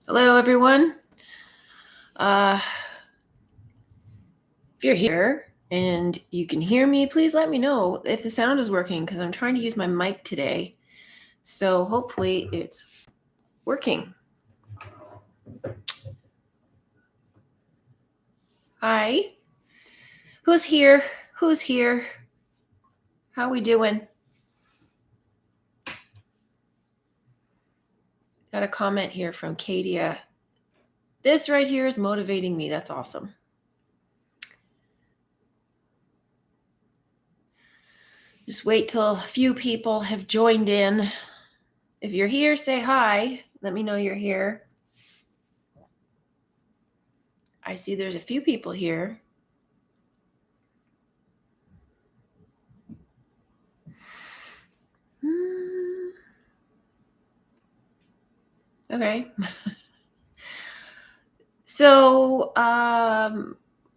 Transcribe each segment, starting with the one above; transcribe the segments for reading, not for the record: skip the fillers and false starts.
Hello, everyone. If you're here and you can hear me, please let me know if the sound is working because I'm trying to use my mic today. So hopefully it's working. Hi. Who's here? Who's here? How we doing? Got a comment here from Katia. This right here is motivating me. That's awesome. Just wait till a few people have joined in. If you're here, say hi. Let me know you're here. I see there's a few people here. Okay. So,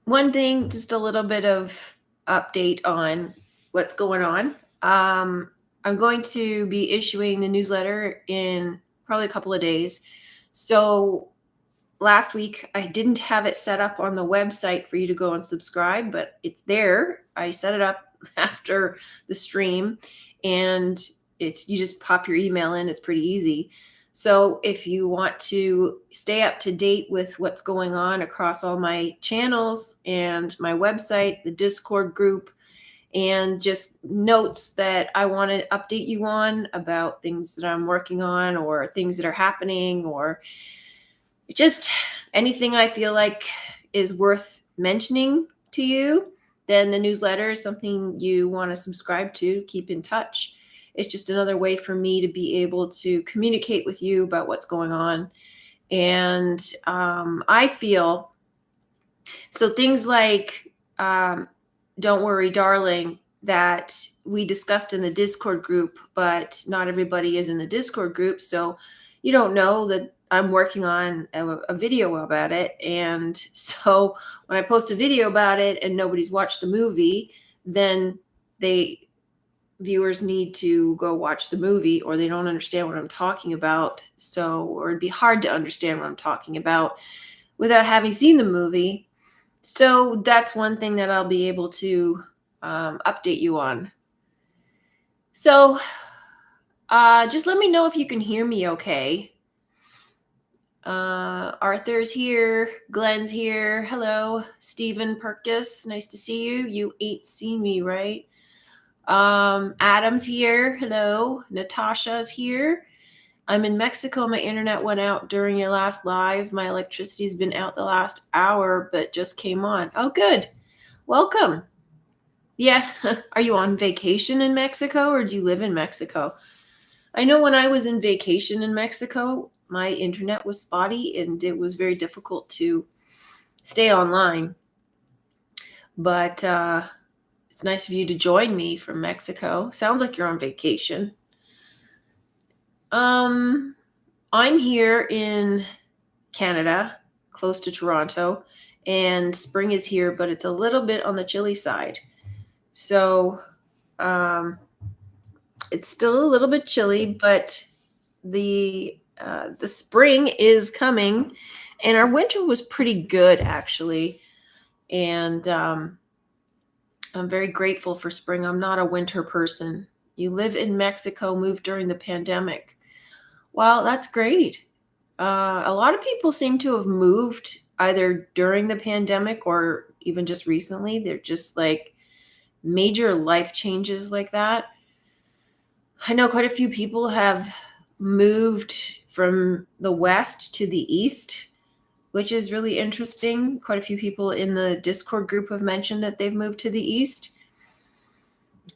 one thing, just a little bit of update on what's going on. I'm going to be issuing the newsletter in probably a couple of days. So, last week I didn't have it set up on the website for you to go and subscribe, but it's there. I set it up after the stream, and you just pop your email in. It's pretty easy. So if you want to stay up to date with what's going on across all my channels and my website, the Discord group, and just notes that I want to update you on about things that I'm working on or things that are happening, or just anything I feel like is worth mentioning to you, then the newsletter is something you want to subscribe to, keep in touch. It's just another way for me to be able to communicate with you about what's going on. And I feel so things like Don't Worry, Darling, that we discussed in the Discord group, but not everybody is in the Discord group. So you don't know that I'm working on a video about it. And so when I post a video about it and nobody's watched the movie, then viewers need to go watch the movie, or they don't understand what I'm talking about. So, or it'd be hard to understand what I'm talking about without having seen the movie. So that's one thing that I'll be able to update you on. So just let me know if you can hear me okay. Arthur's here. Glenn's here. Hello. Stephen Perkis. Nice to see you. You ain't seen me, right? Adam's here. Hello. Natasha's here. I'm in Mexico. My internet went out during your last live. My electricity's been out the last hour, but just came on. Oh, good. Welcome. Yeah. Are you on vacation in Mexico, or do you live in Mexico? I know when I was in vacation in Mexico, my internet was spotty and it was very difficult to stay online. But it's nice of you to join me from Mexico. Sounds like you're on vacation. I'm here in Canada, close to Toronto, and spring is here, but it's a little bit on the chilly side. So it's still a little bit chilly, but the spring is coming, and our winter was pretty good actually. And I'm very grateful for spring. I'm not a winter person. You live in Mexico, moved during the pandemic. Well, that's great. A lot of people seem to have moved either during the pandemic or even just recently. They're just like major life changes like that. I know quite a few people have moved from the west to the east, which is really interesting. Quite a few people in the Discord group have mentioned that they've moved to the east.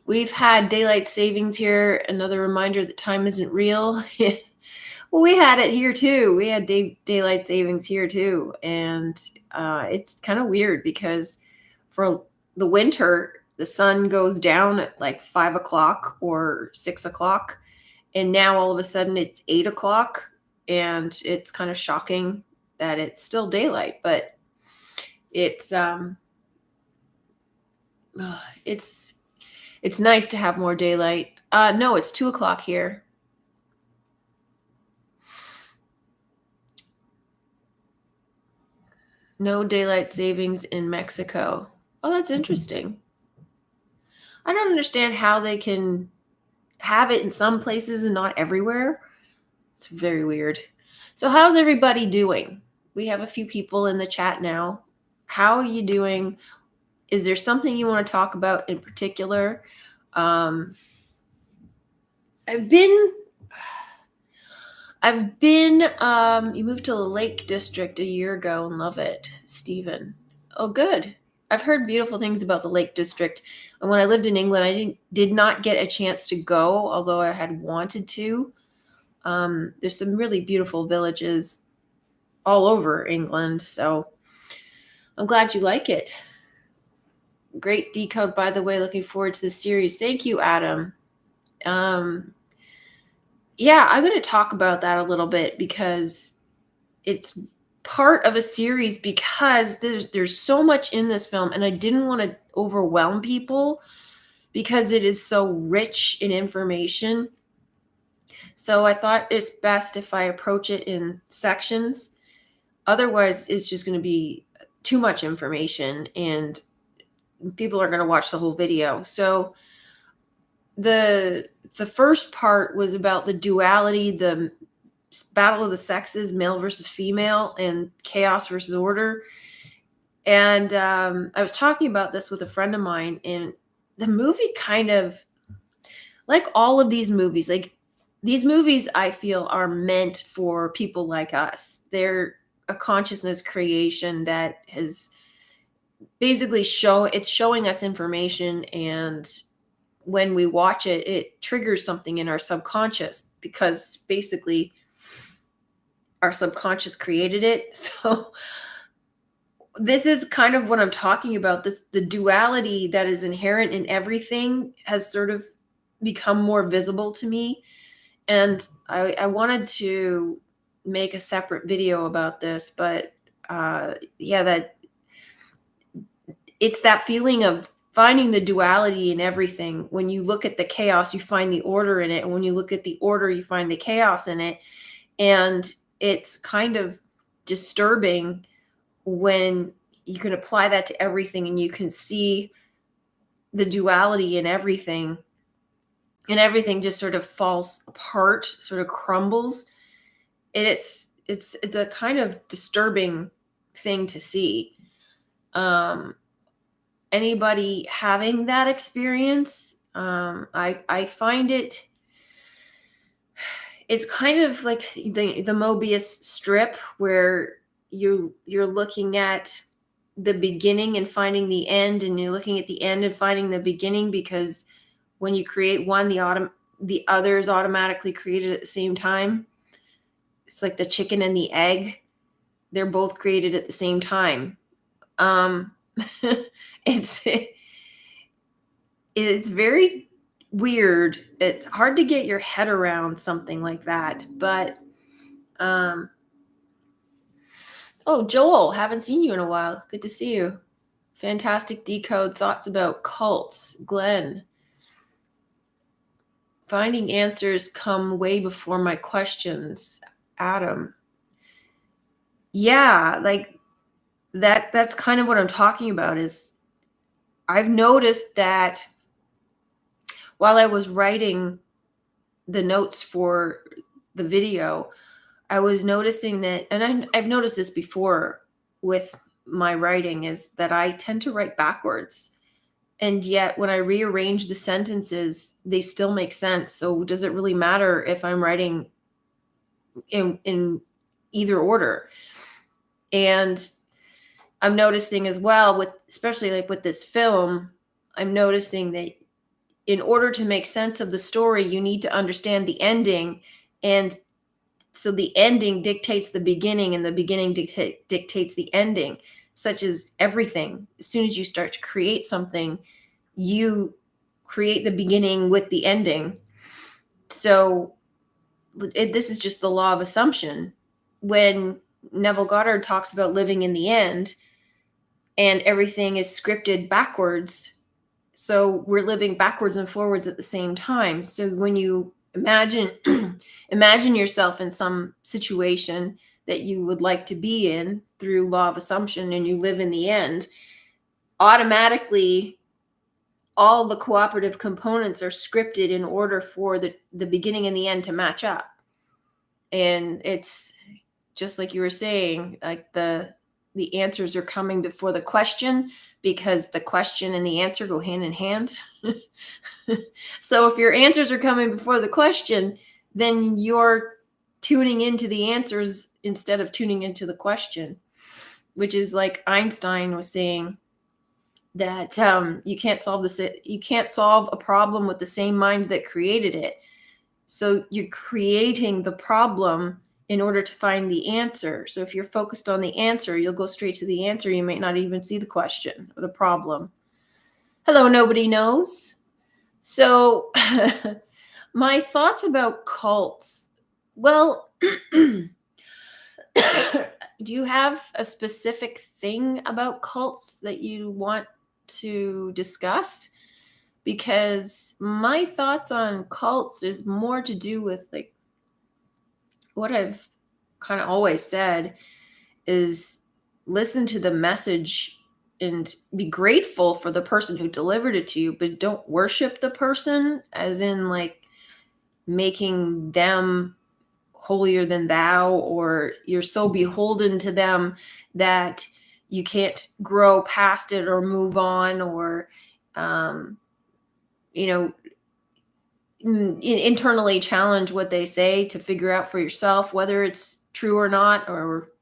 We've had daylight savings here. Another reminder that time isn't real. Well, we had it here too. We had daylight savings here too. And it's kind of weird because for the winter, the sun goes down at like 5 o'clock or 6 o'clock. And now all of a sudden it's 8 o'clock. And it's kind of shocking that it's still daylight. But it's it's nice to have more daylight. No, it's 2 o'clock here. No daylight savings in Mexico. Oh, that's interesting. I don't understand how they can have it in some places and not everywhere. It's very weird. So, how's everybody doing? We have a few people in the chat now. How are you doing? Is there something you want to talk about in particular? Um, I've been you moved to the Lake District a year ago and love it, Stephen. Oh, good. I've heard beautiful things about the Lake District. And when I lived in England, I did not get a chance to go, although I had wanted to. There's some really beautiful villages all over England, so I'm glad you like it. Great decode, by the way. Looking forward to the series. Thank you, Adam. Yeah, I'm going to talk about that a little bit because it's part of a series, because there's so much in this film, and I didn't want to overwhelm people because it is so rich in information. So I thought it's best if I approach it in sections. Otherwise, it's just going to be too much information and people are going to watch the whole video. So the first part was about the duality, the battle of the sexes, male versus female, and chaos versus order. And I was talking about this with a friend of mine, and the movie kind of, like all of these movies, like these movies I feel are meant for people like us. They're a consciousness creation that has basically it's showing us information, and when we watch it, it triggers something in our subconscious, because basically our subconscious created it. So this is kind of what I'm talking about. The duality that is inherent in everything has sort of become more visible to me. And I wanted to make a separate video about this, but yeah, that it's that feeling of finding the duality in everything. When you look at the chaos, you find the order in it. And when you look at the order, you find the chaos in it. And it's kind of disturbing when you can apply that to everything and you can see the duality in everything, and everything just sort of falls apart, sort of crumbles. And it's a kind of disturbing thing to see. Anybody having that experience, I find it's kind of like the Mobius strip, where you're looking at the beginning and finding the end, and you're looking at the end and finding the beginning, because when you create one, the other is automatically created at the same time. It's like the chicken and the egg. They're both created at the same time. It's it's very weird. It's hard to get your head around something like that. But oh, Joel, haven't seen you in a while. Good to see you. Fantastic decode. Thoughts about cults. Glenn. Finding answers come way before my questions. Adam. Yeah, like that's kind of what I'm talking about. Is I've noticed that while I was writing the notes for the video, I was noticing that, and I've noticed this before with my writing, is that I tend to write backwards. And yet when I rearrange the sentences, they still make sense. So does it really matter if I'm writing in either order? And I'm noticing as well, with especially like with this film, I'm noticing that in order to make sense of the story, you need to understand the ending. And so the ending dictates the beginning, and the beginning dictates the ending, such as everything. As soon as you start to create something, you create the beginning with the ending. So this is just the law of assumption. When Neville Goddard talks about living in the end, and everything is scripted backwards, so we're living backwards and forwards at the same time. So when you imagine yourself in some situation that you would like to be in through law of assumption, and you live in the end, automatically all the cooperative components are scripted in order for the beginning and the end to match up. And it's just like you were saying, like the answers are coming before the question, because the question and the answer go hand in hand. So if your answers are coming before the question, then you're tuning into the answers instead of tuning into the question, which is like Einstein was saying, that you can't solve a problem with the same mind that created it. So you're creating the problem in order to find the answer. So if you're focused on the answer, you'll go straight to the answer. You might not even see the question or the problem. Hello, nobody knows. So my thoughts about cults. Well, do you have a specific thing about cults that you want to discuss? Because my thoughts on cults is more to do with like what I've kind of always said is listen to the message and be grateful for the person who delivered it to you, but don't worship the person, as in like making them holier than thou, or you're so beholden to them that you can't grow past it or move on, or you know, internally challenge what they say to figure out for yourself whether it's true or not. Or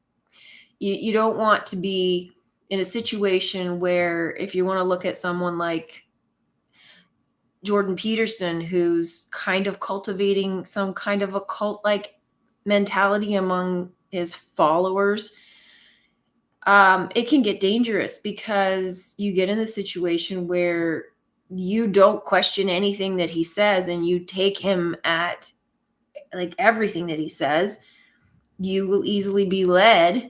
you don't want to be in a situation where, if you want to look at someone like Jordan Peterson, who's kind of cultivating some kind of a cult like mentality among his followers, it can get dangerous, because you get in a situation where you don't question anything that he says and you take him at like everything that he says. You will easily be led.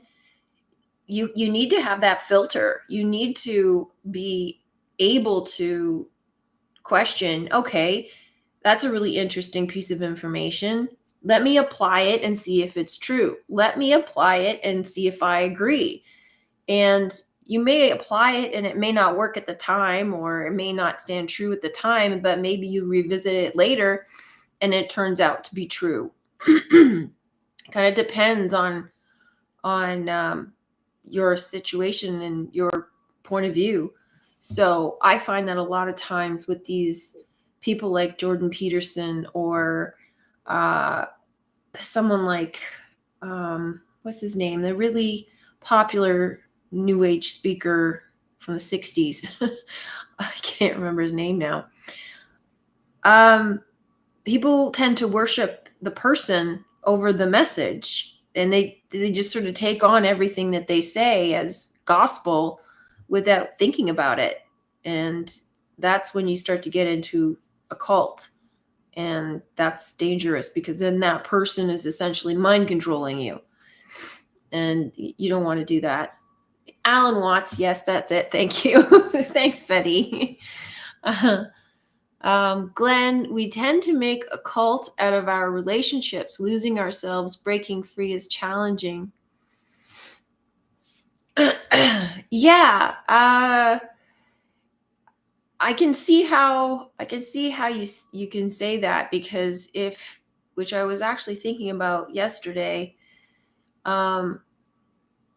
You need to have that filter. You need to be able to question, okay, that's a really interesting piece of information. Let me apply it and see if it's true. Let me apply it and see if I agree. And you may apply it and it may not work at the time, or it may not stand true at the time, but maybe you revisit it later and it turns out to be true. Kind of depends on your situation and your point of view. So I find that a lot of times with these people like Jordan Peterson, or someone like what's his name, the really popular new age speaker from the 60s. I can't remember his name now. People tend to worship the person over the message, and they just sort of take on everything that they say as gospel without thinking about it. And that's when you start to get into a cult. And that's dangerous, because then that person is essentially mind controlling you. And you don't want to do that. Alan Watts, yes, that's it. Thank you. Thanks, Betty. Glenn, we tend to make a cult out of our relationships. Losing ourselves, breaking free is challenging. Yeah, I can see how you can say that, because which I was actually thinking about yesterday.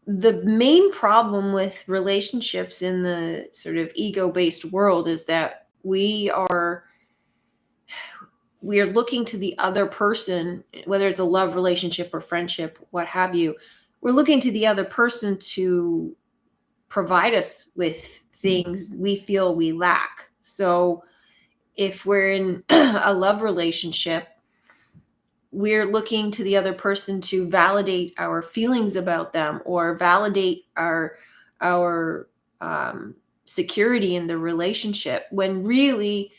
The main problem with relationships in the sort of ego-based world is that we are looking to the other person, whether it's a love relationship or friendship, what have you. We're looking to the other person to provide us with things we feel we lack. So if we're in a love relationship, we're looking to the other person to validate our feelings about them, or validate our security in the relationship, when really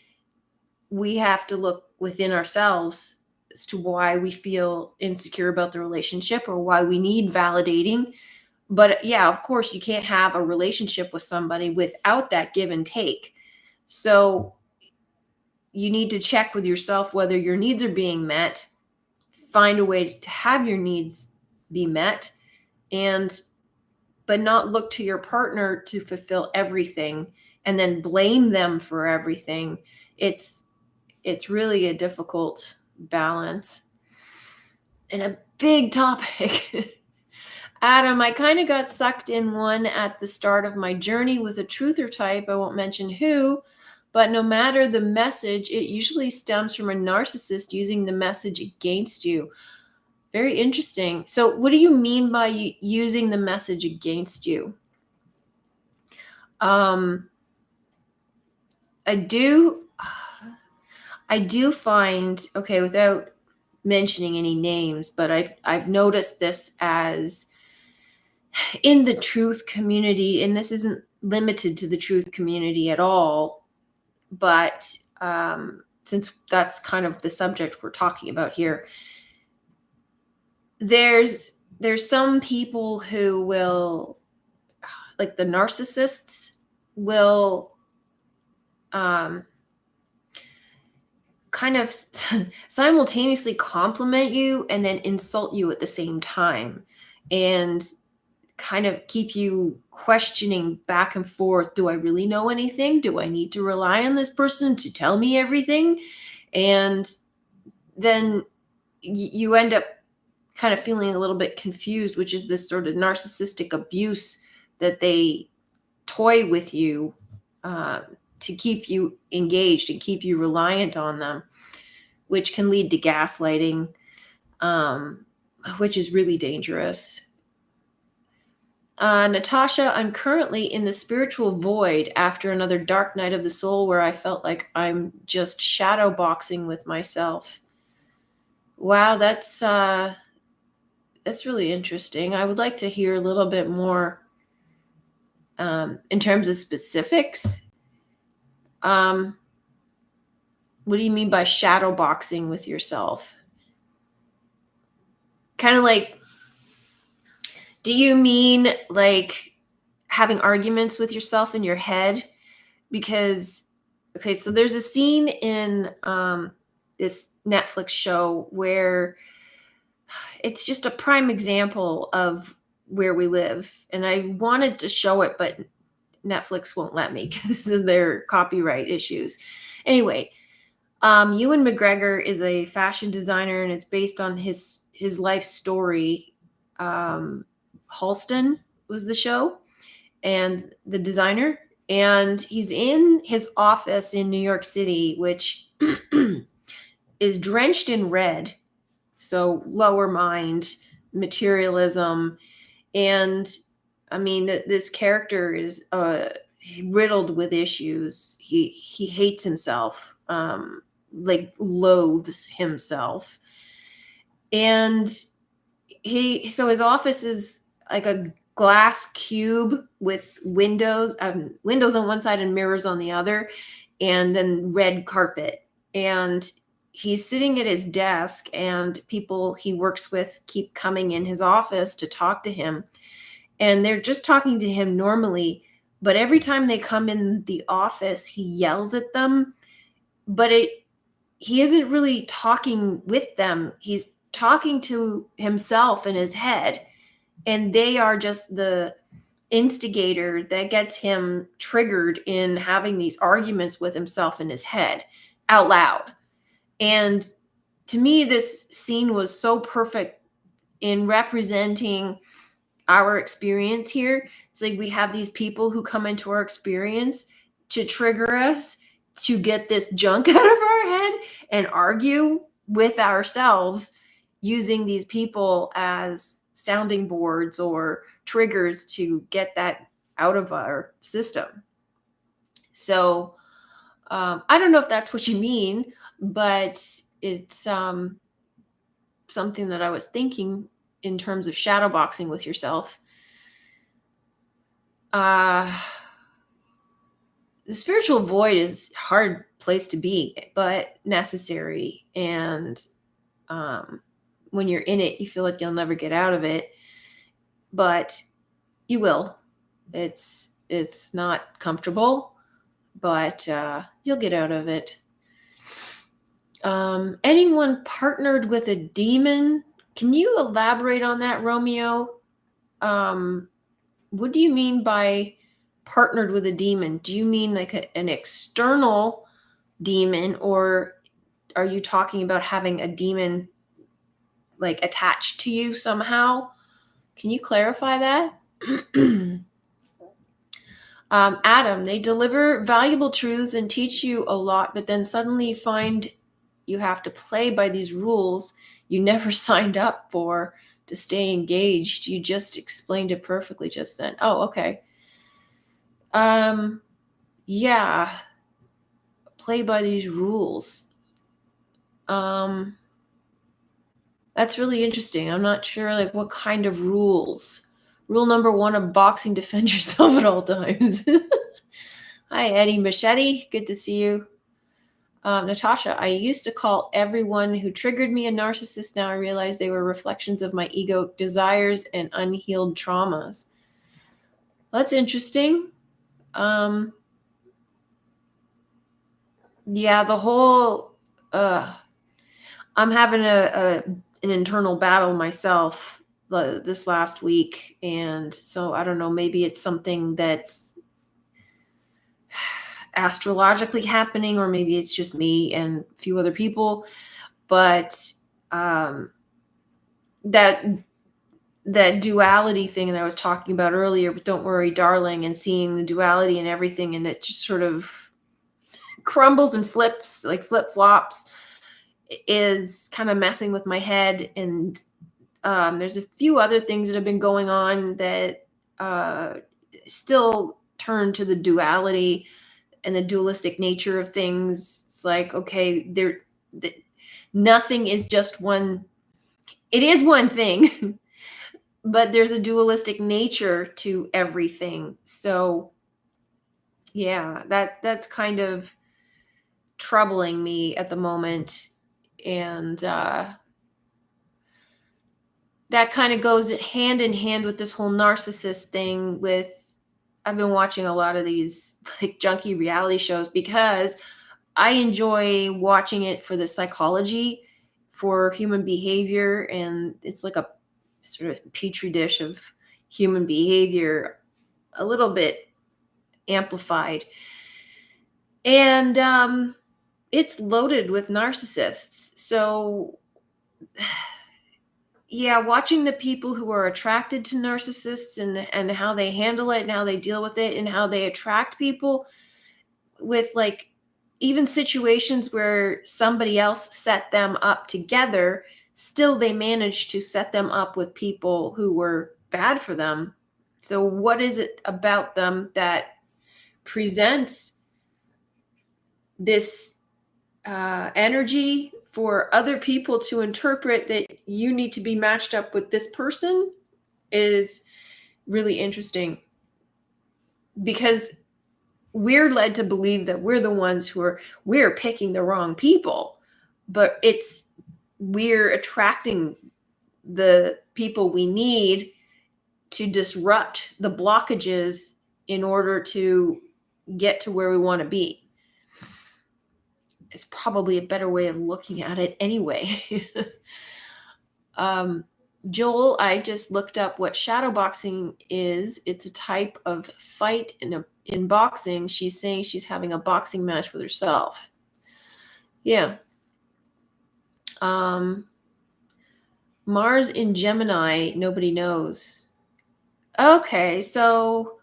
we have to look within ourselves as to why we feel insecure about the relationship, or why we need validating. But yeah, of course, you can't have a relationship with somebody without that give and take. So you need to check with yourself whether your needs are being met, find a way to have your needs be met, but not look to your partner to fulfill everything and then blame them for everything. It's really a difficult balance and a big topic. Adam, I kind of got sucked in one at the start of my journey with a truther type. I won't mention who, but no matter the message, it usually stems from a narcissist using the message against you. Very interesting. So what do you mean by using the message against you? I do find, okay, without mentioning any names, but I've noticed this as in the truth community, and this isn't limited to the truth community at all, but since that's kind of the subject we're talking about here, there's some people who will, like the narcissists, will kind of simultaneously compliment you and then insult you at the same time, and kind of keep you questioning back and forth. Do I really know anything? Do I need to rely on this person to tell me everything? And then you end up kind of feeling a little bit confused, which is this sort of narcissistic abuse that they toy with you to keep you engaged and keep you reliant on them, which can lead to gaslighting, which is really dangerous. Natasha, I'm currently in the spiritual void after another dark night of the soul where I felt like I'm just shadow boxing with myself. Wow, that's really interesting. I would like to hear a little bit more in terms of specifics. What do you mean by shadow boxing with yourself? Kind of like, do you mean like having arguments with yourself in your head? Because, okay, so there's a scene in this Netflix show where it's just a prime example of where we live. And I wanted to show it, but Netflix won't let me because of their copyright issues. Anyway, Ewan McGregor is a fashion designer, and it's based on his life story. Halston was the show and the designer, and he's in his office in New York City, which is drenched in red. So lower mind, materialism. And I mean, this character is riddled with issues. He hates himself, like loathes himself. And so his office is like a glass cube with windows on one side and mirrors on the other, and then red carpet. And he's sitting at his desk, and people he works with keep coming in his office to talk to him. And they're just talking to him normally, but every time they come in the office, he yells at them. But he isn't really talking with them. He's talking to himself in his head, and they are just the instigator that gets him triggered in having these arguments with himself in his head out loud. And to me, this scene was so perfect in representing our experience here. It's like we have these people who come into our experience to trigger us, to get this junk out of our head and argue with ourselves, using these people as sounding boards or triggers to get that out of our system. So I don't know if that's what you mean, but it's something that I was thinking in terms of shadow boxing with yourself. The spiritual void is a hard place to be, but necessary. And when you're in it, you feel like you'll never get out of it, but you will. It's not comfortable, but you'll get out of it. Anyone partnered with a demon Can you elaborate on that, Romeo? What do you mean by partnered with a demon? Do you mean like an external demon, or are you talking about having a demon like attached to you somehow? Can you clarify that? Adam, they deliver valuable truths and teach you a lot, but then suddenly you find you have to play by these rules you never signed up for to stay engaged. You just explained it perfectly just then. Oh, okay. Yeah, play by these rules. That's really interesting. I'm not sure like what kind of rules. Rule number 1 of boxing: defend yourself at all times. Hi, Eddie Machete. Good to see you. Natasha, I used to call everyone who triggered me a narcissist. Now I realize they were reflections of my egoic desires and unhealed traumas. That's interesting. Yeah, the whole I'm having an internal battle myself this last week, and so I don't know, maybe it's something that's astrologically happening, or maybe it's just me and a few other people, but that duality thing that I was talking about earlier, but don't worry, darling, and seeing the duality and everything, and it just sort of crumbles and flips, like flip flops, is kind of messing with my head. And there's a few other things that have been going on that still turn to the duality and the dualistic nature of things. It's like, okay, nothing is just one. It is one thing, but there's a dualistic nature to everything. So yeah, that's kind of troubling me at the moment. And that kind of goes hand in hand with this whole narcissist thing. With I've been watching a lot of these like junky reality shows because I enjoy watching it for the psychology, for human behavior, and it's like a sort of petri dish of human behavior, a little bit amplified. And it's loaded with narcissists. So yeah, watching the people who are attracted to narcissists and how they handle it and how they deal with it and how they attract people with like even situations where somebody else set them up together, still they managed to set them up with people who were bad for them. So what is it about them that presents this energy for other people to interpret that you need to be matched up with this person is really interesting, because we're led to believe that we're the ones we're picking the wrong people, but we're attracting the people we need to disrupt the blockages in order to get to where we want to be. It's probably a better way of looking at it anyway. Joel, I just looked up what shadowboxing is. It's a type of fight in boxing. She's saying she's having a boxing match with herself. Yeah. Mars in Gemini, nobody knows. Okay, so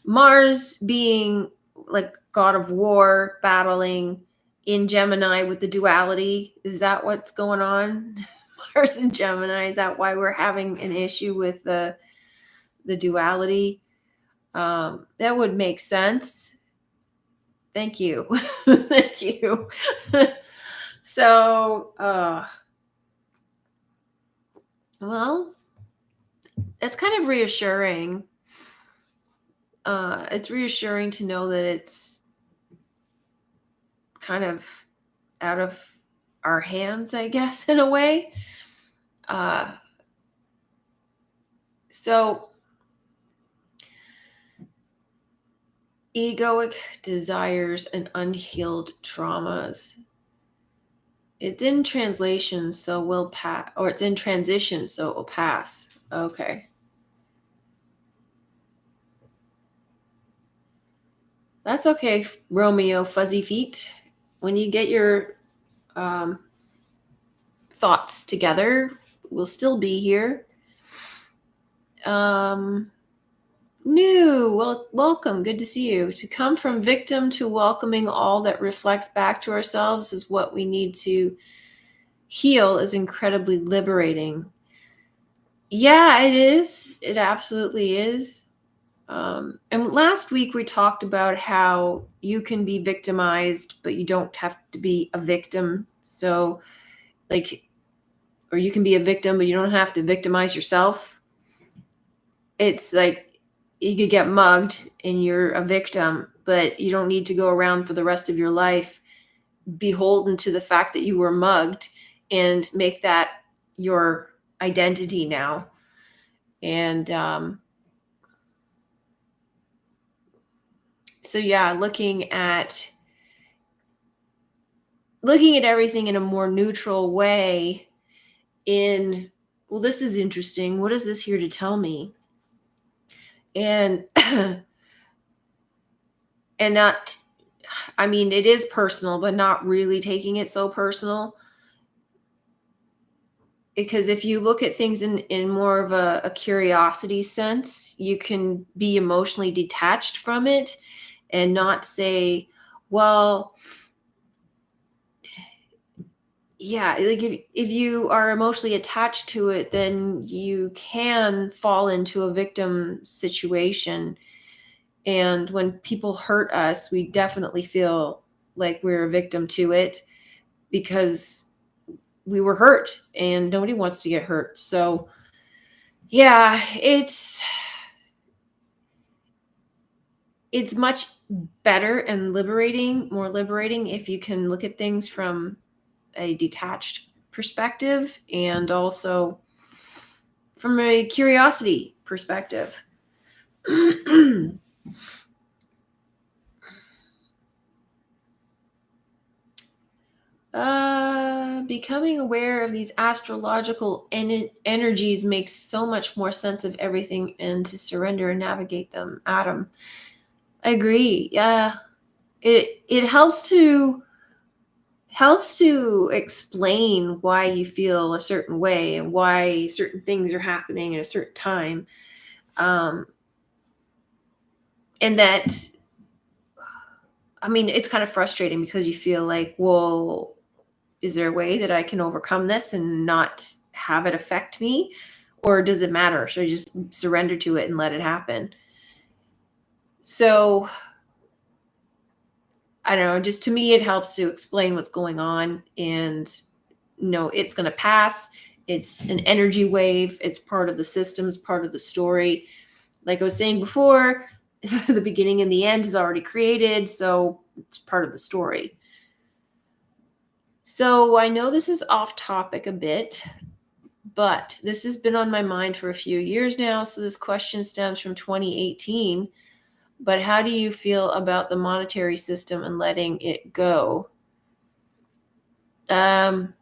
Mars being like god of war, battling in Gemini with the duality. Is that what's going on? Mars in Gemini. Is that why we're having an issue with the duality? That would make sense. Thank you. Thank you. So, well, it's kind of reassuring. It's reassuring to know that it's kind of out of our hands, I guess, in a way. So egoic desires and unhealed traumas. It's in translation, so we'll pass, or it's in transition, so it will pass. Okay. That's okay, Romeo Fuzzy Feet. When you get your um, thoughts together, we'll still be here. Well, welcome. Good to see you. To come from victim to welcoming all that reflects back to ourselves is what we need to heal, is incredibly liberating. Yeah, it is. It absolutely is. And last week we talked about how you can be victimized, but you don't have to be a victim. So, like, or you can be a victim, but you don't have to victimize yourself. It's like you could get mugged and you're a victim, but you don't need to go around for the rest of your life beholden to the fact that you were mugged and make that your identity now. And so yeah, looking at everything in a more neutral way, in, well, this is interesting, what is this here to tell me? And and not, I mean, it is personal, but not really taking it so personal. Because if you look at things in more of a curiosity sense, you can be emotionally detached from it and not say, well, yeah, like if you are emotionally attached to it, then you can fall into a victim situation. And when people hurt us, we definitely feel like we're a victim to it because we were hurt and nobody wants to get hurt. So yeah, it's much better and more liberating if you can look at things from a detached perspective and also from a curiosity perspective. Becoming aware of these astrological energies makes so much more sense of everything, and to surrender and navigate them. Adam, I agree. Yeah, it helps to explain why you feel a certain way and why certain things are happening at a certain time. Um, and that, I mean, it's kind of frustrating because you feel like, well, is there a way that I can overcome this and not have it affect me? Or does it matter? Should I just surrender to it and let it happen? So I don't know, just to me, it helps to explain what's going on and it's going to pass. It's an energy wave. It's part of the system, it's part of the story. Like I was saying before, the beginning and the end is already created. So it's part of the story. So I know this is off topic a bit, but this has been on my mind for a few years now. So this question stems from 2018. But how do you feel about the monetary system and letting it go? Don't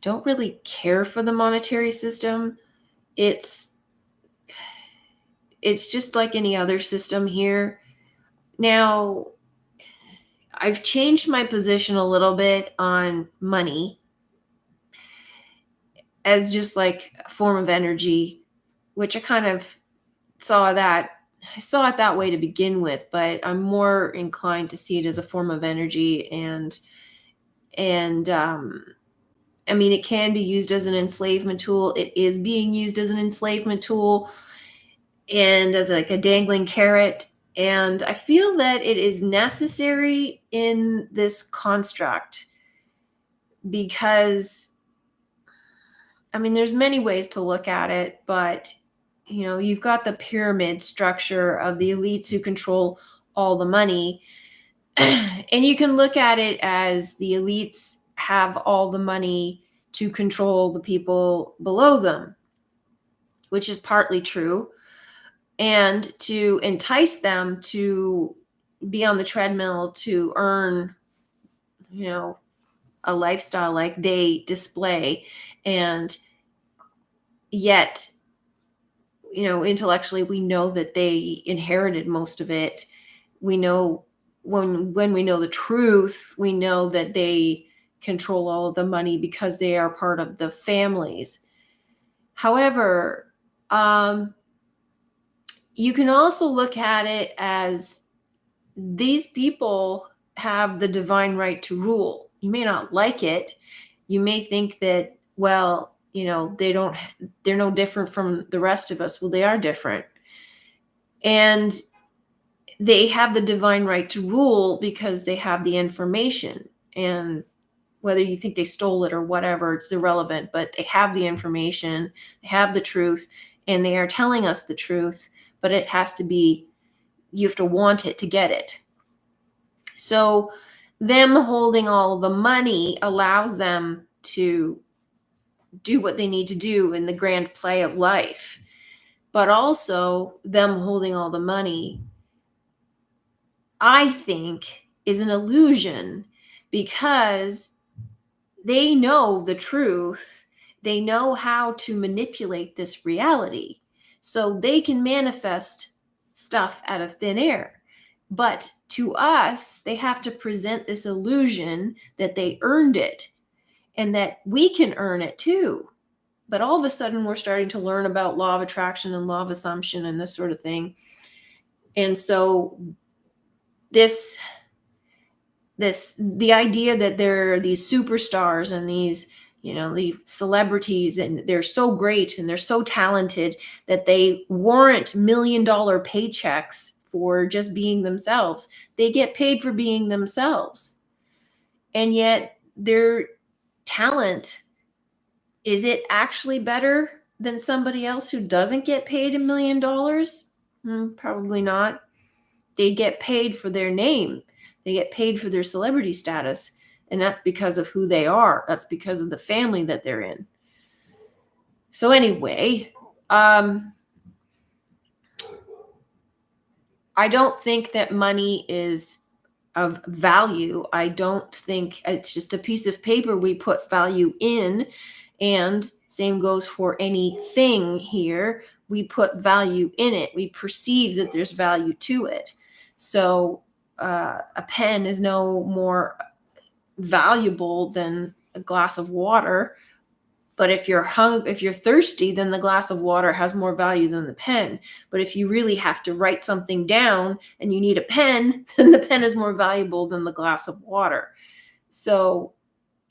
really care for the monetary system. It's just like any other system here. Now, I've changed my position a little bit on money as just like a form of energy, which I kind of saw that I saw it that way to begin with, but I'm more inclined to see it as a form of energy. And I mean, it can be used as an enslavement tool. It is being used as an enslavement tool and as like a dangling carrot. And I feel that it is necessary in this construct because, I mean, there's many ways to look at it, but you've got the pyramid structure of the elites who control all the money. And you can look at it as the elites have all the money to control the people below them, which is partly true, and to entice them to be on the treadmill to earn, you know, a lifestyle like they display. And yet, intellectually, we know that they inherited most of it. We know, when we know the truth, we know that they control all of the money because they are part of the families. However, you can also look at it as these people have the divine right to rule. You may not like it. You may think that, well, they're no different from the rest of us. Well, they are different. And they have the divine right to rule because they have the information. And whether you think they stole it or whatever, it's irrelevant, but they have the information, they have the truth, and they are telling us the truth, but it has to be, you have to want it to get it. So them holding all the money allows them to do what they need to do in the grand play of life. But also, them holding all the money, I think, is an illusion, because they know the truth. They know how to manipulate this reality. So they can manifest stuff out of thin air. But to us, they have to present this illusion that they earned it and that we can earn it too. But all of a sudden, we're starting to learn about law of attraction and law of assumption and this sort of thing. And so the idea that there are these superstars and these, the celebrities, and they're so great and they're so talented that they warrant $1 million paychecks for just being themselves. They get paid for being themselves. And yet their talent, is it actually better than somebody else who doesn't get paid $1 million? Probably not. They get paid for their name. They get paid for their celebrity status. And that's because of who they are. That's because of the family that they're in. So anyway, I don't think that money is of value. I don't think it's just a piece of paper we put value in. And same goes for anything here. We put value in it. We perceive that there's value to it. So a pen is no more valuable than a glass of water. But if you're thirsty, then the glass of water has more value than the pen. But if you really have to write something down and you need a pen, then the pen is more valuable than the glass of water. So,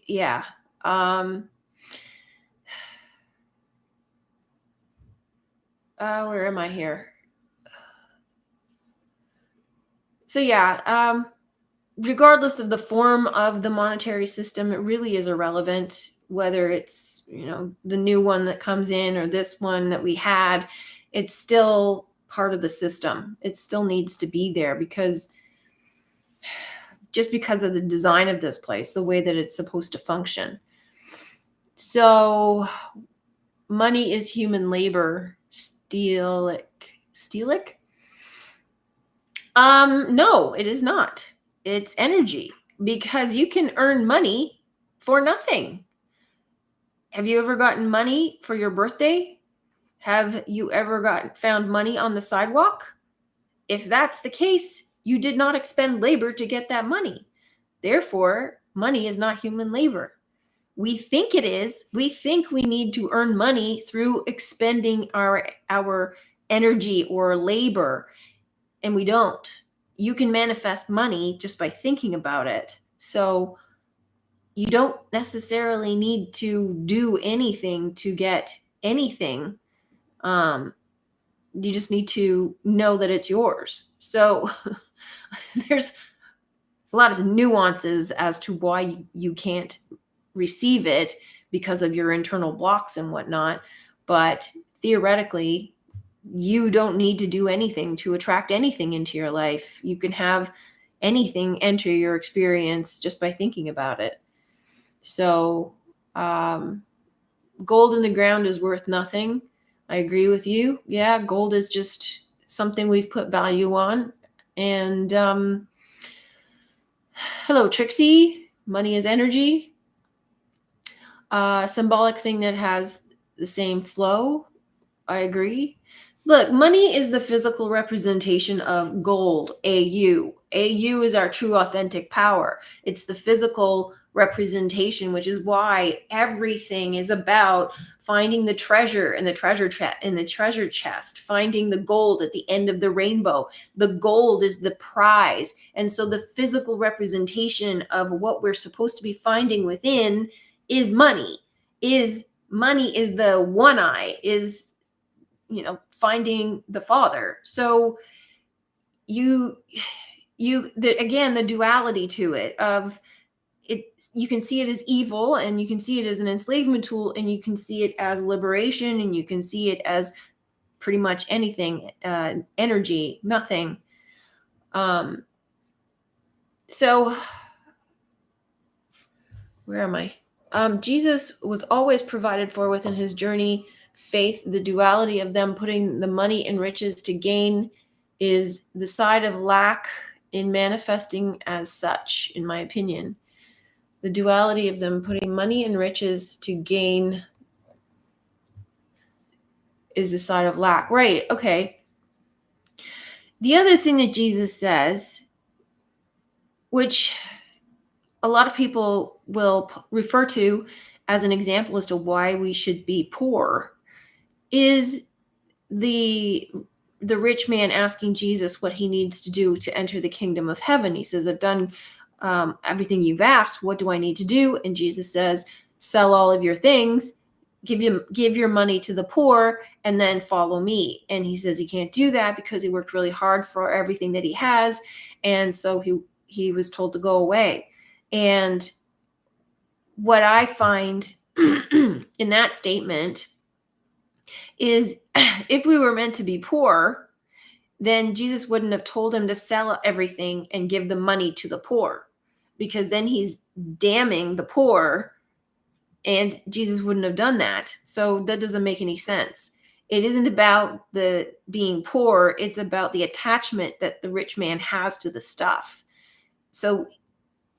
yeah. Where am I here? So, yeah. Regardless of the form of the monetary system, it really is irrelevant whether it's, the new one that comes in or this one that we had. It's still part of the system. It still needs to be there because of the design of this place, the way that it's supposed to function. So money is human labor. Steelic? No, it is not. It's energy, because you can earn money for nothing. Have you ever gotten money for your birthday? Have you ever found money on the sidewalk? If that's the case, you did not expend labor to get that money. Therefore, money is not human labor. We think it is. We think we need to earn money through expending our energy or labor, and we don't. You can manifest money just by thinking about it. So you don't necessarily need to do anything to get anything. You just need to know that it's yours. So there's a lot of nuances as to why you can't receive it because of your internal blocks and whatnot. But theoretically, you don't need to do anything to attract anything into your life. You can have anything enter your experience just by thinking about it. So, gold in the ground is worth nothing. I agree with you. Yeah, gold is just something we've put value on. And hello, Trixie. Money is energy. Symbolic thing that has the same flow. I agree. Look, money is the physical representation of gold, AU. AU is our true authentic power. It's the physical representation, which is why everything is about finding the treasure in the treasure chest, finding the gold at the end of the rainbow. The gold is the prize. And so the physical representation of what we're supposed to be finding within is money. Money is the one eye, is finding the Father. So again, the duality to it of it, you can see it as evil, and you can see it as an enslavement tool, and you can see it as liberation, and you can see it as pretty much anything, energy, nothing. So where am I? Jesus was always provided for within his journey. Faith, the duality of them putting the money and riches to gain, is the side of lack in manifesting as such, in my opinion. The duality of them putting money and riches to gain is the side of lack. Right, okay. The other thing that Jesus says, which a lot of people will refer to as an example as to why we should be poor, is the rich man asking Jesus what he needs to do to enter the kingdom of heaven. He says, I've done everything you've asked. What do I need to do? And Jesus says, sell all of your things, give your money to the poor, and then follow me. And he says he can't do that because he worked really hard for everything that he has. And so he was told to go away. And what I find in that statement is, if we were meant to be poor, then Jesus wouldn't have told him to sell everything and give the money to the poor, because then he's damning the poor, and Jesus wouldn't have done that. So that doesn't make any sense. It isn't about the being poor. It's about the attachment that the rich man has to the stuff. So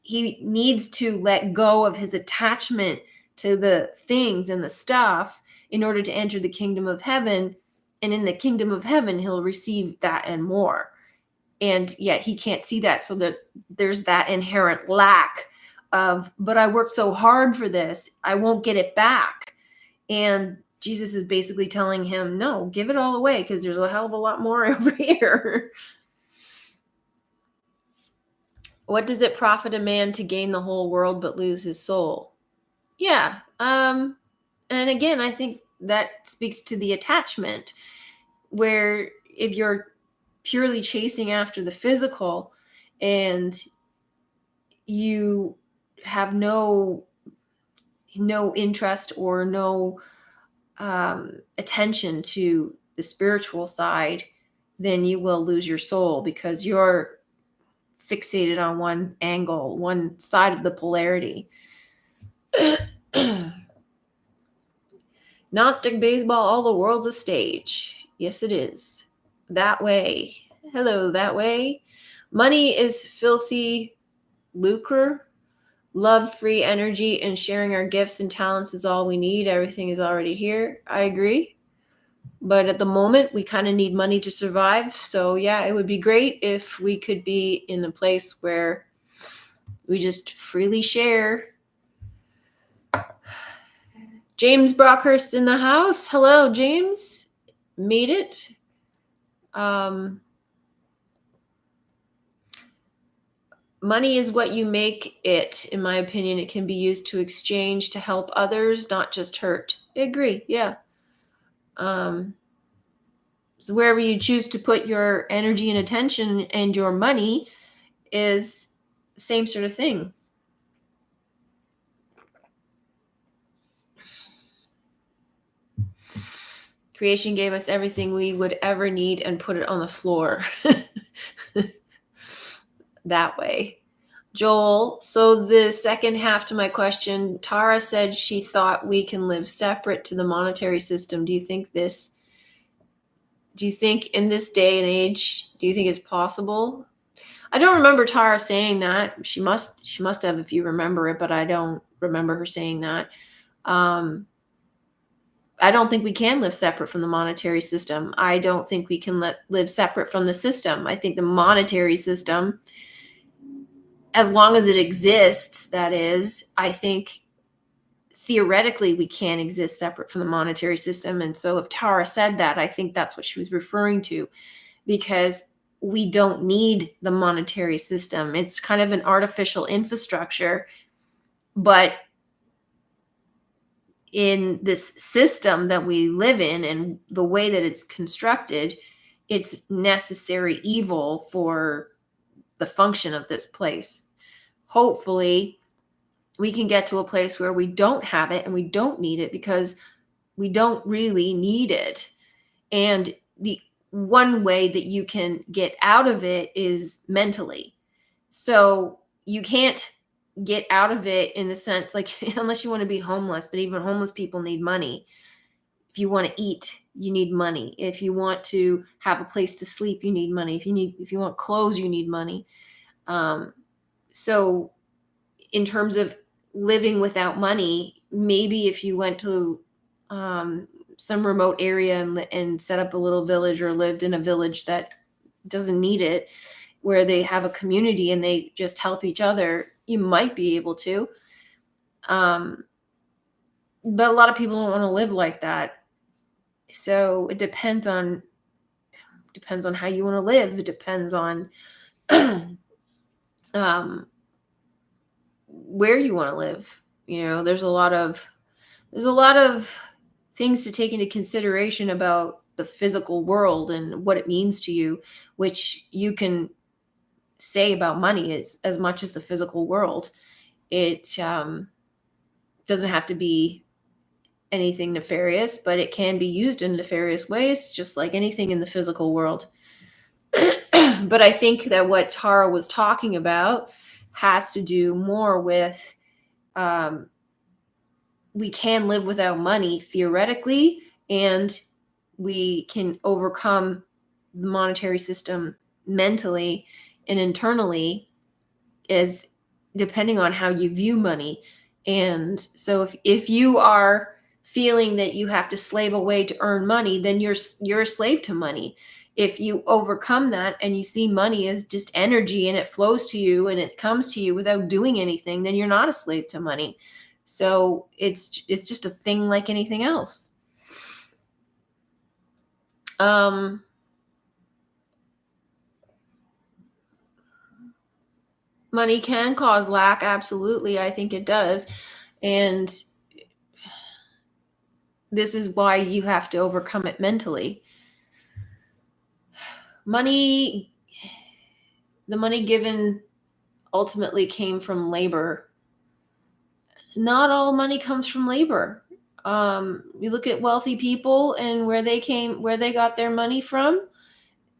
he needs to let go of his attachment to the things and the stuff in order to enter the kingdom of heaven. And in the kingdom of heaven, he'll receive that and more. And yet he can't see that. So that there's that inherent lack of, but I worked so hard for this, I won't get it back. And Jesus is basically telling him, no, give it all away, because there's a hell of a lot more over here. What does it profit a man to gain the whole world but lose his soul? Yeah. And again, I think that speaks to the attachment, where if you're purely chasing after the physical and you have no interest or no attention to the spiritual side, then you will lose your soul, because you're fixated on one angle, one side of the polarity. Gnostic baseball, all the world's a stage. Yes, it is. That way. Hello, that way. Money is filthy lucre. Love, free energy, and sharing our gifts and talents is all we need. Everything is already here. I agree. But at the moment, we kind of need money to survive. So yeah, it would be great if we could be in a place where we just freely share. James Brockhurst in the house. Hello, James. Made it. Money is what you make it. In my opinion, it can be used to exchange, to help others, not just hurt. I agree. Yeah. So wherever you choose to put your energy and attention and your money is the same sort of thing. Creation gave us everything we would ever need and put it on the floor. That way. Joel, so the second half to my question, Tara said she thought we can live separate to the monetary system. Do you think in this day and age, do you think it's possible? I don't remember Tara saying that. She must have, if you remember it, but I don't remember her saying that. Um, I don't think we can live separate from the monetary system. I don't think we can live separate from the system. I think the monetary system, as long as it exists, that is, I think theoretically we can exist separate from the monetary system. And so if Tara said that, I think that's what she was referring to, because we don't need the monetary system. It's kind of an artificial infrastructure, but in this system that we live in and the way that it's constructed, it's necessary evil for the function of this place. Hopefully, we can get to a place where we don't have it and we don't need it because we don't really need it. And the one way that you can get out of it is mentally. So you can't get out of it in the sense like unless you want to be homeless, but even homeless people need money. If you want to eat, you need money. If you want to have a place to sleep, you need money. If you want clothes, you need money. So in terms of living without money, maybe if you went to some remote area and set up a little village or lived in a village that doesn't need it, where they have a community and they just help each other, you might be able to. But a lot of people don't want to live like that. So it depends on how you want to live. It depends on where you want to live. There's a lot of things to take into consideration about the physical world and what it means to you, which you can say about money as much as the physical world. It doesn't have to be anything nefarious, but it can be used in nefarious ways, just like anything in the physical world. But I think that what Tara was talking about has to do more with we can live without money theoretically, and we can overcome the monetary system mentally and internally, is depending on how you view money. And so if you are feeling that you have to slave away to earn money, then you're a slave to money. If you overcome that and you see money as just energy and it flows to you and it comes to you without doing anything, then you're not a slave to money. So it's just a thing like anything else. Money can cause lack. Absolutely. I think it does. And this is why you have to overcome it mentally. The money given ultimately came from labor. Not all money comes from labor. You look at wealthy people and where they got their money from,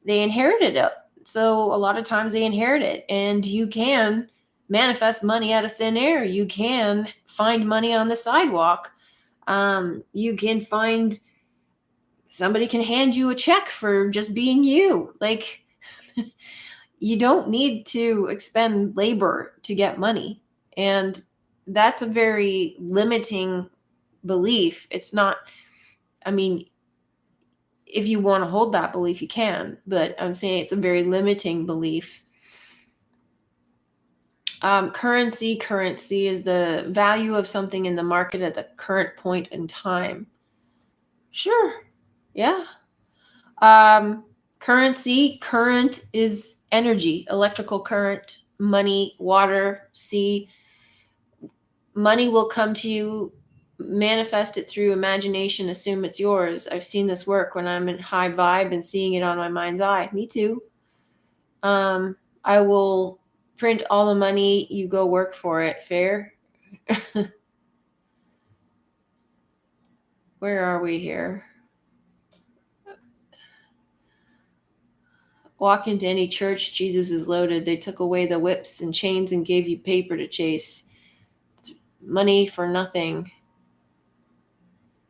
they inherited it. So a lot of times they inherit it, and you can manifest money out of thin air. You can find money on the sidewalk. You can find somebody can hand you a check for just being you. Like, you don't need to expend labor to get money. And that's a very limiting belief. It's not, I mean, if you want to hold that belief, you can, but I'm saying it's a very limiting belief. Currency is the value of something in the market at the current point in time. Sure. Yeah. Current is energy, electrical current, money, water, sea. Money will come to you, manifest it through imagination, assume it's yours. I've seen this work when I'm in high vibe and seeing it on my mind's eye. Me too. I will print all the money, you go work for it. Fair? Where are we here? Walk into any church, Jesus is loaded. They took away the whips and chains and gave you paper to chase. It's money for nothing.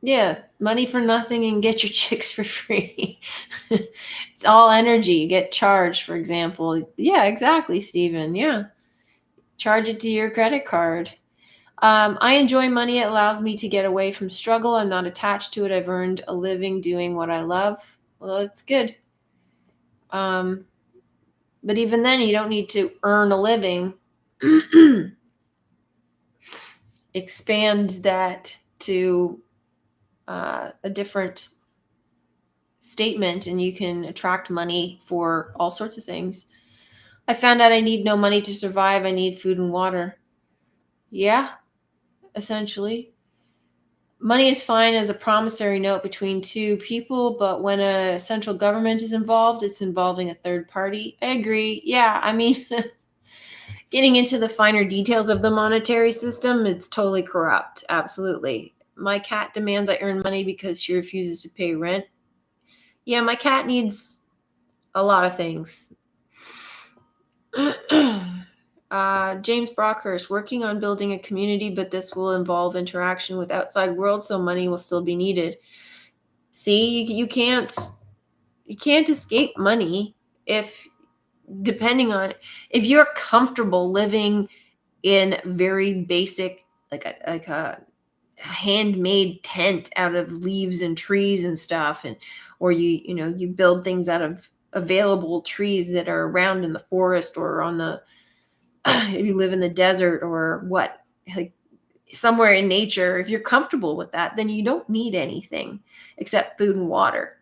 Yeah, money for nothing and get your chicks for free. It's all energy. You get charged, for example. Yeah, exactly, Stephen. Yeah. Charge it to your credit card. I enjoy money. It allows me to get away from struggle. I'm not attached to it. I've earned a living doing what I love. Well, that's good. But even then, you don't need to earn a living. Expand that to a different statement, and you can attract money for all sorts of things. I found out I need no money to survive. I need food and water. Yeah, essentially. Money is fine as a promissory note between two people, but when a central government is involved, it's involving a third party. I agree. Yeah, I mean, getting into the finer details of the monetary system, it's totally corrupt. Absolutely. My cat demands I earn money because she refuses to pay rent. Yeah, my cat needs a lot of things. James Brockhurst, working on building a community, but this will involve interaction with outside world, so money will still be needed. See, you can't escape money if, depending on, if you're comfortable living in very basic, like a handmade tent out of leaves and trees and stuff, and or you build things out of available trees that are around in the forest or on the if you live in the desert or what, like somewhere in nature, if you're comfortable with that, then you don't need anything except food and water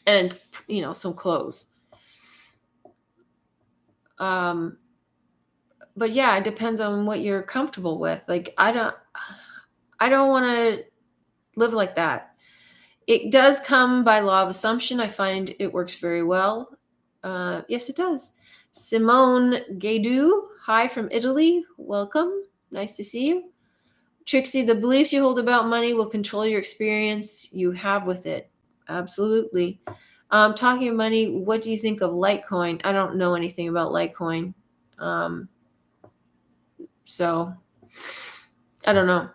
and some clothes. But yeah, it depends on what you're comfortable with. Like I don't want to live like that. It does come by law of assumption. I find it works very well. Yes, it does. Simone Gaidu, hi from Italy. Welcome. Nice to see you. Trixie, the beliefs you hold about money will control your experience you have with it. Absolutely. Talking of money, what do you think of Litecoin? I don't know anything about Litecoin. So I don't know.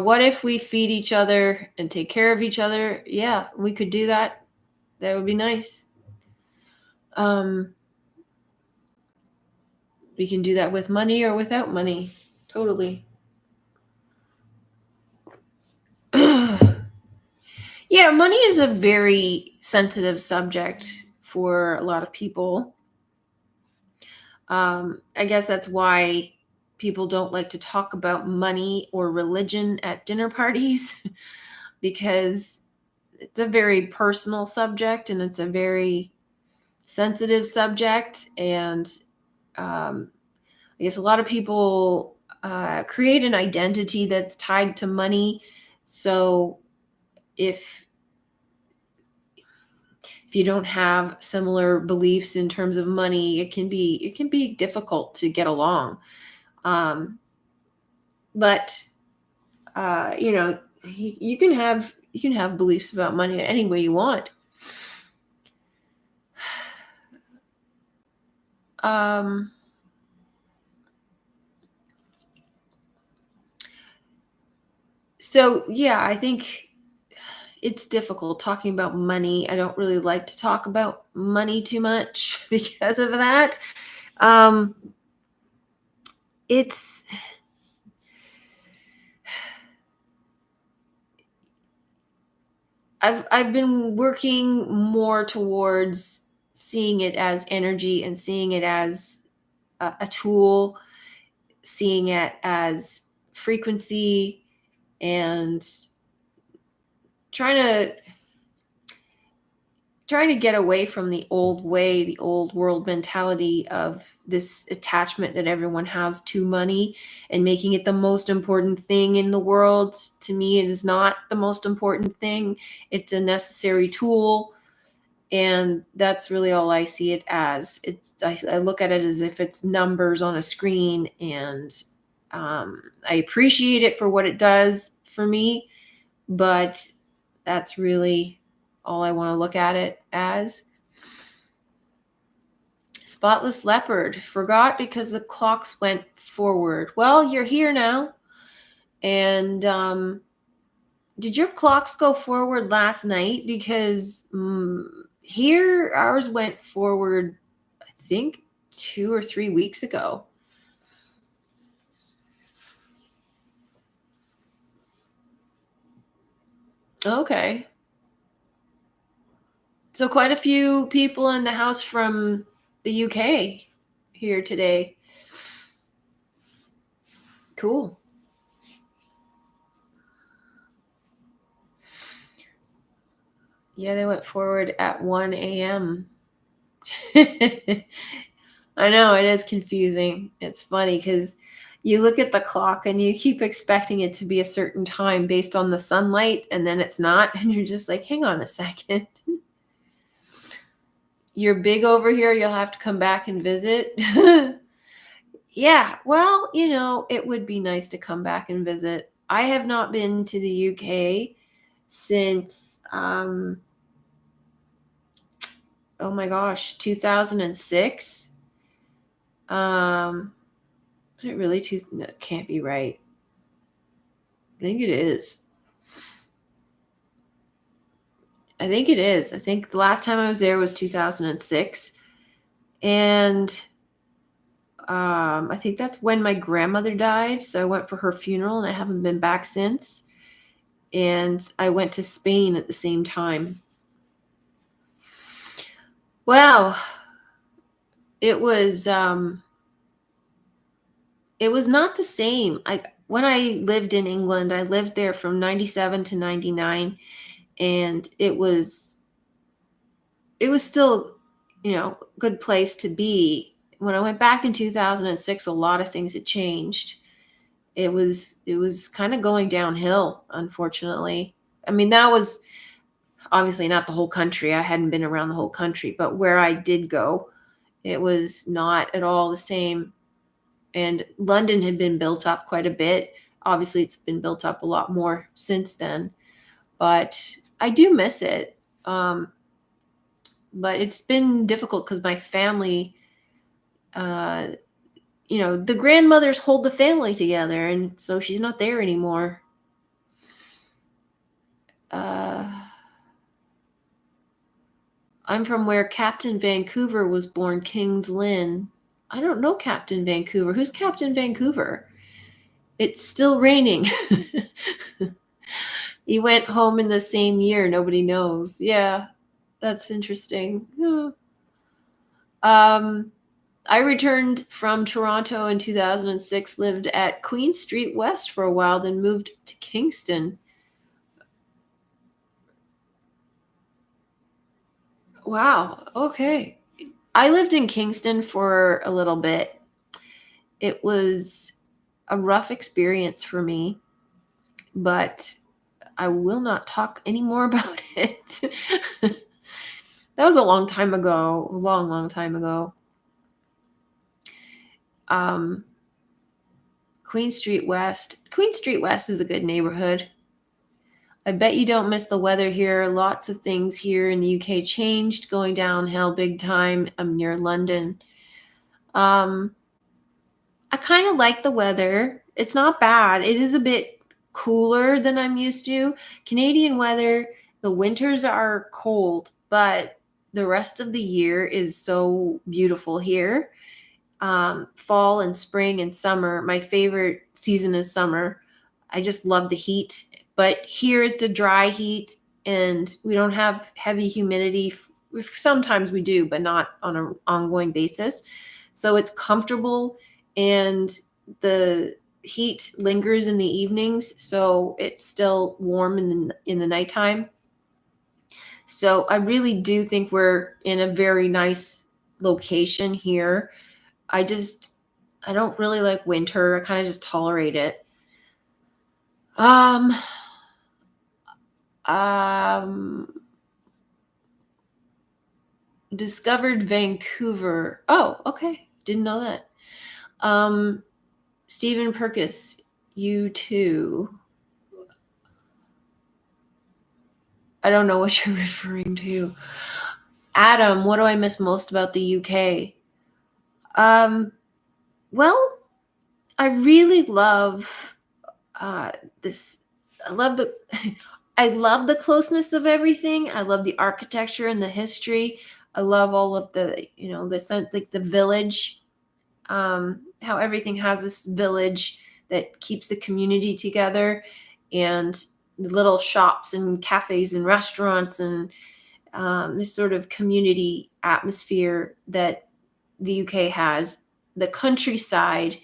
What if we feed each other and take care of each other? Yeah, we could do that. That would be nice. We can do that with money or without money. Totally. Yeah, money is a very sensitive subject for a lot of people. I guess that's why people don't like to talk about money or religion at dinner parties because it's a very personal subject and it's a very sensitive subject. And I guess a lot of people create an identity that's tied to money. So if you don't have similar beliefs in terms of money, it can be difficult to get along. But you can have beliefs about money any way you want. So yeah, I think it's difficult talking about money. I don't really like to talk about money too much because of that. It's I've been working more towards seeing it as energy and seeing it as a tool, seeing it as frequency, and trying to get away from the old way, the old world mentality of this attachment that everyone has to money and making it the most important thing in the world. To me, it is not the most important thing. It's a necessary tool. And that's really all I see it as. I look at it as if it's numbers on a screen, and I appreciate it for what it does for me, but that's really all I want to look at it as. Spotless Leopard, forgot because the clocks went forward. Well, you're here now. And did your clocks go forward last night? Because here ours went forward, I think 2 or 3 weeks ago. Okay. So quite a few people in the house from the UK here today. Cool. Yeah, they went forward at 1 a.m. I know it is confusing. It's funny because you look at the clock and you keep expecting it to be a certain time based on the sunlight, and then it's not. And you're just like, hang on a second. You're big over here. You'll have to come back and visit. Yeah. Well, it would be nice to come back and visit. I have not been to the UK since, oh my gosh, 2006. Is it really two? That can't be right. I think it is. I think it is. I think the last time I was there was 2006. And I think that's when my grandmother died. So I went for her funeral and I haven't been back since. And I went to Spain at the same time. Well, it was not the same. When I lived in England, I lived there from 97 to 99, and it was still, good place to be. When I went back in 2006, a lot of things had changed. It was kind of going downhill, unfortunately. I mean, that was obviously not the whole country. I hadn't been around the whole country, but where I did go, it was not at all the same. And London had been built up quite a bit. Obviously, it's been built up a lot more since then, but I do miss it. But it's been difficult because my family, uh, the grandmothers hold the family together, and so she's not there anymore. Uh, I'm from where Captain Vancouver was born, Kings Lynn. I don't know Captain Vancouver. Who's Captain Vancouver? It's still raining. He went home in the same year. Nobody knows. Yeah, that's interesting. Yeah. Um, I returned from Toronto in 2006, lived at Queen Street West for a while, then moved to Kingston. Wow. Okay. I lived in Kingston for a little bit. It was a rough experience for me, but I will not talk anymore about it. That was a long time ago, a long, long time ago. Um, Queen Street West. Queen Street West is a good neighborhood. I bet you don't miss the weather here. Lots of things here in the UK changed, going downhill big time. I'm near London. Um, I kind of like the weather. It's not bad. It is a bit cooler than I'm used to. Canadian weather, the winters are cold, but the rest of the year is so beautiful here. Fall and spring and summer. My favorite season is summer. I just love the heat. But here it's a dry heat and we don't have heavy humidity. Sometimes we do, but not on an ongoing basis. So it's comfortable and the heat lingers in the evenings, so it's still warm in the nighttime. So I really do think we're in a very nice location here. I don't really like winter. I kind of just tolerate it. Um, um, discovered Vancouver. Oh, okay. Didn't know that. Um, Stephen Perkis, you too. I don't know what you're referring to. Adam, what do I miss most about the UK? Um, well, I really love this. I love the I love the closeness of everything. I love the architecture and the history. I love all of the sense, like the village, how everything has this village that keeps the community together. And little shops and cafes and restaurants and this sort of community atmosphere that the UK has. The countryside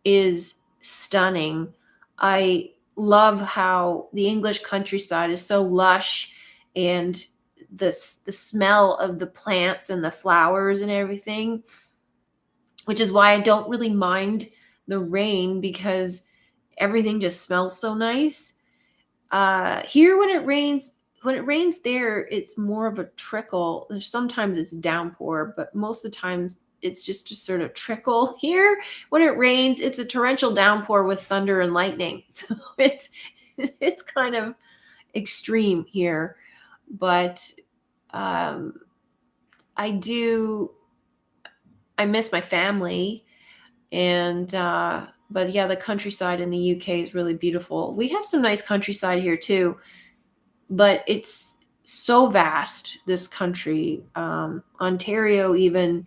is stunning. I love how the English countryside is so lush, and the smell of the plants and the flowers and everything, which is why I don't really mind the rain, because everything just smells so nice. Here, when it rains there, it's more of a trickle. There's sometimes it's downpour, but most of the times it's just a sort of trickle. Here, when it rains, it's a torrential downpour with thunder and lightning. So it's kind of extreme here, but um, I miss my family, and but yeah, the countryside in the UK is really beautiful. We have some nice countryside here too, but it's so vast, this country. Ontario, even,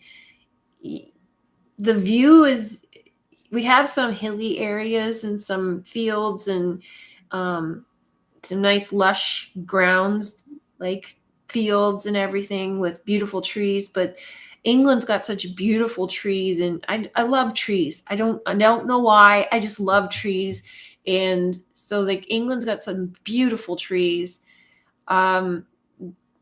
the view is, we have some hilly areas and some fields and um, some nice lush grounds, like fields and everything with beautiful trees. But England's got such beautiful trees, and I love trees. I don't know why. I just love trees. And so like England's got some beautiful trees. Um,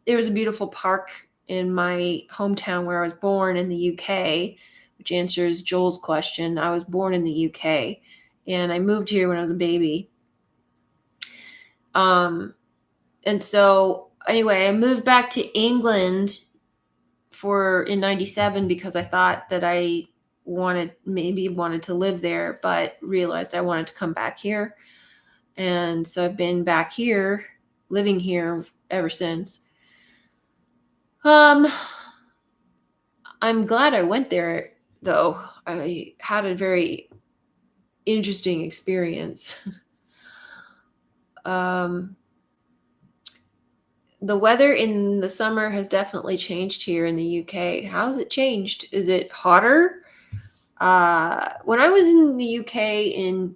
there was a beautiful park in my hometown where I was born in the UK, which answers Joel's question. I was born in the UK and I moved here when I was a baby. And so anyway, I moved back to England in 97 because I thought that I wanted to live there, but realized I wanted to come back here. And so I've been back here, living here ever since. I'm glad I went there, though. I had a very interesting experience. The weather in the summer has definitely changed here in the UK. How's it changed? Is it hotter? When I was in the UK in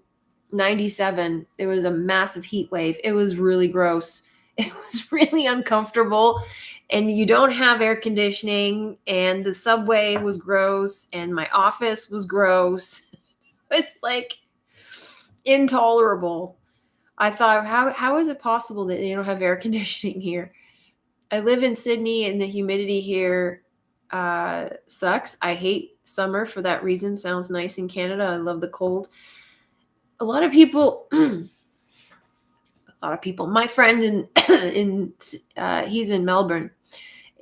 97, there was a massive heat wave. It was really gross. It was really uncomfortable, and you don't have air conditioning, and the subway was gross, and my office was gross. It's like intolerable. I thought, how is it possible that they don't have air conditioning here? I live in Sydney, and the humidity here sucks. I hate summer for that reason. Sounds nice in Canada. I love the cold. A lot of people, my friend he's in Melbourne,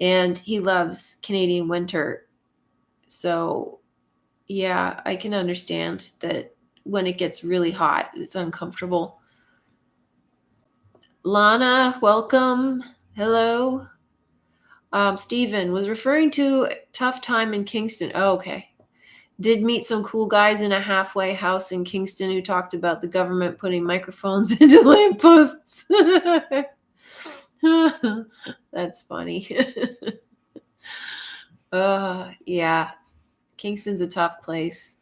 and he loves Canadian winter. So yeah, I can understand that when it gets really hot, it's uncomfortable. Lana, welcome. Hello. Stephen was referring to tough time in Kingston. Oh, okay. Did meet some cool guys in a halfway house in Kingston who talked about the government putting microphones into lampposts. That's funny. Yeah. Kingston's a tough place.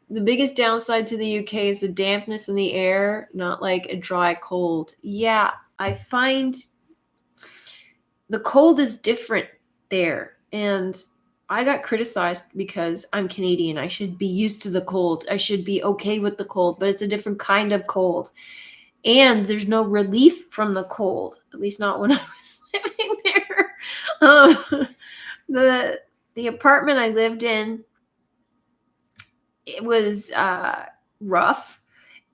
The biggest downside to the UK is the dampness in the air, not like a dry cold. Yeah, I find the cold is different there. And I got criticized because I'm Canadian. I should be used to the cold. I should be okay with the cold, but it's a different kind of cold. And there's no relief from the cold, at least not when I was living there. The apartment I lived in, it was rough.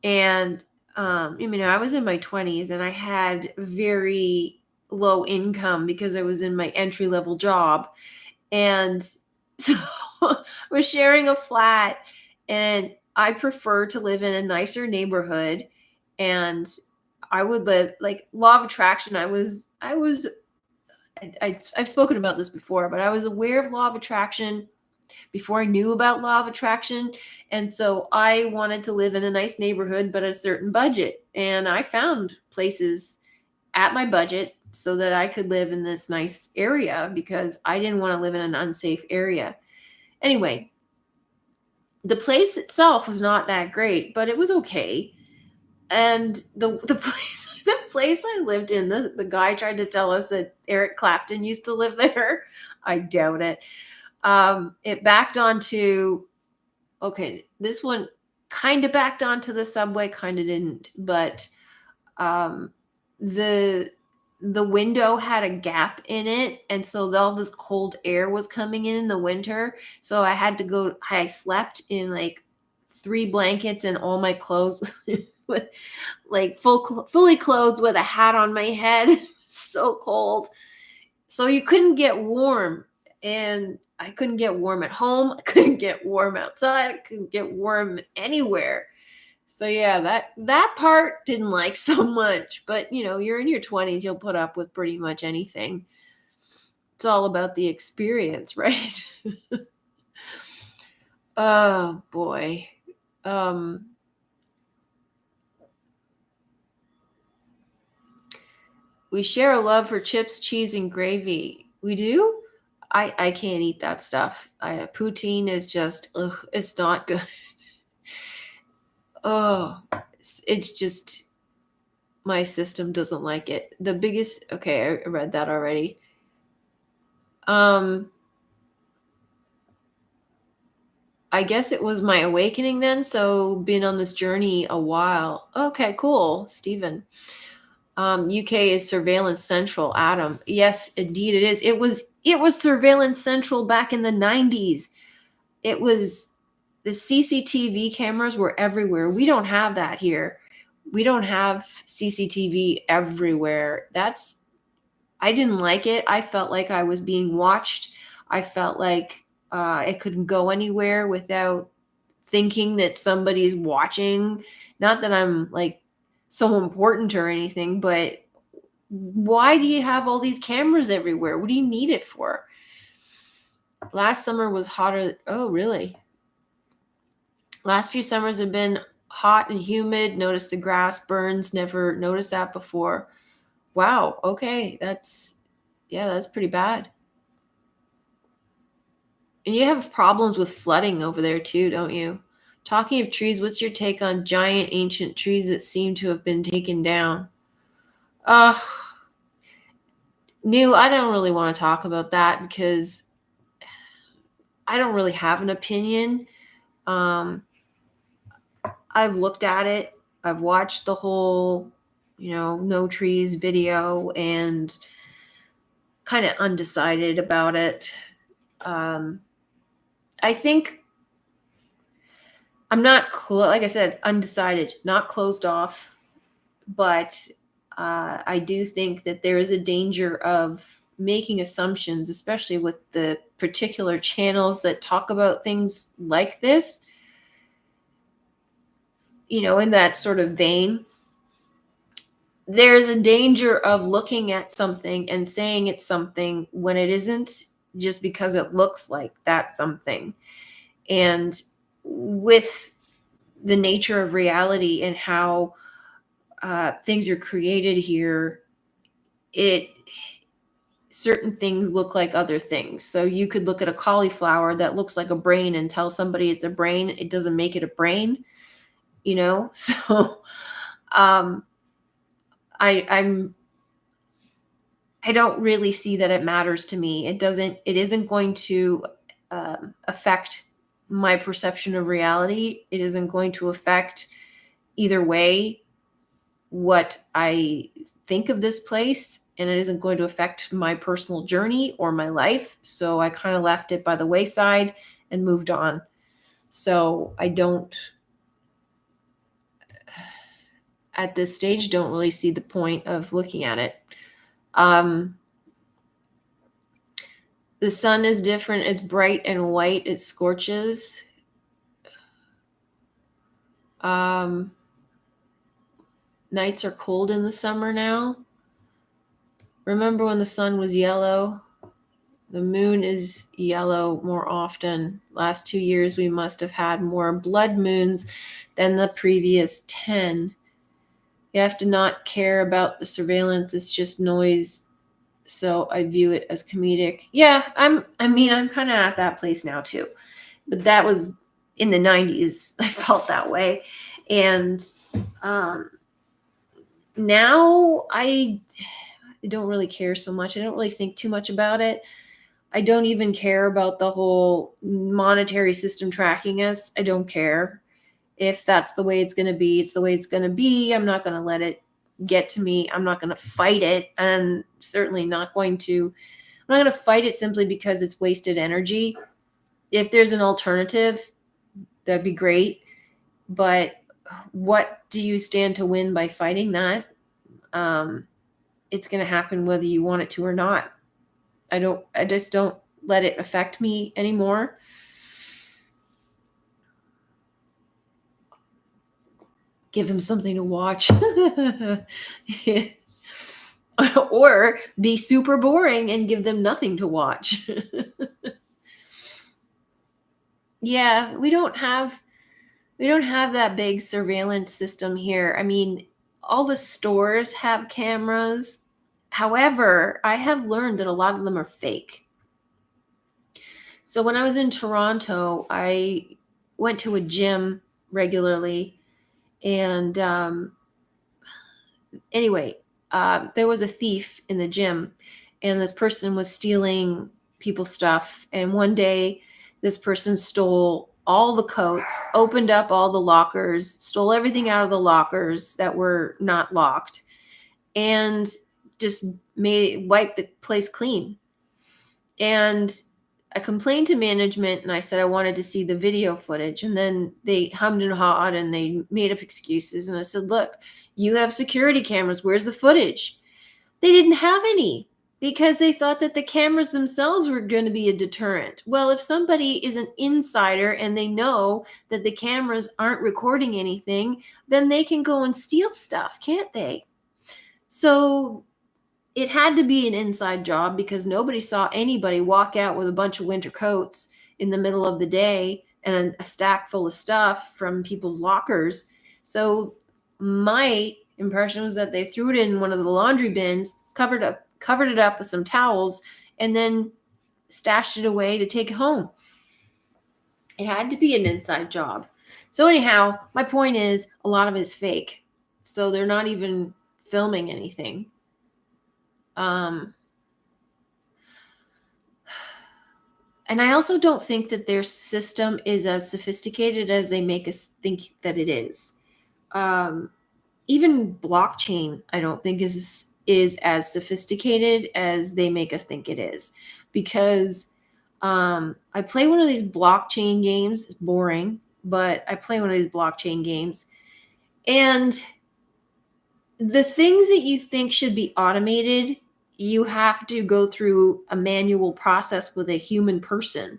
And I was in my 20s, and I had very low income because I was in my entry-level job. And so I was sharing a flat, and I prefer to live in a nicer neighborhood. And I would live like law of attraction. I've spoken about this before, but I was aware of law of attraction before I knew about law of attraction. And so I wanted to live in a nice neighborhood, but a certain budget. And I found places at my budget so that I could live in this nice area because I didn't want to live in an unsafe area. Anyway, the place itself was not that great, but it was okay. And the place place I lived in, the guy tried to tell us that Eric Clapton used to live there. I doubt it. It backed onto, okay, this one kind of backed onto the subway, kind of didn't, but um, the the window had a gap in it, and so all this cold air was coming in the winter. So I slept in like 3 blankets and all my clothes with like fully clothed with a hat on my head. So cold. So you couldn't get warm, and I couldn't get warm at home. I couldn't get warm outside. I couldn't get warm anywhere. So yeah, that part didn't like so much, but you're in your 20s, you'll put up with pretty much anything. It's all about the experience, right? Oh boy. We share a love for chips, cheese, and gravy. We do? I can't eat that stuff. Poutine is just, ugh, it's not good. Oh, it's just, my system doesn't like it. Okay, I read that already. I guess it was my awakening then. So been on this journey a while. Okay, cool. Stephen. UK is surveillance central. Adam. Yes, indeed it is. It was surveillance central back in the 90s. It was, the CCTV cameras were everywhere. We don't have that here. We don't have CCTV everywhere. I didn't like it. I felt like I was being watched. I felt like I couldn't go anywhere without thinking that somebody's watching. Not that I'm like so important or anything, but why do you have all these cameras everywhere? What do you need it for? Last summer was hotter. Oh, really? Last few summers have been hot and humid. Noticed the grass burns. Never noticed that before. Wow. Okay. That's pretty bad. And you have problems with flooding over there too, don't you? Talking of trees, what's your take on giant ancient trees that seem to have been taken down? Ugh. I don't really want to talk about that because I don't really have an opinion. I've looked at it. I've watched the whole, no trees video and kind of undecided about it. I think I'm not, like I said, undecided, not closed off, but I do think that there is a danger of making assumptions, especially with the particular channels that talk about things like this, in that sort of vein. There's a danger of looking at something and saying it's something when it isn't, just because it looks like that's something. And with the nature of reality and how things are created here, certain things look like other things. So you could look at a cauliflower that looks like a brain and tell somebody it's a brain. It doesn't make it a brain, So I don't really see that it matters to me. It isn't going to affect my perception of reality. It isn't going to affect either way what I think of this place, and it isn't going to affect my personal journey or my life. So I kind of left it by the wayside and moved on. So I don't, at this stage, don't really see the point of looking at it. The sun is different. It's bright and white. It scorches. Nights are cold in the summer now. Remember when the sun was yellow? The moon is yellow more often. Last 2 years, we must have had more blood moons than the previous 10. You have to not care about the surveillance. It's just noise. So I view it as comedic. Yeah, I'm kind of at that place now too. But that was in the 90s. I felt that way. And Now I don't really care so much. I don't really think too much about it. I don't even care about the whole monetary system tracking us. I don't care. If that's the way it's going to be, it's the way it's going to be. I'm not going to let it get to me. I'm not going to fight it. And certainly not going to, I'm not going to fight it simply because it's wasted energy. If there's an alternative, that'd be great. But what do you stand to win by fighting that? It's going to happen whether you want it to or not. I just don't let it affect me anymore. Give them something to watch. Or be super boring and give them nothing to watch. Yeah, we don't have that big surveillance system here. I mean, all the stores have cameras. However, I have learned that a lot of them are fake. So when I was in Toronto, I went to a gym regularly, and anyway, there was a thief in the gym, and this person was stealing people's stuff. And one day, this person stole all the coats, opened up all the lockers, stole everything out of the lockers that were not locked, and just wiped the place clean. And I complained to management, and I said I wanted to see the video footage. And then they hummed and hawed and they made up excuses. And I said, look, you have security cameras. Where's the footage? They didn't have any because they thought that the cameras themselves were going to be a deterrent. Well, if somebody is an insider and they know that the cameras aren't recording anything, then they can go and steal stuff, can't they? So it had to be an inside job because nobody saw anybody walk out with a bunch of winter coats in the middle of the day and a stack full of stuff from people's lockers. So my impression was that they threw it in one of the laundry bins, covered it up with some towels, and then stashed it away to take it home. It had to be an inside job. So anyhow, my point is a lot of it is fake. So they're not even filming anything. And I also don't think that their system is as sophisticated as they make us think that it is. Even blockchain, I don't think is as sophisticated as they make us think it is. Because I play one of these blockchain games. It's boring, but I play one of these blockchain games. And the things that you think should be automated, you have to go through a manual process with a human person.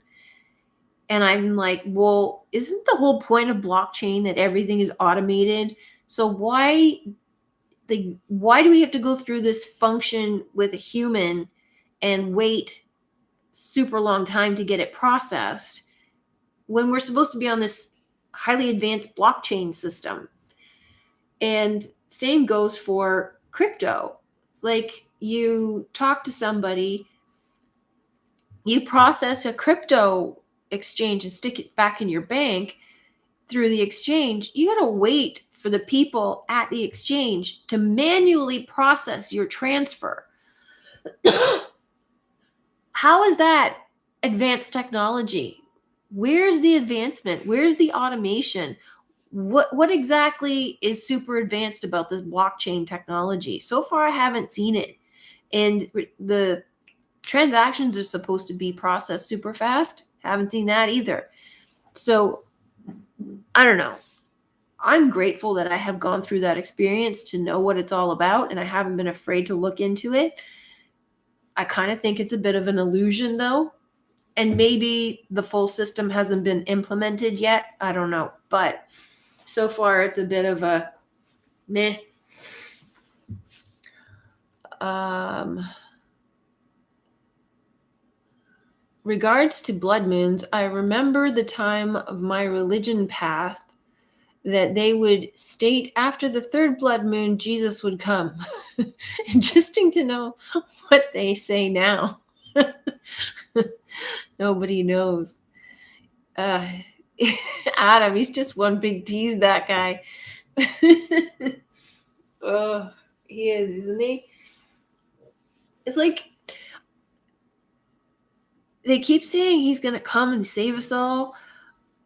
And I'm like, well, isn't the whole point of blockchain that everything is automated? So why do we have to go through this function with a human and wait super long time to get it processed when we're supposed to be on this highly advanced blockchain system? And same goes for crypto. Like, you talk to somebody, you process a crypto exchange and stick it back in your bank through the exchange. You got to wait for the people at the exchange to manually process your transfer. How is that advanced technology? Where's the advancement? Where's the automation? What exactly is super advanced about this blockchain technology? So far, I haven't seen it. And the transactions are supposed to be processed super fast. Haven't seen that either. So I don't know. I'm grateful that I have gone through that experience to know what it's all about, and I haven't been afraid to look into it. I kind of think it's a bit of an illusion, though. And maybe the full system hasn't been implemented yet. I don't know. But so far, it's a bit of a meh. Regards to blood moons, I remember the time of my religion path that they would state after the third blood moon, Jesus would come. Interesting to know what they say now. Nobody knows. Adam, he's just one big tease, that guy. Oh. He is, isn't he? It's like they keep saying he's going to come and save us all.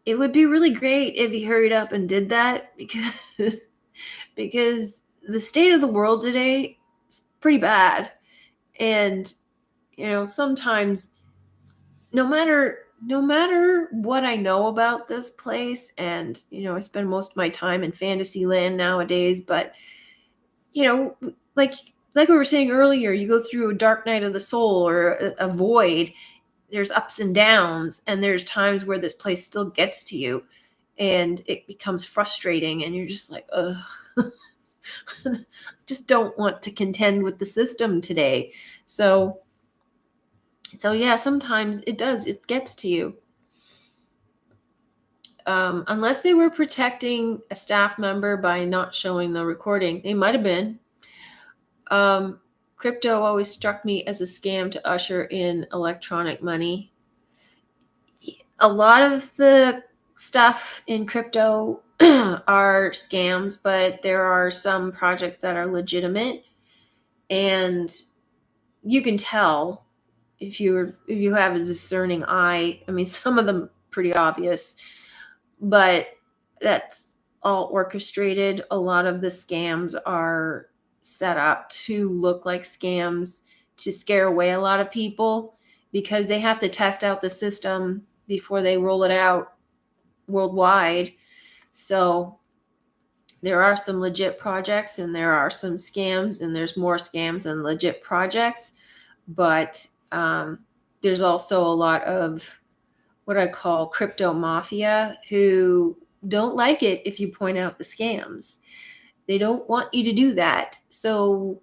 It would be really great if he hurried up and did that, because the state of the world today is pretty bad. And sometimes no matter what I know about this place, and I spend most of my time in fantasy land nowadays, but like we were saying earlier, you go through a dark night of the soul or a void. There's ups and downs, and there's times where this place still gets to you, and it becomes frustrating, and you're just like, ugh. Just don't want to contend with the system today. So yeah, sometimes it gets to you. Unless they were protecting a staff member by not showing the recording, they might have been. Crypto always struck me as a scam to usher in electronic money. A lot of the stuff in crypto are scams, but there are some projects that are legitimate, and you can tell if you have a discerning eye. I mean, some of them pretty obvious, but that's all orchestrated. A lot of the scams are set up to look like scams to scare away a lot of people, because they have to test out the system before they roll it out worldwide. So there are some legit projects, and there are some scams, and there's more scams than legit projects. But there's also a lot of what I call crypto mafia, who don't like it if you point out the scams. They don't want you to do that. So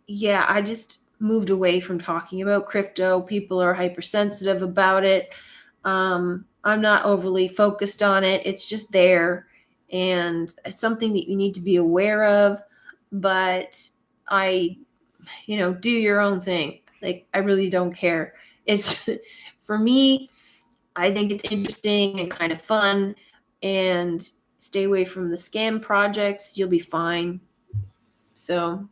yeah, I just moved away from talking about crypto. People are hypersensitive about it. I'm not overly focused on it. It's just there, and it's something that you need to be aware of. But I, do your own thing. Like, I really don't care. It's for me, I think it's interesting and kind of fun, and stay away from the scam projects. You'll be fine. So,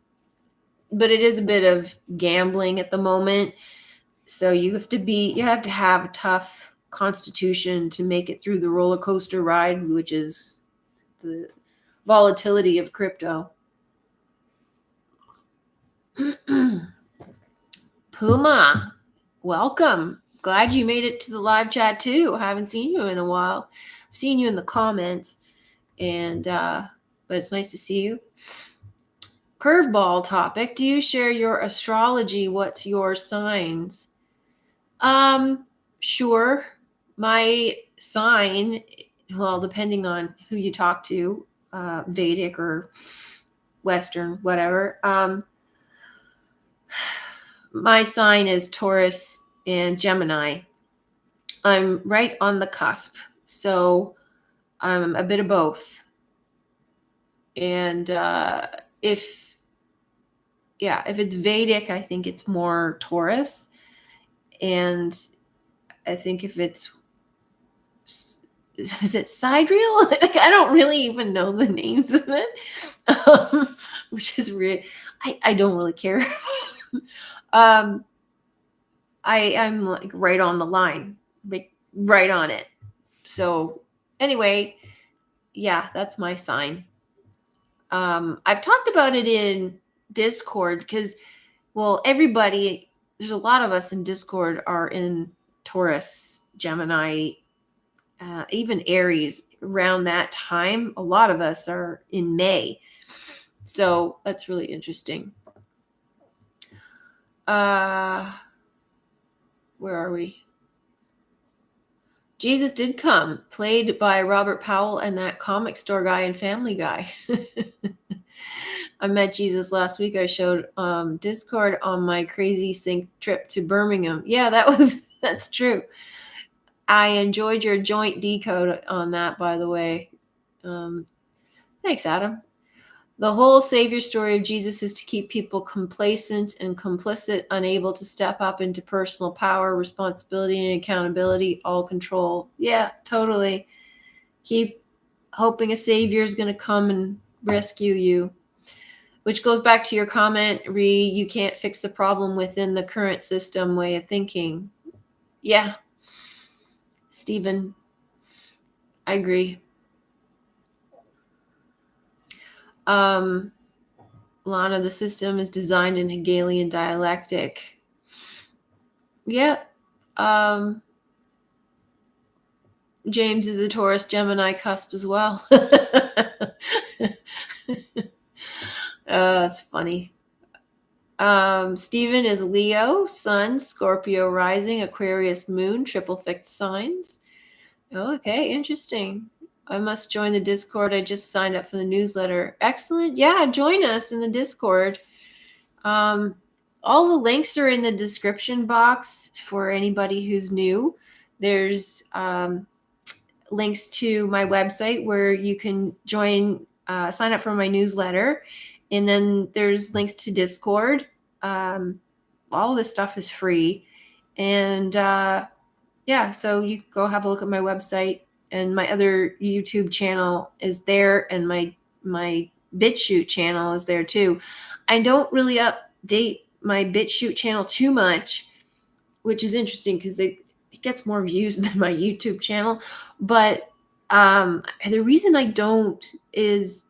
but it is a bit of gambling at the moment. So you have to have a tough constitution to make it through the roller coaster ride, which is the volatility of crypto. Puma, welcome. Glad you made it to the live chat too. I haven't seen you in a while. I've seen you in the comments, and but it's nice to see you. Curveball topic. Do you share your astrology? What's your signs? Sure. My sign, well, depending on who you talk to, Vedic or Western, whatever. My sign is Taurus and Gemini. I'm right on the cusp, so I'm a bit of both. And if it's Vedic, I think it's more Taurus. And I think if it's, is it sidereal? Like, I don't really even know the names of it, which is weird. I don't really care. I'm like right on the line, like right on it. So anyway, yeah, that's my sign. I've talked about it in Discord because, well, there's a lot of us in Discord are in Taurus, Gemini, even Aries around that time. A lot of us are in May. So that's really interesting. Where are we? Jesus Did Come, played by Robert Powell and that comic store guy in Family Guy. I met Jesus last week. I showed Discord on my crazy sync trip to Birmingham. Yeah, that's true. I enjoyed your joint decode on that, by the way. Thanks, Adam. The whole savior story of Jesus is to keep people complacent and complicit, unable to step up into personal power, responsibility, and accountability, all control. Yeah, totally. Keep hoping a savior is going to come and rescue you. Which goes back to your comment, you can't fix the problem within the current system way of thinking. Yeah, Stephen, I agree. Lana, the system is designed in Hegelian dialectic. Yeah. James is a Taurus Gemini cusp as well. That's funny. Stephen is Leo, Sun, Scorpio rising, Aquarius moon, triple fixed signs. Okay, interesting. I must join the Discord. I just signed up for the newsletter. Excellent. Yeah, join us in the Discord. All the links are in the description box for anybody who's new. There's links to my website where you can join, sign up for my newsletter. And then there's links to Discord. All this stuff is free. And yeah, so you can go have a look at my website, and my other YouTube channel is there, and my Bitchute channel is there too. I don't really update my Bitchute channel too much, which is interesting because it gets more views than my YouTube channel. But the reason I don't is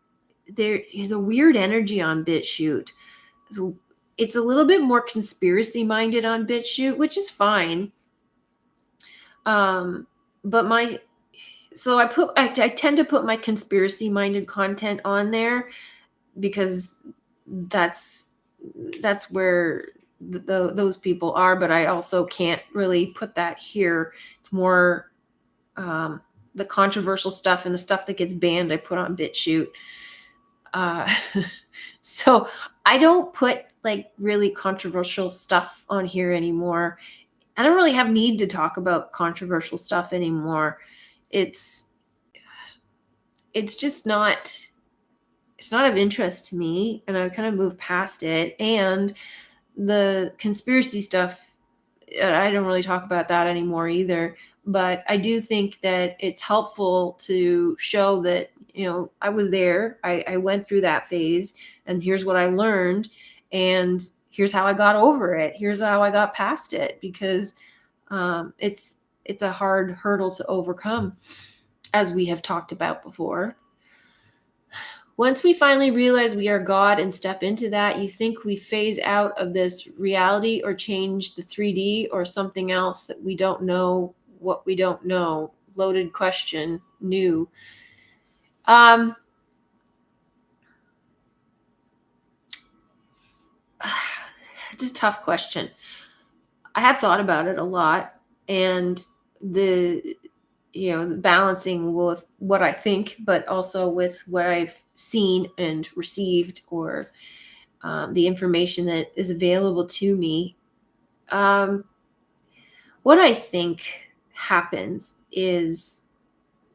there is a weird energy on Bitchute. So it's a little bit more conspiracy minded on Bitchute, which is fine. But I tend to put my conspiracy minded content on there because that's where those people are. But I also can't really put that here. It's more the controversial stuff and the stuff that gets banned I put on Bitchute. So I don't put like really controversial stuff on here anymore. I don't really have need to talk about controversial stuff anymore. It's just not, it's not of interest to me, and I kind of moved past it. And the conspiracy stuff, I don't really talk about that anymore either. But I do think that it's helpful to show that, I was there. I went through that phase, and here's what I learned, and here's how I got over it. Here's how I got past it, because it's a hard hurdle to overcome, as we have talked about before. Once we finally realize we are God and step into that, you think we phase out of this reality or change the 3D or something else that we don't know what we don't know? Loaded question. New. It's a tough question. I have thought about it a lot, and the balancing with what I think, but also with what I've seen and received, or the information that is available to me. What I think happens is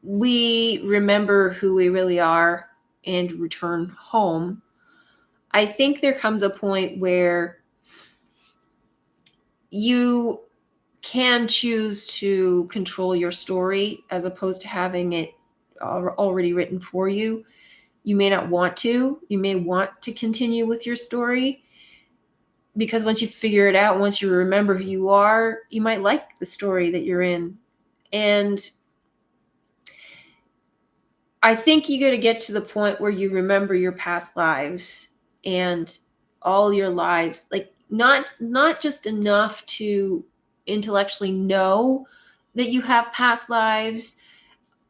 we remember who we really are and return home. I think there comes a point where you can choose to control your story as opposed to having it already written for you. You may not want to. You may want to continue with your story, because once you figure it out, once you remember who you are, you might like the story that you're in. And I think you got to get to the point where you remember your past lives and all your lives, like not just enough to intellectually know that you have past lives,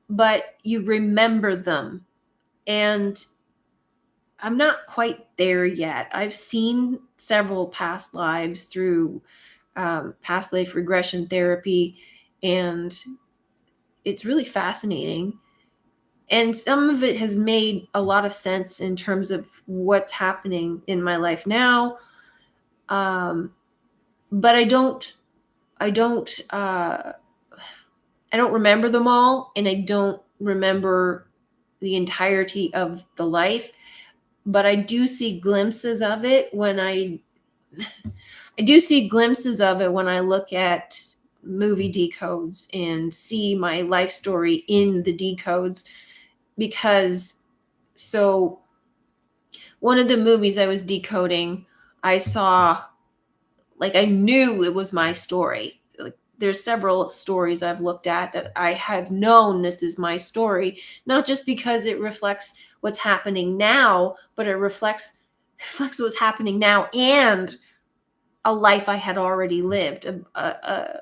but you remember them. And I'm not quite there yet. I've seen several past lives through past life regression therapy, and it's really fascinating. And some of it has made a lot of sense in terms of what's happening in my life now. But I don't remember them all, and I don't remember the entirety of the life. But I do see glimpses of it when I look at movie decodes and see my life story in the decodes. Because so one of the movies I was decoding, I saw, like, I knew it was my story. Like, there's several stories I've looked at that I have known this is my story, not just because it reflects what's happening now, but it reflects what's happening now and a life I had already lived. I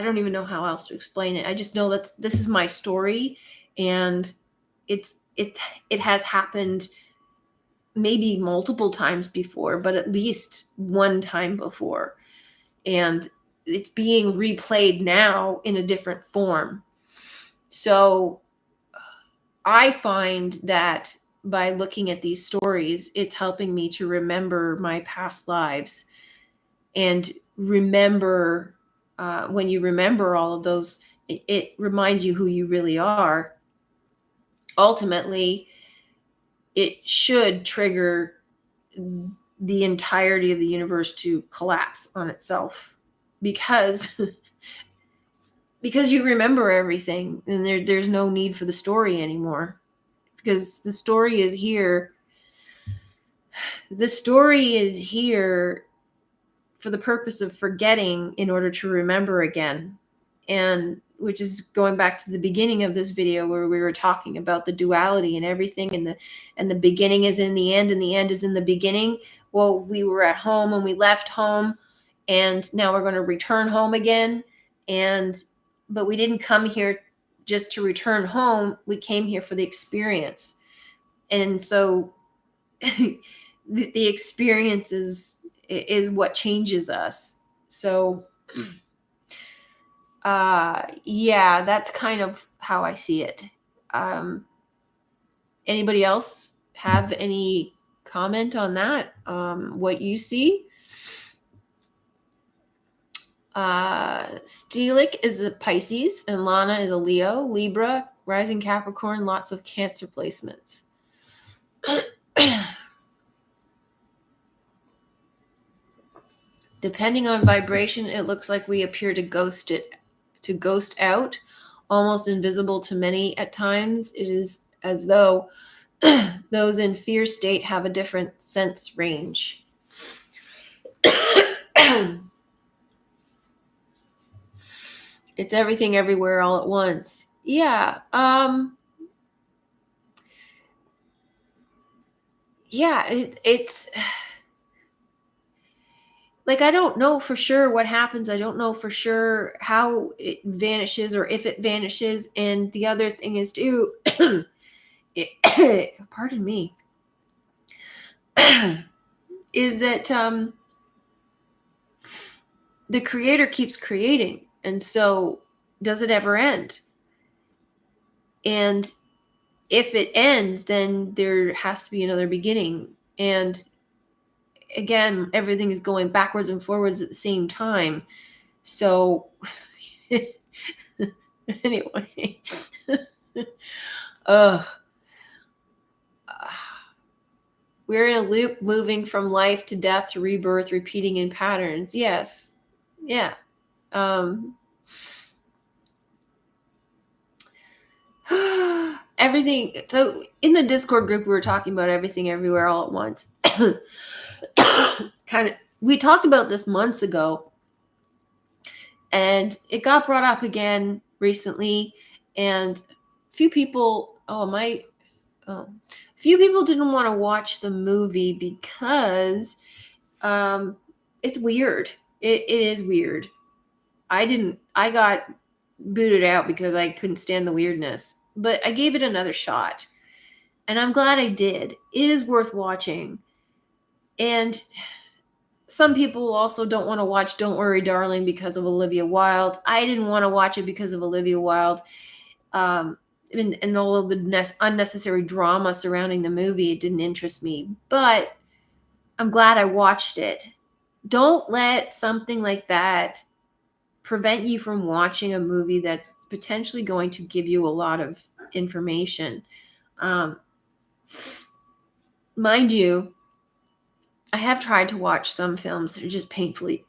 don't even know how else to explain it. I just know that this is my story, and it has happened maybe multiple times before, but at least one time before. And it's being replayed now in a different form. So I find that by looking at these stories, it's helping me to remember my past lives and remember, when you remember all of those, it reminds you who you really are. Ultimately, it should trigger the entirety of the universe to collapse on itself, because because you remember everything, and there's no need for the story anymore, because the story is here. The story is here for the purpose of forgetting in order to remember again. And which is going back to the beginning of this video, where we were talking about the duality and everything, and the beginning is in the end and the end is in the beginning. Well, we were at home and we left home, and now we're going to return home again. But we didn't come here just to return home. We came here for the experience. And so the experience is what changes us. So yeah, that's kind of how I see it. Anybody else have any comment on that? What you see? Stelic is a Pisces, and Lana is a Leo. Libra, rising Capricorn, lots of Cancer placements. Depending on vibration, it looks like we appear to ghost out, almost invisible to many at times. It is as though those in fear state have a different sense range. It's everything everywhere all at once. Yeah. Yeah, it's like, I don't know for sure what happens. I don't know for sure how it vanishes or if it vanishes. And the other thing is too, pardon me, is that the creator keeps creating. And so does it ever end? And if it ends, then there has to be another beginning. And again, everything is going backwards and forwards at the same time. So anyway, we're in a loop, moving from life to death to rebirth, repeating in patterns. Yes. Yeah. Everything. So in the Discord group, we were talking about everything everywhere all at once. We talked about this months ago, and it got brought up again recently, and a few people didn't want to watch the movie because it's weird. It is weird. I got booted out because I couldn't stand the weirdness, but I gave it another shot, and I'm glad I did. It is worth watching. And some people also don't want to watch Don't Worry Darling because of Olivia Wilde. I didn't want to watch it because of Olivia Wilde. And all of the unnecessary drama surrounding the movie, it didn't interest me. But I'm glad I watched it. Don't let something like that prevent you from watching a movie that's potentially going to give you a lot of information. Mind you, I have tried to watch some films that are just painfully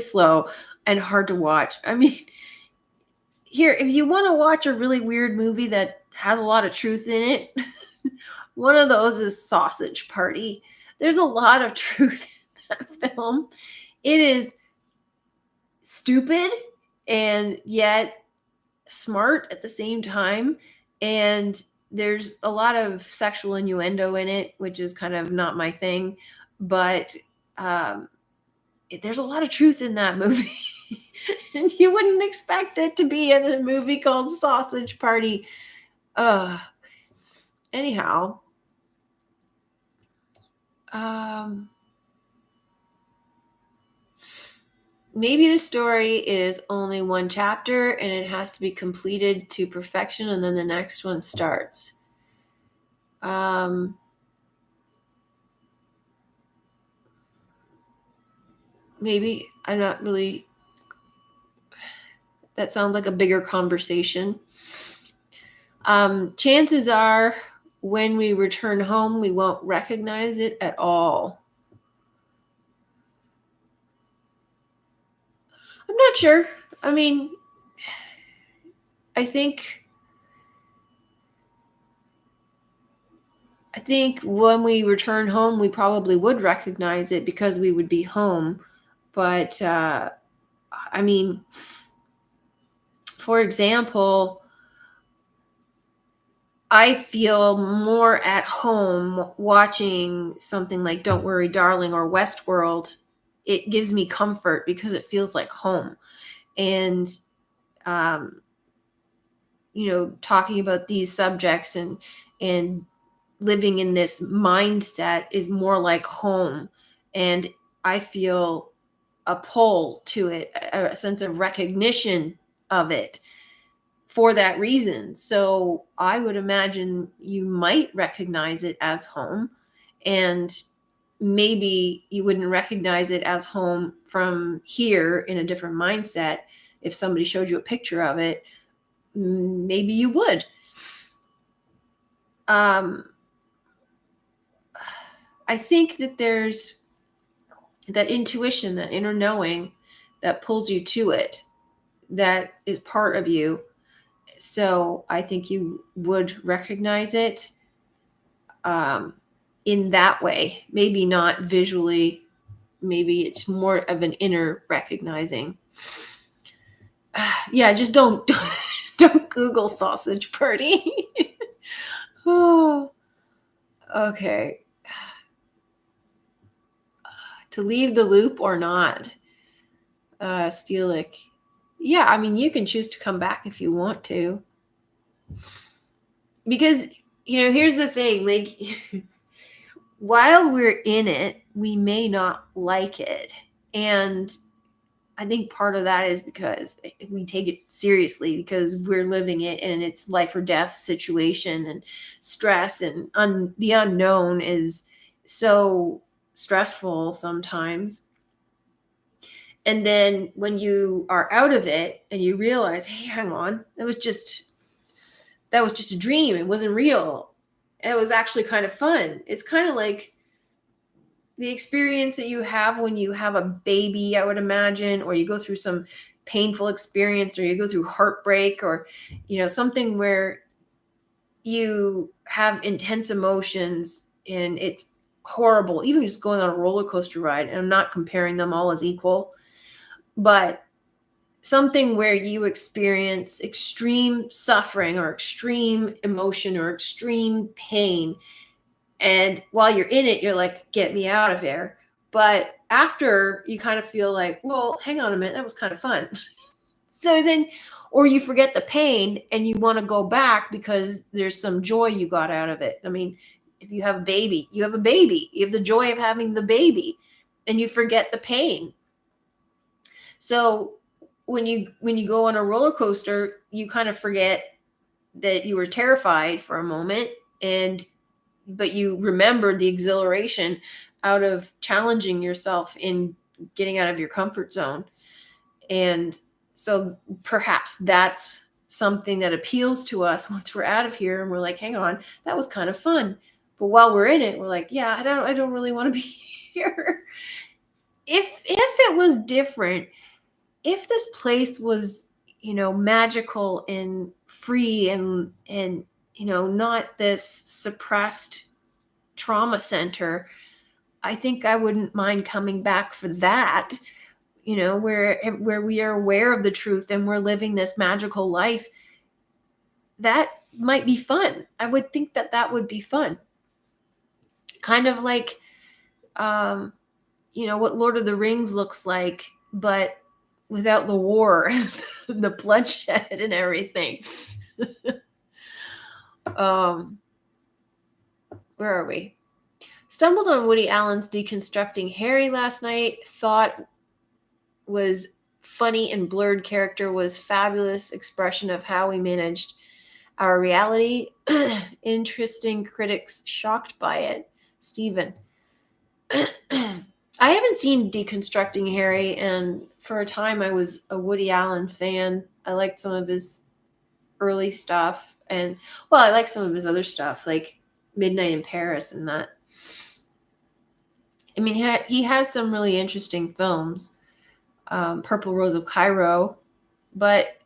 slow and hard to watch. I mean, here, if you want to watch a really weird movie that has a lot of truth in it, one of those is Sausage Party. There's a lot of truth in that film. It is stupid and yet smart at the same time. And there's a lot of sexual innuendo in it, which is kind of not my thing. But there's a lot of truth in that movie. And you wouldn't expect it to be in a movie called Sausage Party. Anyhow, maybe the story is only one chapter and it has to be completed to perfection, and then the next one starts. Maybe. I'm not really. That sounds like a bigger conversation. Chances are when we return home, we won't recognize it at all. I'm not sure. I mean, I think when we return home, we probably would recognize it because we would be home. But, I mean, for example, I feel more at home watching something like Don't Worry, Darling or Westworld. It gives me comfort because it feels like home. And, talking about these subjects and living in this mindset is more like home. And I feel a pull to it, a sense of recognition of it for that reason. So I would imagine you might recognize it as home, and maybe you wouldn't recognize it as home from here in a different mindset. If somebody showed you a picture of it, maybe you would. I think that there's that intuition, that inner knowing that pulls you to it, that is part of you. So I think you would recognize it in that way. Maybe not visually. Maybe it's more of an inner recognizing. Yeah, just don't Google Sausage Party. Oh, okay. To leave the loop or not? Steelic. Yeah, I mean, you can choose to come back if you want to. Because, here's the thing. Like, while we're in it, we may not like it. And I think part of that is because we take it seriously because we're living it and it's life or death situation, and stress and the unknown is so stressful sometimes. And then when you are out of it and you realize, hey, hang on, that was just a dream. It wasn't real. It was actually kind of fun. It's kind of like the experience that you have when you have a baby, I would imagine, or you go through some painful experience, or you go through heartbreak, or, something where you have intense emotions and it's horrible. Even just going on a roller coaster ride, and I'm not comparing them all as equal, but something where you experience extreme suffering or extreme emotion or extreme pain. And while you're in it, you're like, get me out of here. But after, you kind of feel like, well, hang on a minute, that was kind of fun. So then, or you forget the pain and you want to go back because there's some joy you got out of it. I mean, if you have a baby, you have a baby. You have the joy of having the baby, and you forget the pain. So when you go on a roller coaster, you kind of forget that you were terrified for a moment, but you remember the exhilaration out of challenging yourself in getting out of your comfort zone. And so perhaps that's something that appeals to us once we're out of here and we're like, hang on, that was kind of fun. But while we're in it, we're like, yeah, I don't really want to be here. If it was different, if this place was, magical and free and not this suppressed trauma center, I think I wouldn't mind coming back for that, where we are aware of the truth and we're living this magical life. That might be fun. I would think that that would be fun. Kind of like, what Lord of the Rings looks like, but without the war and the bloodshed and everything. Where are we? Stumbled on Woody Allen's Deconstructing Harry last night. Thought was funny and blurred character was fabulous expression of how we managed our reality. Interesting critics shocked by it. Stephen. I haven't seen Deconstructing Harry, and for a time I was a Woody Allen fan. I liked some of his early stuff, and I like some of his other stuff, like Midnight in Paris and that. I mean, he has some really interesting films, Purple Rose of Cairo, but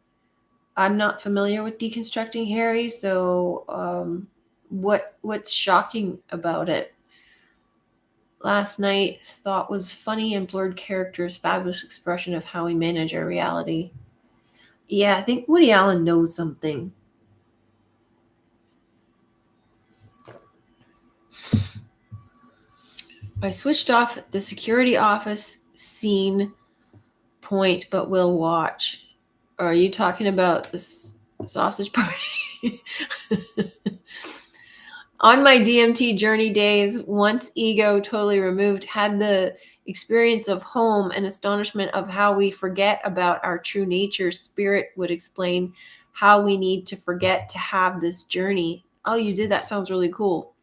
I'm not familiar with Deconstructing Harry, so what's shocking about it? Last night, thought was funny and blurred characters, fabulous expression of how we manage our reality. Yeah, I think Woody Allen knows something. I switched off the security office scene point, but will watch. Are you talking about the sausage party? On my DMT journey days, once ego totally removed, had the experience of home and astonishment of how we forget about our true nature. Spirit would explain how we need to forget to have this journey. Oh, you did? That sounds really cool.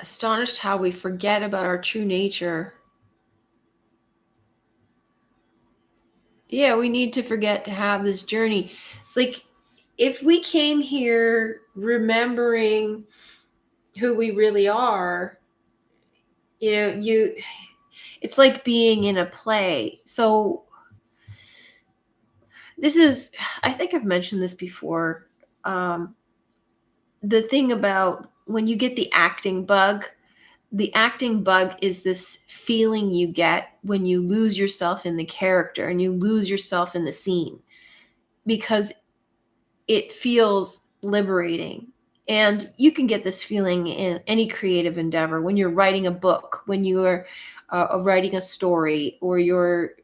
Astonished how we forget about our true nature. Yeah, we need to forget to have this journey. It's like if we came here remembering who we really are, it's like being in a play. So this is, I think I've mentioned this before. The thing about when you get the acting bug is this feeling you get when you lose yourself in the character and you lose yourself in the scene, because it feels liberating. And you can get this feeling in any creative endeavor, when you're writing a book, when you are writing a story, or you're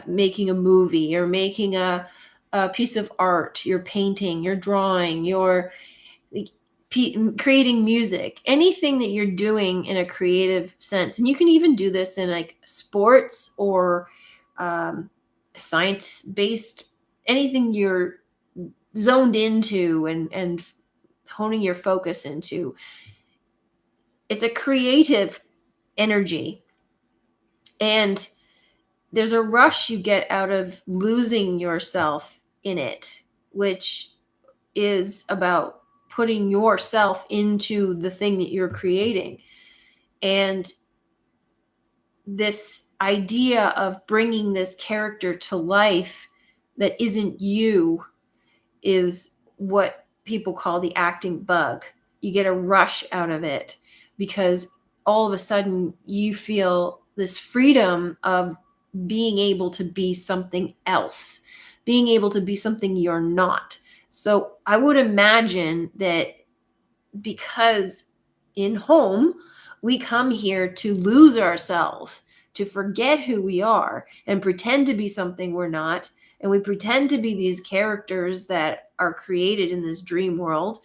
making a movie, or making a piece of art, you're painting, you're drawing, you're creating music, anything that you're doing in a creative sense. And you can even do this in like sports or science-based, anything you're zoned into and honing your focus into. It's a creative energy. And there's a rush you get out of losing yourself in it, which is about putting yourself into the thing that you're creating. And this idea of bringing this character to life that isn't you is what people call the acting bug. You get a rush out of it because all of a sudden you feel this freedom of being able to be something else, being able to be something you're not. So I would imagine that because in home, we come here to lose ourselves, to forget who we are and pretend to be something we're not. And we pretend to be these characters that are created in this dream world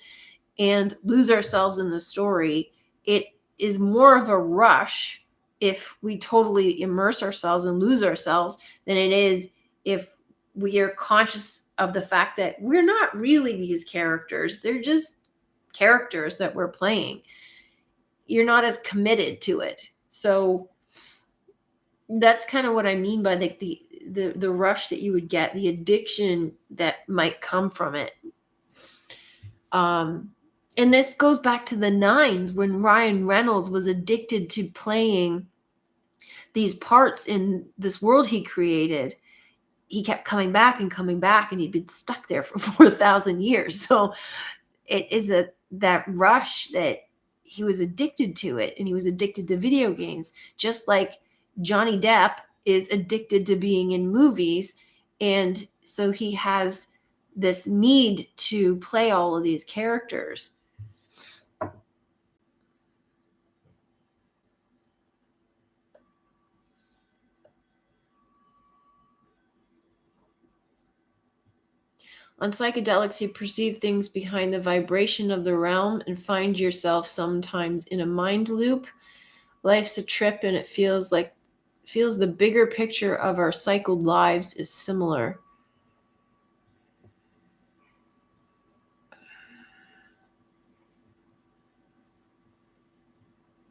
and lose ourselves in the story. It is more of a rush if we totally immerse ourselves and lose ourselves than it is if we are conscious of the fact that we're not really these characters. They're just characters that we're playing. You're not as committed to it. So that's kind of what I mean by the rush that you would get, the addiction that might come from it. And this goes back to the 9s when Ryan Reynolds was addicted to playing these parts in this world he created, he kept coming back and coming back, and he'd been stuck there for 4,000 years. So it is that rush that he was addicted to it, and he was addicted to video games, just like Johnny Depp is addicted to being in movies. And so he has this need to play all of these characters. On psychedelics, you perceive things behind the vibration of the realm and find yourself sometimes in a mind loop. Life's a trip, and it feels the bigger picture of our cycled lives is similar.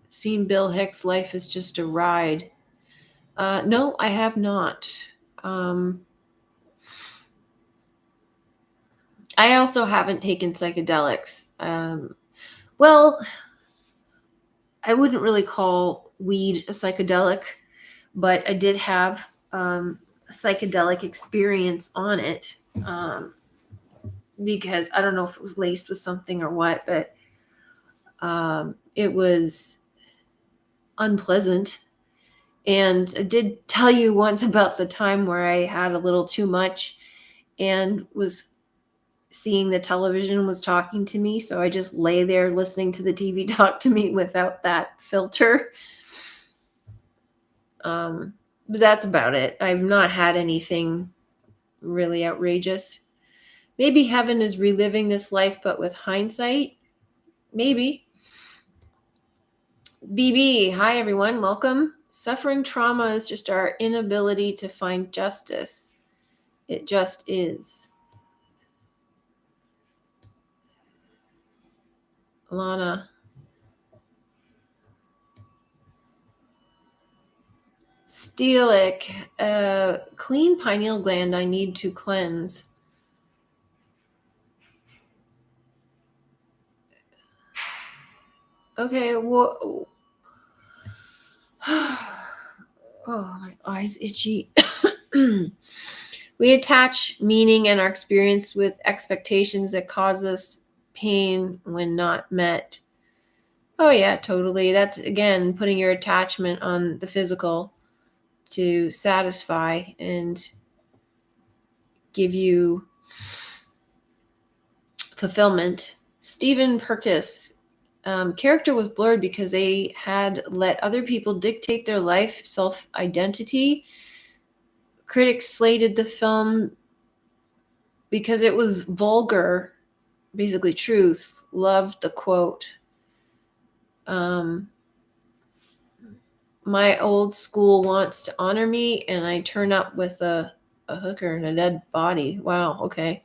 Seen Bill Hicks' Life is Just a Ride. No, I have not. I also haven't taken psychedelics. Well, I wouldn't really call weed a psychedelic, but I did have a psychedelic experience on it, because I don't know if it was laced with something or what, but it was unpleasant. And I did tell you once about the time where I had a little too much and was seeing the television was talking to me. So I just lay there listening to the TV talk to me without that filter. But that's about it. I've not had anything really outrageous. Maybe heaven is reliving this life, but with hindsight. Maybe. BB, hi everyone, welcome. Suffering trauma is just our inability to find justice. It just is. Alana. Steelic, clean pineal gland I need to cleanse. Okay, well, oh, my eyes itchy. We attach meaning and our experience with expectations that cause us pain when not met. Oh yeah, totally. That's, again, putting your attachment on the physical to satisfy and give you fulfillment. Stephen Perkis, character was blurred because they had let other people dictate their life self-identity. Critics slated the film because it was vulgar, basically truth. Loved the quote. My old school wants to honor me, and I turn up with a hooker and a dead body. Wow, okay.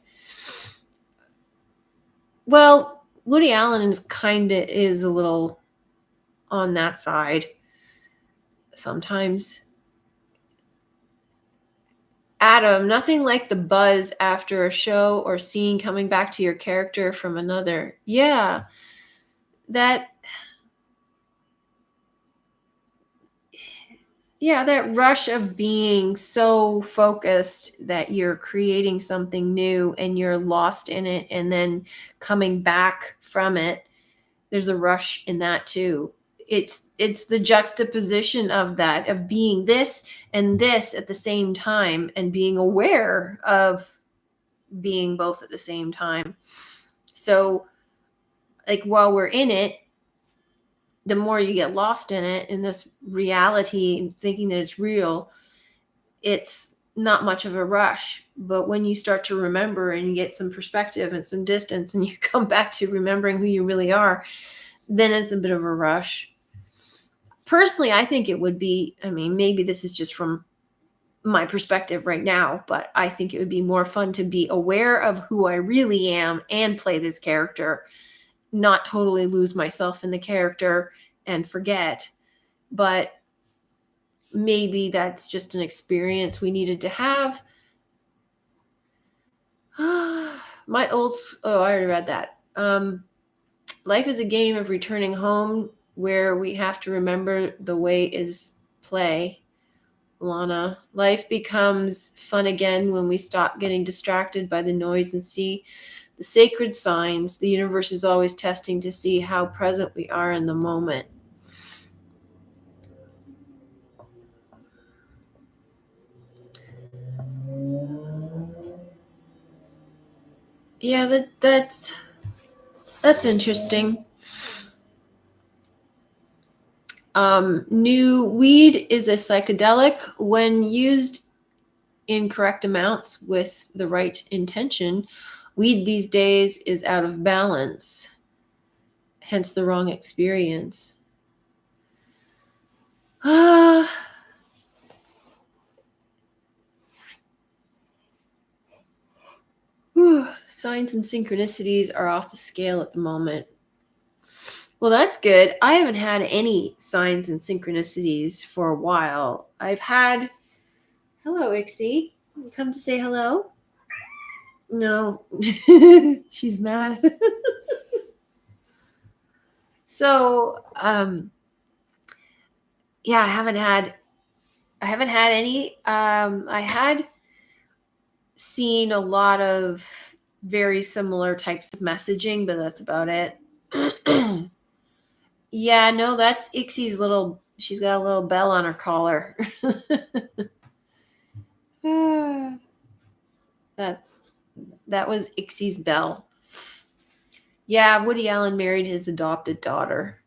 Well, Woody Allen is a little on that side sometimes. Adam, nothing like the buzz after a show or scene coming back to your character from another. Yeah, that rush of being so focused that you're creating something new and you're lost in it, and then coming back from it. There's a rush in that too. It's the juxtaposition of that, of being this and this at the same time, and being aware of being both at the same time. So, like, while we're in it, the more you get lost in it, in this reality, thinking that it's real, it's not much of a rush. But when you start to remember and you get some perspective and some distance, and you come back to remembering who you really are, then it's a bit of a rush. Personally, I think it would be, I mean, maybe this is just from my perspective right now, but I think it would be more fun to be aware of who I really am and play this character, not totally lose myself in the character and forget. But maybe that's just an experience we needed to have. I already read that. Life is a game of returning home where we have to remember the way is play. Lana. Life becomes fun again when we stop getting distracted by the noise and see the sacred signs. The universe is always testing to see how present we are in the moment. Yeah, that's interesting. New weed is a psychedelic when used in correct amounts with the right intention. Weed these days is out of balance, hence the wrong experience. Ah, signs and synchronicities are off the scale at the moment. Well, that's good. I haven't had any signs and synchronicities for a while. I've had. Hello, Ixie. You come to say hello? No. She's mad. So, yeah, I haven't had any. I had seen a lot of very similar types of messaging, but that's about it. Yeah, no, that's Ixie's little. She's got a little bell on her collar. that that was Ixie's bell. Yeah, Woody Allen married his adopted daughter.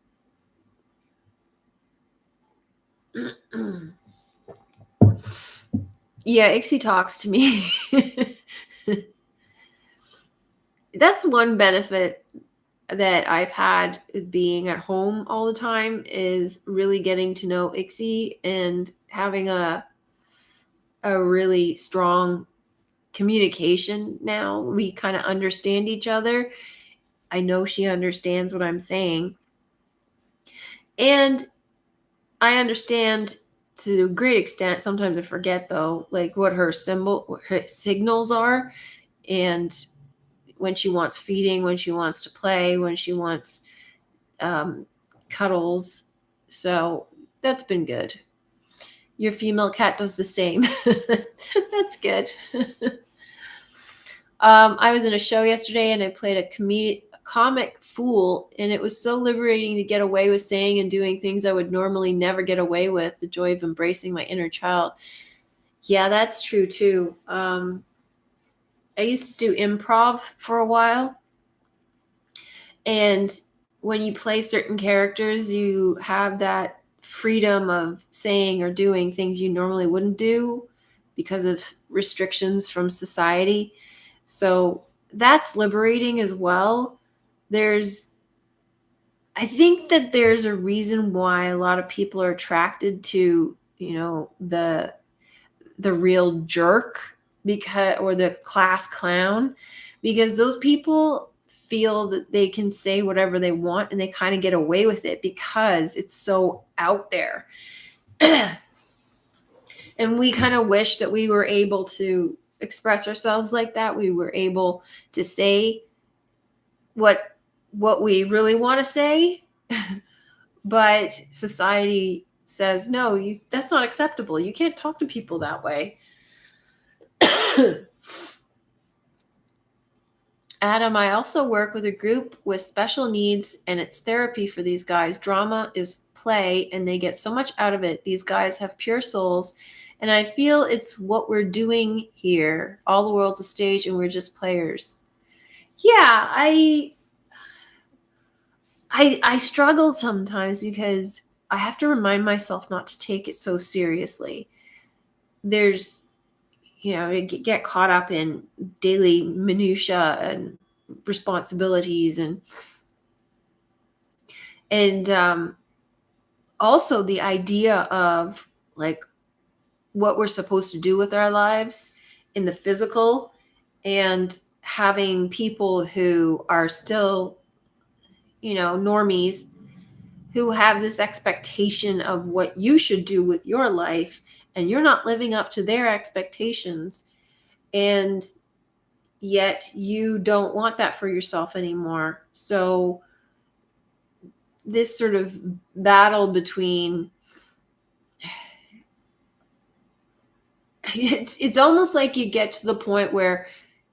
Yeah, Ixie talks to me. That's one benefit that I've had with being at home all the time is really getting to know Ixie and having a really strong communication now. We kind of understand each other. I know she understands what I'm saying. And I understand to a great extent. Sometimes I forget though, like what her signals are, and when she wants feeding, when she wants to play, when she wants cuddles. So that's been good. Your female cat does the same. That's good. I was in a show yesterday and I played a comic fool, and it was so liberating to get away with saying and doing things I would normally never get away with. The joy of embracing my inner child. Yeah, that's true too. I used to do improv for a while, and when you play certain characters, you have that freedom of saying or doing things you normally wouldn't do because of restrictions from society. So that's liberating as well. I think that there's a reason why a lot of people are attracted to, the real jerk, or the class clown, because those people feel that they can say whatever they want and they kind of get away with it because it's so out there. And we kind of wish that we were able to express ourselves like that. We were able to say what we really want to say. But society says, no, that's not acceptable. You can't talk to people that way. Adam, I also work with a group with special needs, and it's therapy for these guys. Drama is play, and they get so much out of it. These guys have pure souls, and I feel it's what we're doing here. All the world's a stage, and we're just players. Yeah, I struggle sometimes because I have to remind myself not to take it so seriously. There's, you get caught up in daily minutia and responsibilities, and also the idea of like what we're supposed to do with our lives in the physical, and having people who are still, normies, who have this expectation of what you should do with your life, and you're not living up to their expectations, and yet you don't want that for yourself anymore. So this sort of battle between it's almost like you get to the point where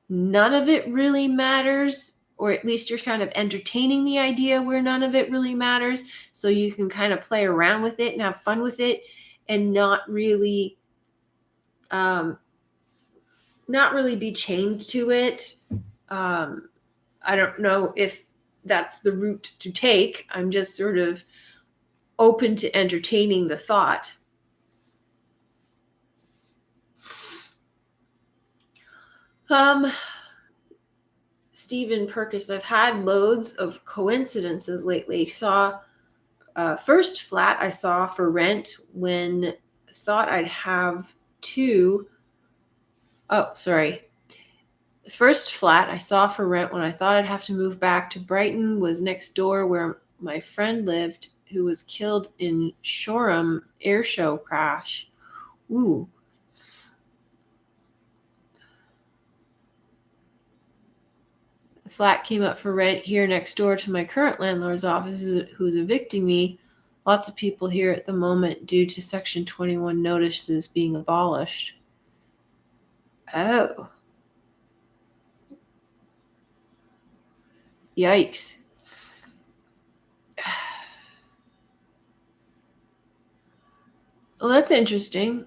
none of it really matters, or at least you're kind of entertaining the idea where none of it really matters, so you can kind of play around with it and have fun with it and um, not really be chained to it. I don't know if that's the route to take. I'm just sort of open to entertaining the thought. Stephen Perkis, I've had loads of coincidences lately. Saw first flat I saw for rent when I thought I'd have two. Oh, sorry. The first flat I saw for rent when I thought I'd have to move back to Brighton was next door where my friend lived, who was killed in Shoreham air show crash. Ooh. The flat came up for rent here next door to my current landlord's office, who's evicting me. Lots of people here at the moment due to Section 21 notices being abolished. Oh. Yikes. Well, that's interesting.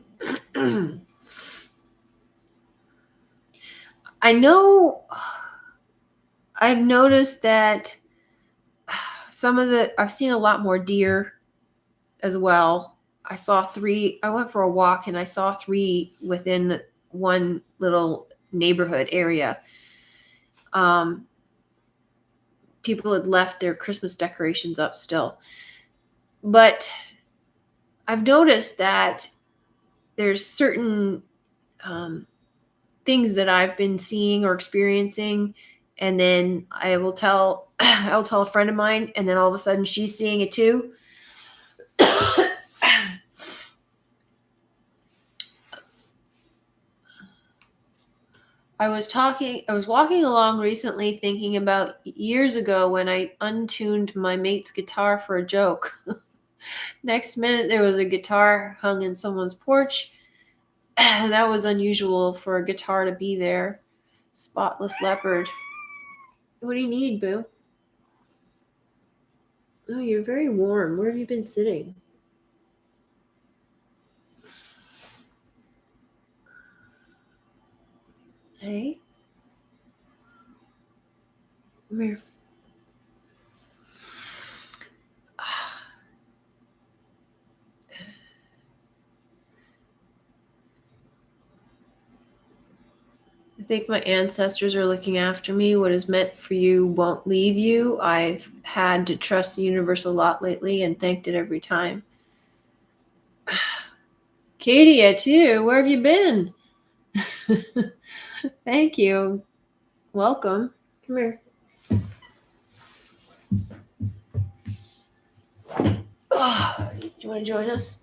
I know I've noticed that I've seen a lot more deer as well. I saw 3. I went for a walk and I saw 3 within one little neighborhood area. People had left their Christmas decorations up still. But I've noticed that there's certain things that I've been seeing or experiencing, and then I'll tell a friend of mine, and then all of a sudden she's seeing it too. I was walking along recently thinking about years ago when I untuned my mate's guitar for a joke. Next minute there was a guitar hung in someone's porch. That was unusual for a guitar to be there. Spotless leopard. What do you need, boo? Oh, you're very warm. Where have you been sitting? Hey? Come here. I think my ancestors are looking after me. What is meant for you won't leave you. I've had to trust the universe a lot lately and thanked it every time. Katie, too. Where have you been? Thank you. Welcome. Come here. Oh, do you want to join us?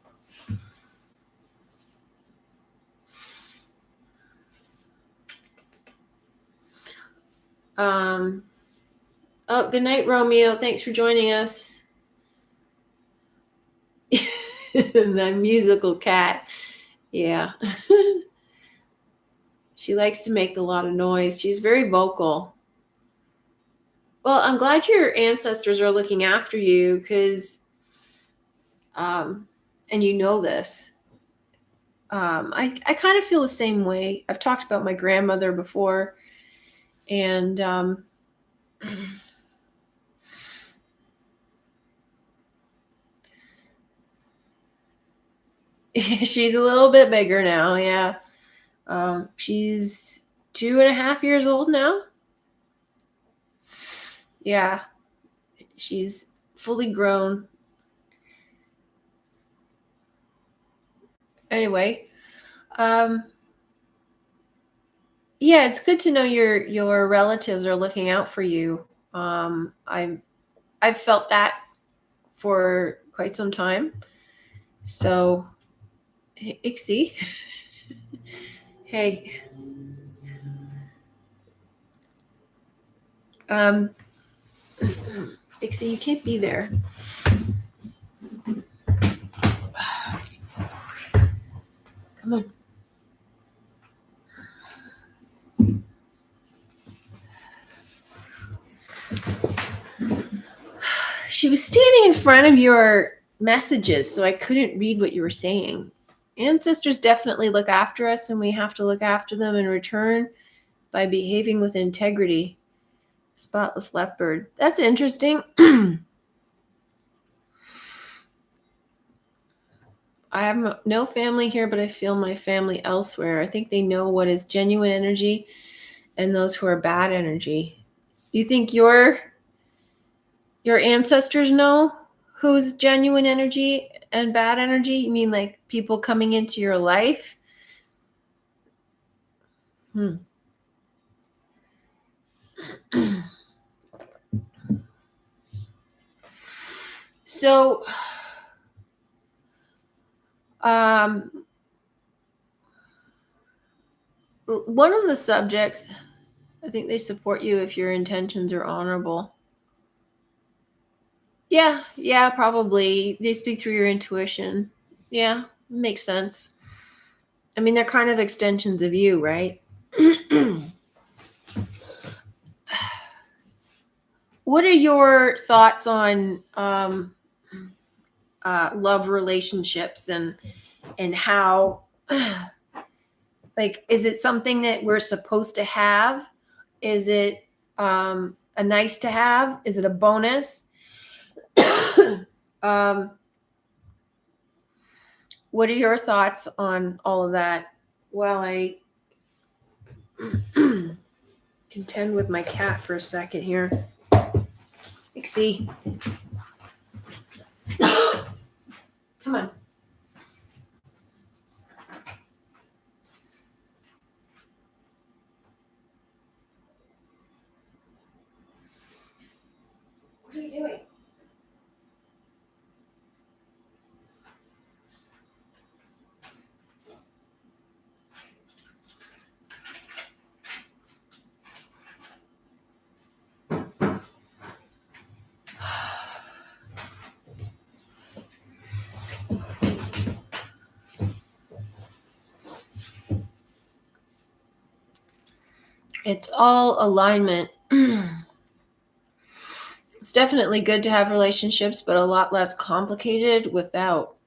Oh, good night, Romeo. Thanks for joining us. The musical cat. Yeah. She likes to make a lot of noise. She's very vocal. Well, I'm glad your ancestors are looking after you because, and you know this. I kind of feel the same way. I've talked about my grandmother before, and she's a little bit bigger now. Yeah. She's 2.5 years old now. Yeah. She's fully grown. Anyway, yeah, it's good to know your relatives are looking out for you. I've felt that for quite some time. So, Ixie, hey, Ixie, you can't be there. Come on. She was standing in front of your messages, so I couldn't read what you were saying. Ancestors definitely look after us, and we have to look after them in return by behaving with integrity. Spotless leopard. That's interesting. I have no family here, but I feel my family elsewhere. I think they know what is genuine energy and those who are bad energy. You think your ancestors know who's genuine energy and bad energy? You mean like people coming into your life? So, one of the subjects, I think they support you if your intentions are honorable. Yeah, probably. They speak through your intuition. Yeah, makes sense. I mean, they're kind of extensions of you, right? What are your thoughts on love relationships and how, like, is it something that we're supposed to have? Is it a nice to have? Is it a bonus? um, what are your thoughts on all of that? While I contend with my cat for a second here. Pixie. Come on. What are you doing? It's all alignment. It's definitely good to have relationships, but a lot less complicated without.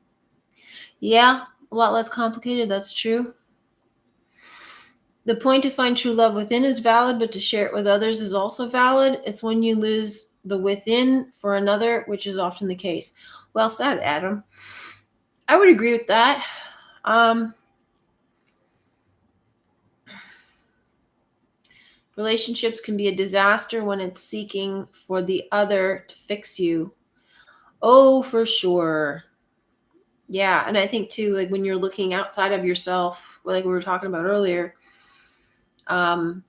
Yeah, a lot less complicated. That's true. The point to find true love within is valid, but to share it with others is also valid. It's when you lose the within for another, which is often the case. Well said, Adam. I would agree with that. Relationships can be a disaster when it's seeking for the other to fix you. Oh, for sure. Yeah, and I think too, like when you're looking outside of yourself, like we were talking about earlier, um,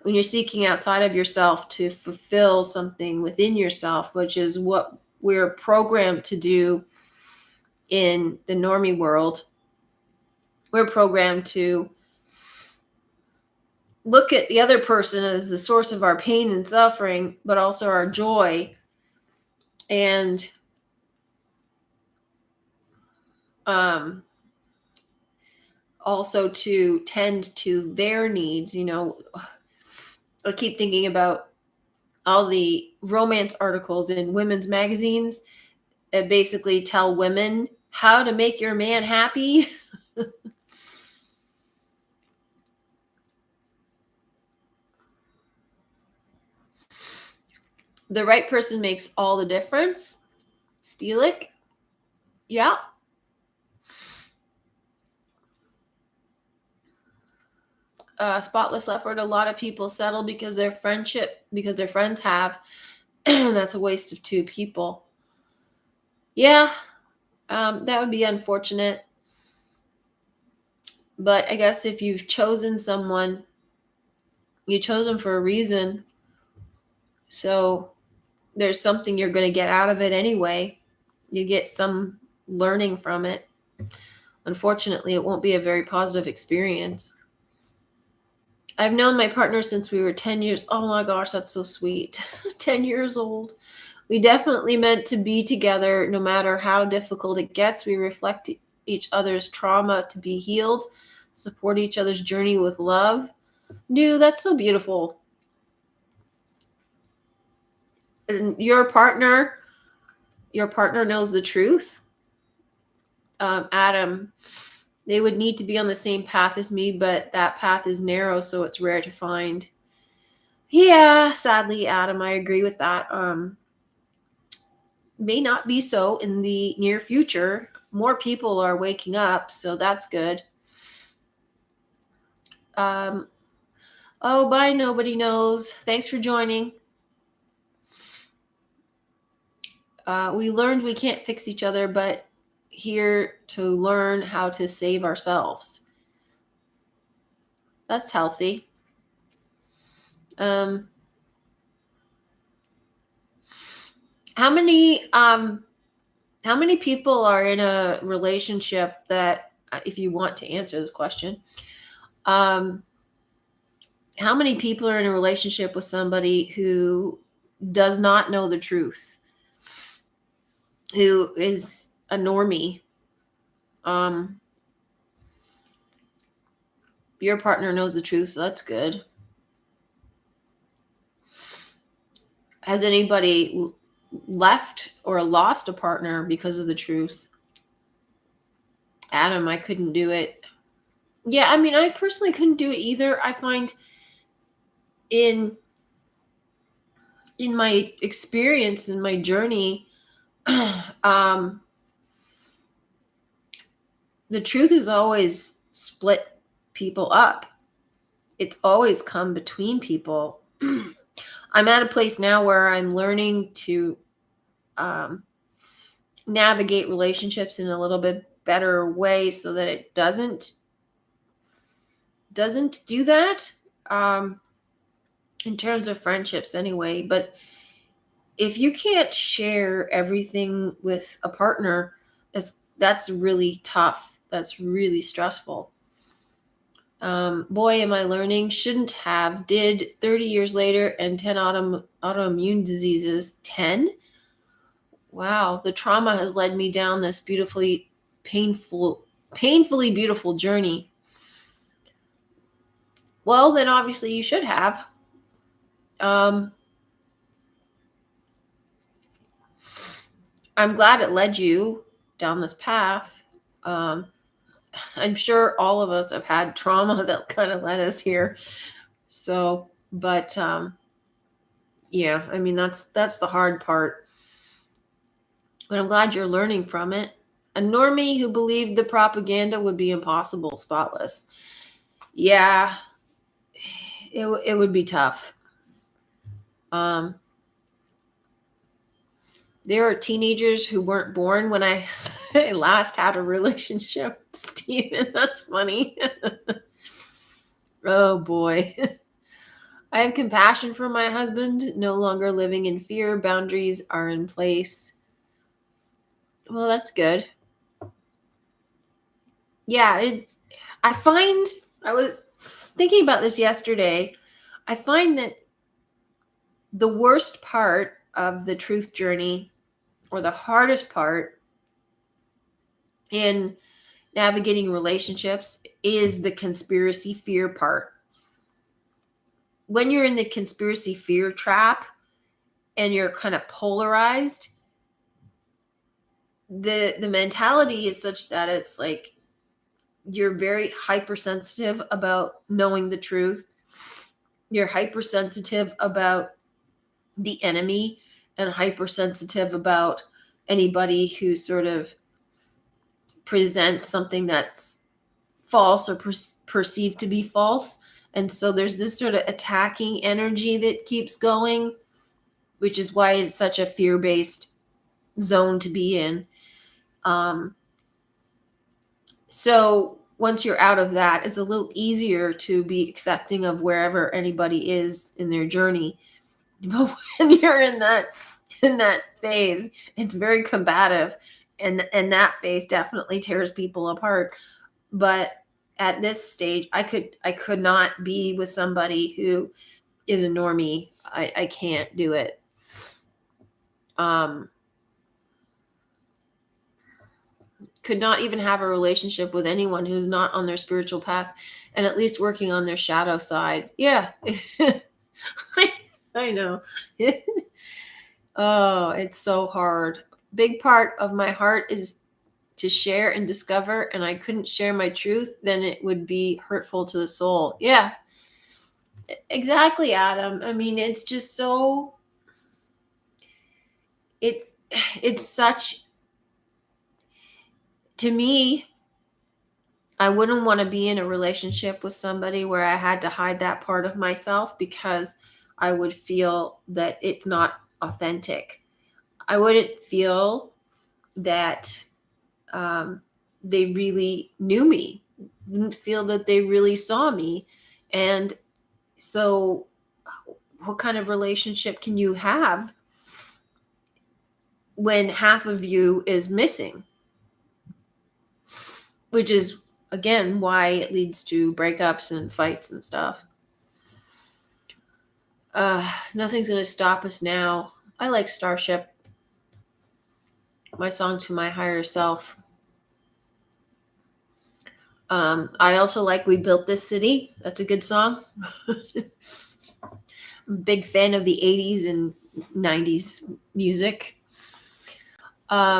when you're seeking outside of yourself to fulfill something within yourself, which is what we're programmed to do in the normie world, we're programmed to look at the other person as the source of our pain and suffering, but also our joy. And also to tend to their needs. I keep thinking about all the romance articles in women's magazines that basically tell women how to make your man happy. The right person makes all the difference. Steelick. Yeah. Spotless leopard. A lot of people settle because their friends have. That's a waste of two people. Yeah. That would be unfortunate. But I guess if you've chosen someone, you chose them for a reason. So there's something you're going to get out of it anyway. You get some learning from it. Unfortunately, it won't be a very positive experience. I've known my partner since we were 10 years. Oh my gosh, that's so sweet. 10 years old. We definitely meant to be together no matter how difficult it gets. We reflect each other's trauma to be healed, support each other's journey with love. Dude, that's so beautiful. And your partner knows the truth. Adam, they would need to be on the same path as me, but that path is narrow, so it's rare to find. Yeah, sadly, Adam, I agree with that. May not be so in the near future. More people are waking up, so that's good. Oh, bye, nobody knows. Thanks for joining. We learned we can't fix each other, but here to learn how to save ourselves. That's healthy. How many people are in a relationship that, if you want to answer this question, how many people are in a relationship with somebody who does not know the truth, who is a normie? Your partner knows the truth, so that's good. Has anybody left or lost a partner because of the truth? Adam, I couldn't do it. Yeah, I mean, I personally couldn't do it either. I find in my experience, in my journey, the truth has always split people up. It's always come between people. I'm at a place now where I'm learning to navigate relationships in a little bit better way so that it doesn't do that, in terms of friendships anyway. But if you can't share everything with a partner, that's really tough. That's really stressful. Boy, am I learning. Shouldn't have. Did 30 years later and 10 autoimmune diseases. 10? Wow, the trauma has led me down this painfully beautiful journey. Well, then obviously you should have. I'm glad it led you down this path. I'm sure all of us have had trauma that kind of led us here. So, but yeah, I mean, that's the hard part. But I'm glad you're learning from it. A normie who believed the propaganda would be impossible, spotless. Yeah, it would be tough. There are teenagers who weren't born when I last had a relationship, Steven. That's funny. Oh boy. I have compassion for my husband, no longer living in fear. Boundaries are in place. Well, that's good. Yeah, I was thinking about this yesterday. I find that the worst part of the truth journey, or the hardest part in navigating relationships, is the conspiracy fear part. When you're in the conspiracy fear trap and you're kind of polarized, the mentality is such that it's like you're very hypersensitive about knowing the truth. You're hypersensitive about the enemy and hypersensitive about anybody who sort of presents something that's false or perceived to be false. And so there's this sort of attacking energy that keeps going, which is why it's such a fear-based zone to be in. So once you're out of that, it's a little easier to be accepting of wherever anybody is in their journey. But when you're in that phase, it's very combative, and that phase definitely tears people apart. But at this stage, I could not be with somebody who is a normie. I can't do it. Could not even have a relationship with anyone who's not on their spiritual path and at least working on their shadow side. Yeah. I know. Oh, it's so hard. Big part of my heart is to share and discover, and I couldn't share my truth, then it would be hurtful to the soul. Yeah, exactly, Adam. I mean, it's just so it it's such to me, I wouldn't want to be in a relationship with somebody where I had to hide that part of myself because I would feel that it's not authentic. I wouldn't feel that um, they really knew me, didn't feel that they really saw me. And so, what kind of relationship can you have when half of you is missing? Which is, again, why it leads to breakups and fights and stuff. Nothing's going to stop us now. I like Starship, my song to my higher self. I also like We Built This City. That's a good song. I'm a big fan of the 80s and 90s music.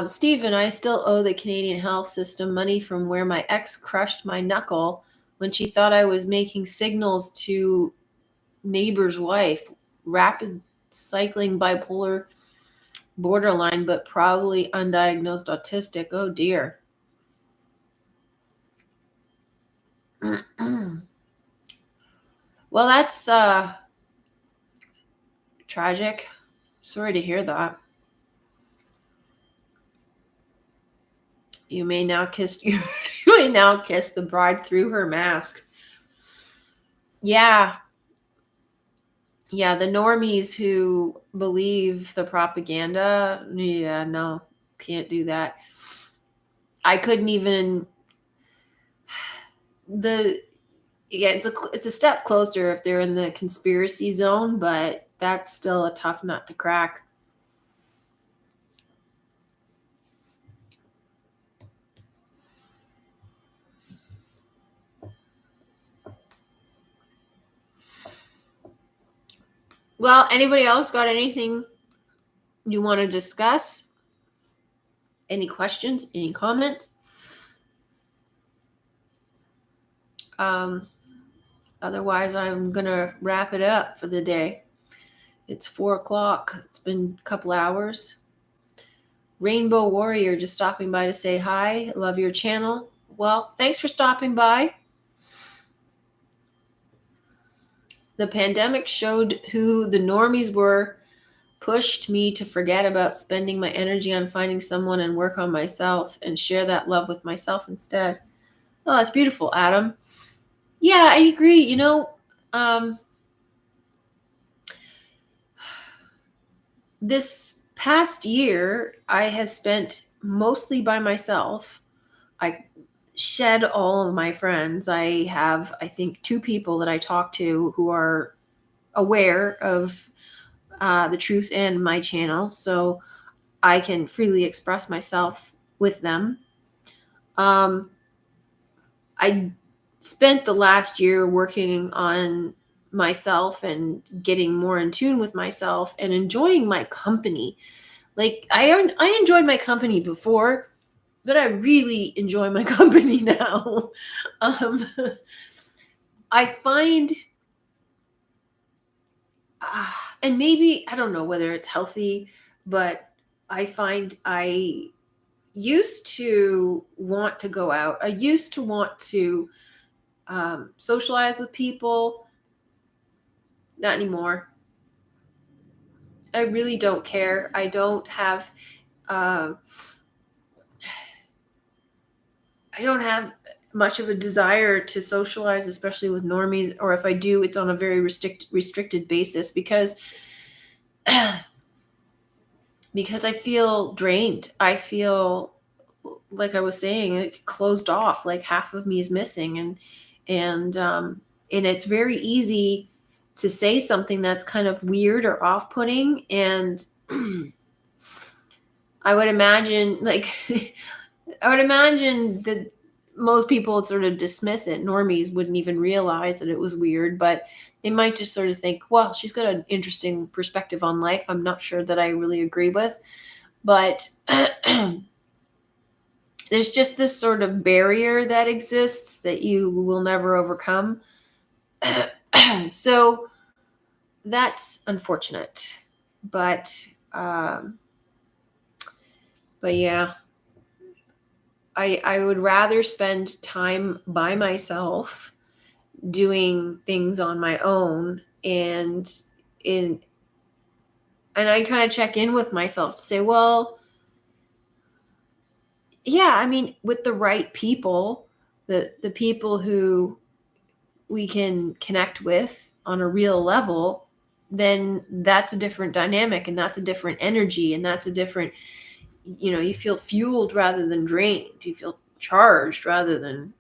Stephen, I still owe the Canadian health system money from where my ex crushed my knuckle when she thought I was making signals to neighbor's wife. Rapid cycling bipolar borderline, but probably undiagnosed autistic. Oh dear. Well, that's tragic. Sorry to hear that. You may now kiss you may now kiss the bride through her mask. Yeah. Yeah, the normies who believe the propaganda, yeah, no, can't do that. I couldn't even the yeah, it's a step closer if they're in the conspiracy zone, but that's still a tough nut to crack. Well, anybody else got anything you want to discuss? Any questions? Any comments? Um, Otherwise, I'm gonna wrap it up for the day. It's 4 o'clock. It's been a couple hours. Rainbow Warrior just stopping by to say hi. Love your channel. Well, thanks for stopping by. The pandemic showed who the normies were, pushed me to forget about spending my energy on finding someone and work on myself and share that love with myself instead. Oh, that's beautiful, Adam. Yeah, I agree. Um, this past year, I have spent mostly by myself. I shed all of my friends. I have, I think, 2 people that I talk to who are aware of the truth and my channel, so I can freely express myself with them. I spent the last year working on myself and getting more in tune with myself and enjoying my company. Like I enjoyed my company before, but I really enjoy my company now. um, I find, and maybe I don't know whether it's healthy, but I find I used to want to go out. I used to want to socialize with people. Not anymore. I really don't care. I don't have. Uh, I don't have much of a desire to socialize, especially with normies. Or if I do, it's on a very restricted basis because I feel drained. I feel like I was saying, closed off. Like half of me is missing, and it's very easy to say something that's kind of weird or off-putting, and I would imagine, like, I would imagine that most people would sort of dismiss it. Normies wouldn't even realize that it was weird, but They might just sort of think, well, she's got an interesting perspective on life. I'm not sure that I really agree with, but there's just this sort of barrier that exists that you will never overcome. So that's unfortunate, but yeah, I would rather spend time by myself doing things on my own, and I kind of check in with myself to say, well, yeah, I mean, with the right people, the people who we can connect with on a real level, then that's a different dynamic, and that's a different energy, and that's a different, you feel fueled rather than drained. You feel charged rather than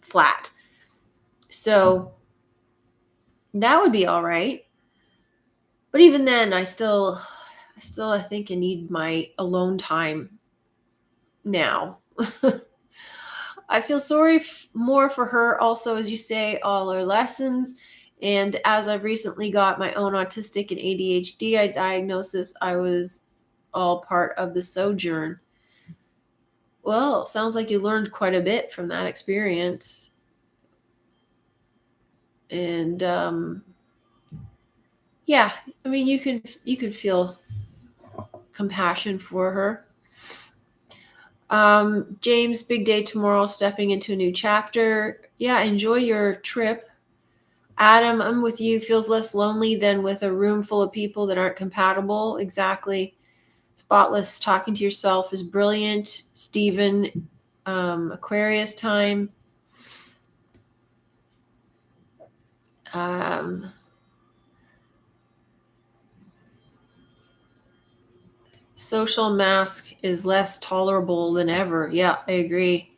flat. So that would be all right. But even then, I still I think I need my alone time now. I feel sorry more for her also, as you say, all her lessons. And as I've recently got my own autistic and ADHD diagnosis, I was all part of the sojourn. Well, sounds like you learned quite a bit from that experience. And yeah, I mean, you could feel compassion for her. James, big day tomorrow, stepping into a new chapter. Yeah, enjoy your trip. Adam, I'm with you. Feels less lonely than with a room full of people that aren't compatible. Exactly. Spotless, talking to yourself is brilliant. Stephen, Aquarius time. Social mask is less tolerable than ever. Yeah, I agree.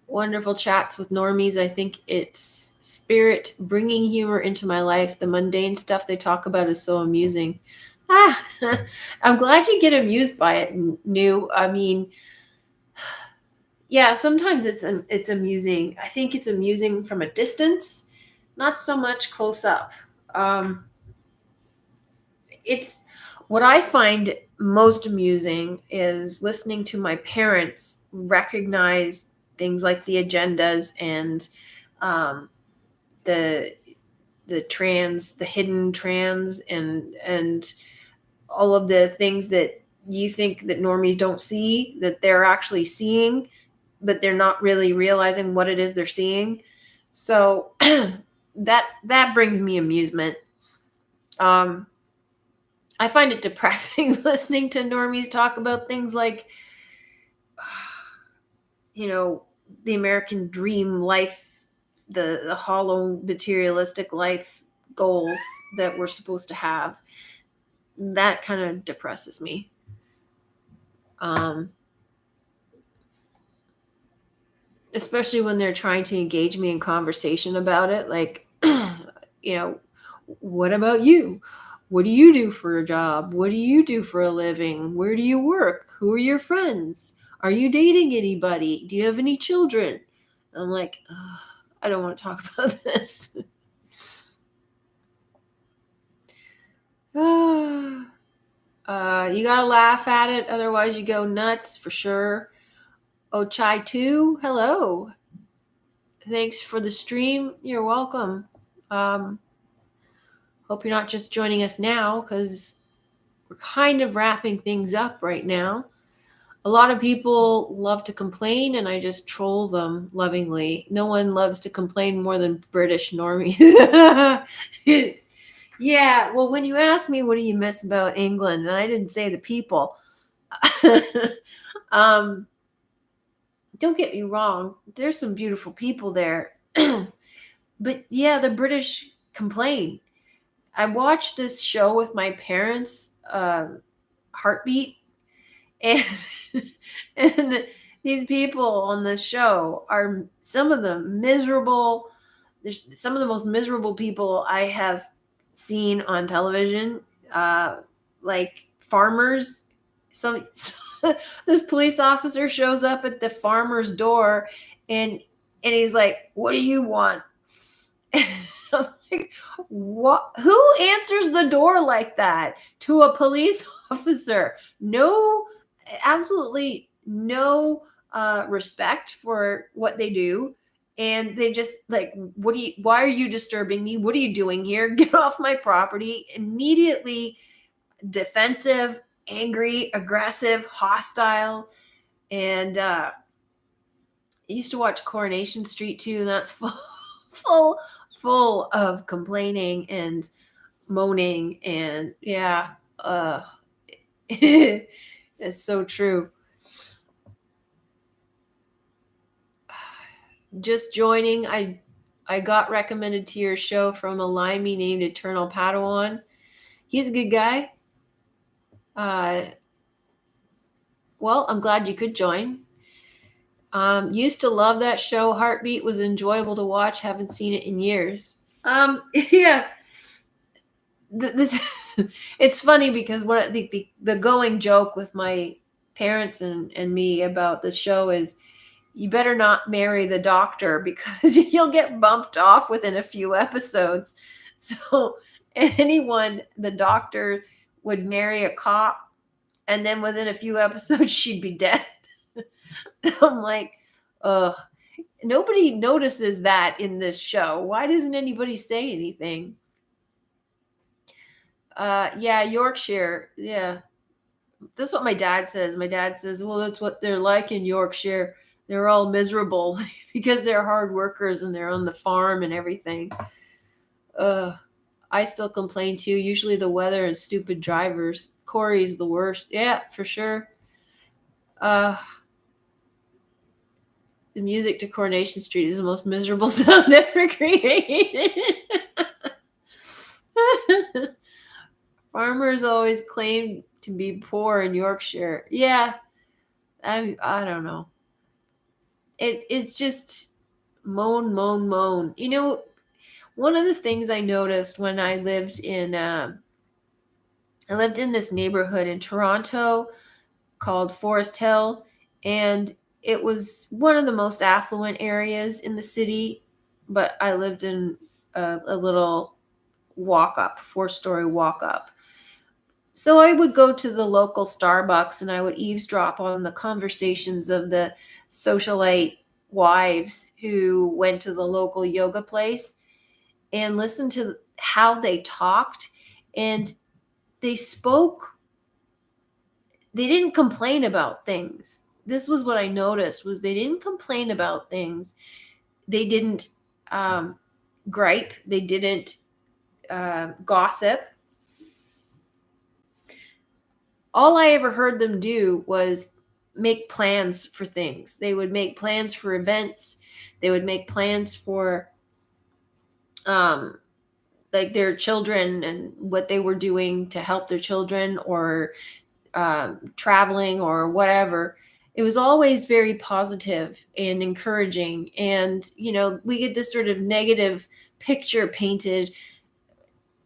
Wonderful chats with normies. I think it's spirit bringing humor into my life. The mundane stuff they talk about is so amusing. I'm glad you get amused by it, New. I mean, yeah, sometimes it's amusing. I think it's amusing from a distance, not so much close up. It's what I find most amusing is listening to my parents recognize things like the agendas and um, the the hidden trans, and all of the things that you think that normies don't see, that they're actually seeing, but they're not really realizing what it is they're seeing. So that brings me amusement. Um, I find it depressing listening to normies talk about things like, the American dream life, the hollow materialistic life goals that we're supposed to have. That kind of depresses me. Especially when they're trying to engage me in conversation about it. Like, what about you? What do you do for a job? What do you do for a living? Where do you work? Who are your friends? Are you dating anybody? Do you have any children? And I'm like, I don't want to talk about this. You gotta laugh at it, otherwise you go nuts for sure. Oh, Chai 2, hello. Thanks for the stream. You're welcome. Hope you're not just joining us now, because we're kind of wrapping things up right now. A lot of people love to complain, and I just troll them lovingly. No one loves to complain more than British normies. Yeah, well, when you asked me what do you miss about England, and I didn't say the people. Don't get me wrong, there's some beautiful people there. But yeah, the British complain. I watched this show with my parents, Heartbeat, and and these people on this show are some of the miserable. There's some of the most miserable people I have seen on television. Like farmers. Some this police officer shows up at the farmer's door, and he's like, "What do you want?" And I'm like, what? Who answers the door like that to a police officer? No, absolutely no respect for what they do. And they just like, why are you disturbing me? What are you doing here? Get off my property. Immediately defensive, angry, aggressive, hostile. And I used to watch Coronation Street too, and that's full, full of complaining and moaning, and yeah, it's so true. Just joining, I got recommended to your show from a limey named Eternal Padawan. He's a good guy. Uh, well, I'm glad you could join. Used to love that show. Heartbeat was enjoyable to watch. Haven't seen it in years. Yeah. It's funny because what the going joke with my parents and me about the show is you better not marry the doctor because you'll get bumped off within a few episodes. So anyone, the doctor would marry a cop and then within a few episodes she'd be dead. I'm like, ugh. Nobody notices that in this show. Why doesn't anybody say anything? Yeah, Yorkshire. Yeah. That's what my dad says. My dad says, well, that's what they're like in Yorkshire. They're all miserable because they're hard workers and they're on the farm and everything. I still complain too. Usually the weather and stupid drivers. Corey's the worst. Yeah, for sure. Uh, the music to Coronation Street is the most miserable sound ever created. Farmers always claim to be poor in Yorkshire. Yeah, I don't know. It's just moan, moan, moan. You know, one of the things I noticed when I lived in this neighborhood in Toronto called Forest Hill, and it was one of the most affluent areas in the city. But I lived in a little walk up, 4-story walk up. So I would go to the local Starbucks and I would eavesdrop on the conversations of the socialite wives who went to the local yoga place and listen to how they talked. And they spoke, they didn't complain about things. This was what I noticed was they didn't complain about things. They didn't um, gripe. They didn't gossip. All I ever heard them do was make plans for things. They would make plans for events. They would make plans for um like their children and what they were doing to help their children or traveling or whatever. It was always very positive and encouraging. And, you know, we get this sort of negative picture painted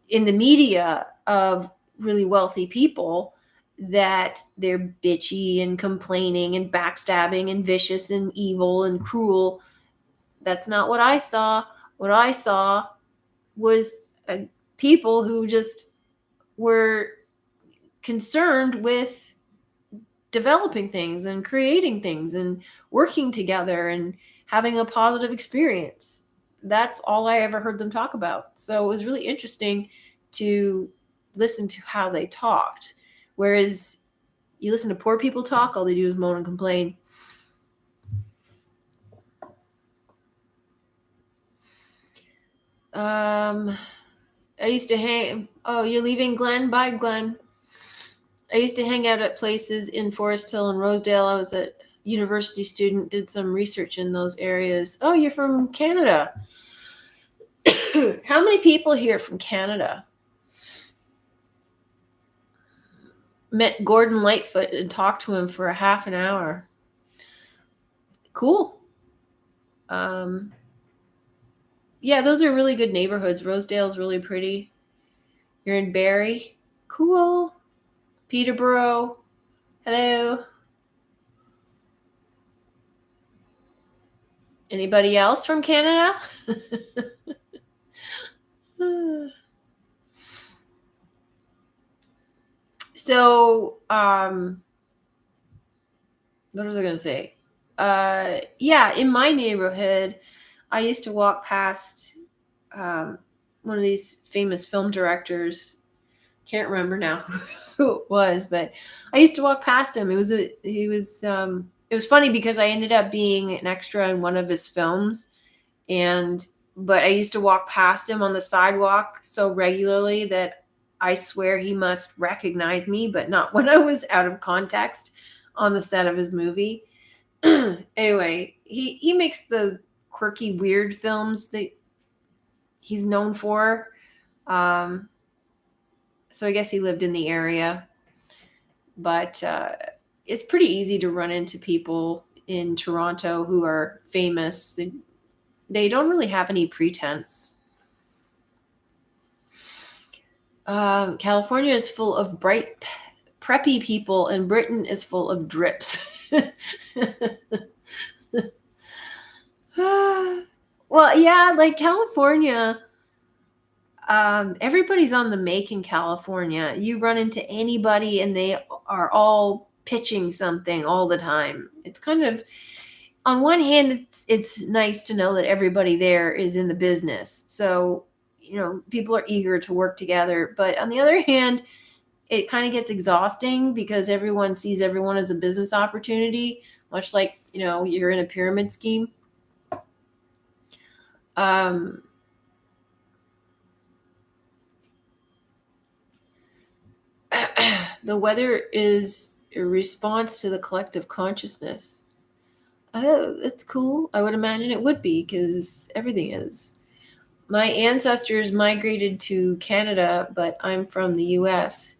in the media of really wealthy people that they're bitchy and complaining and backstabbing and vicious and evil and cruel. That's not what I saw. What I saw was uh, people who just were concerned with developing things and creating things and working together and having a positive experience. That's all I ever heard them talk about. So it was really interesting to listen to how they talked. Whereas you listen to poor people talk, all they do is moan and complain. I used to hang. Oh, you're leaving, Glenn? Bye, Glenn. I used to hang out at places in Forest Hill and Rosedale. I was a university student, did some research in those areas. Oh, you're from Canada. How many people here from Canada? Met Gordon Lightfoot and talked to him for a half an hour. Cool. Yeah, those are really good neighborhoods. Rosedale's really pretty. You're in Barrie. Cool. Peterborough. Hello. Anybody else from Canada? So, what was I going to say? Yeah, in my neighborhood, I used to walk past one of these famous film directors. Can't remember now who it was, but I used to walk past him. It was funny because I ended up being an extra in one of his films, but I used to walk past him on the sidewalk so regularly that I swear he must recognize me, but not when I was out of context on the set of his movie. Anyway, he makes the quirky, weird films that he's known for. Um, so I guess he lived in the area, but it's pretty easy to run into people in Toronto who are famous. They don't really have any pretense. California is full of bright, preppy people, and Britain is full of drips. Well, yeah, like California, everybody's on the make in California. You run into anybody and they are all pitching something all the time. It's kind of, on one hand, it's nice to know that everybody there is in the business. So, people are eager to work together. But on the other hand, it kind of gets exhausting because everyone sees everyone as a business opportunity, much like, you're in a pyramid scheme. Um, the weather is a response to the collective consciousness. Oh, that's cool. I would imagine it would be because everything is. My ancestors migrated to Canada, but I'm from the U.S.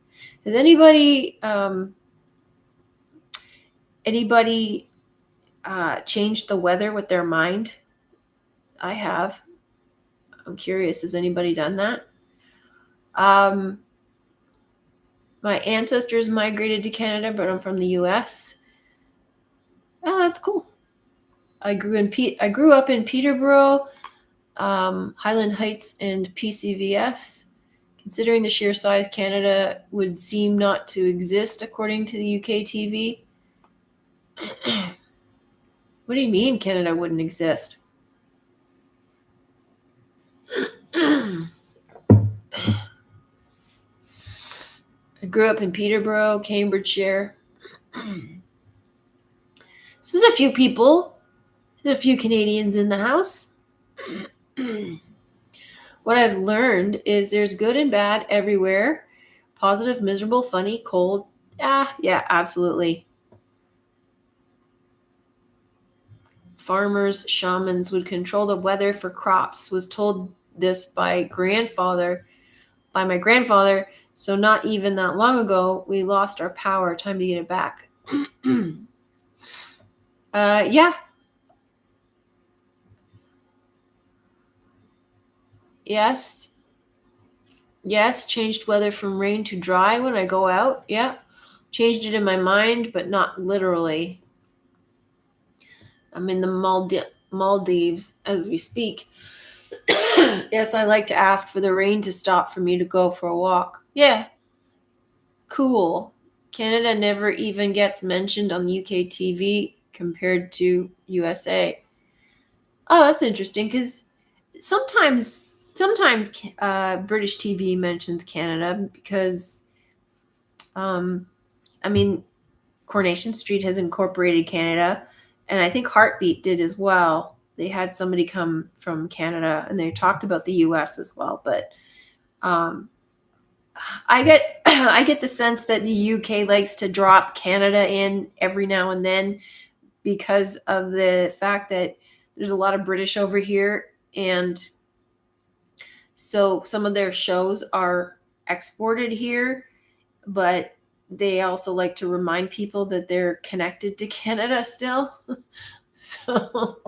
Has anybody changed the weather with their mind? I have. I'm curious. Has anybody done that? Um, my ancestors migrated to Canada, but I'm from the U.S. Oh, that's cool. I grew up in Peterborough, Highland Heights, and PCVS. Considering the sheer size, Canada would seem not to exist according to the UK TV. What do you mean Canada wouldn't exist? I grew up in Peterborough, Cambridgeshire. So there's a few people. There's a few Canadians in the house. What I've learned is there's good and bad everywhere. Positive, miserable, funny, cold. Yeah, absolutely. Farmers, shamans would control the weather for crops. Was told this by my grandfather. So not even that long ago, we lost our power. Time to get it back. Yeah. Yes. Yes. Changed weather from rain to dry when I go out. Yeah. Changed it in my mind, but not literally. I'm in the Maldives as we speak. Yes, I like to ask for the rain to stop for me to go for a walk. Yeah. Cool. Canada never even gets mentioned on UK TV compared to USA. Oh, that's interesting because sometimes British TV mentions Canada because, um, I mean, Coronation Street has incorporated Canada, and I think Heartbeat did as well. They had somebody come from Canada, and they talked about the U.S. as well. But um, I get I get the sense that the UK likes to drop Canada in every now and then because of the fact that there's a lot of British over here, and so some of their shows are exported here, but they also like to remind people that they're connected to Canada still. So,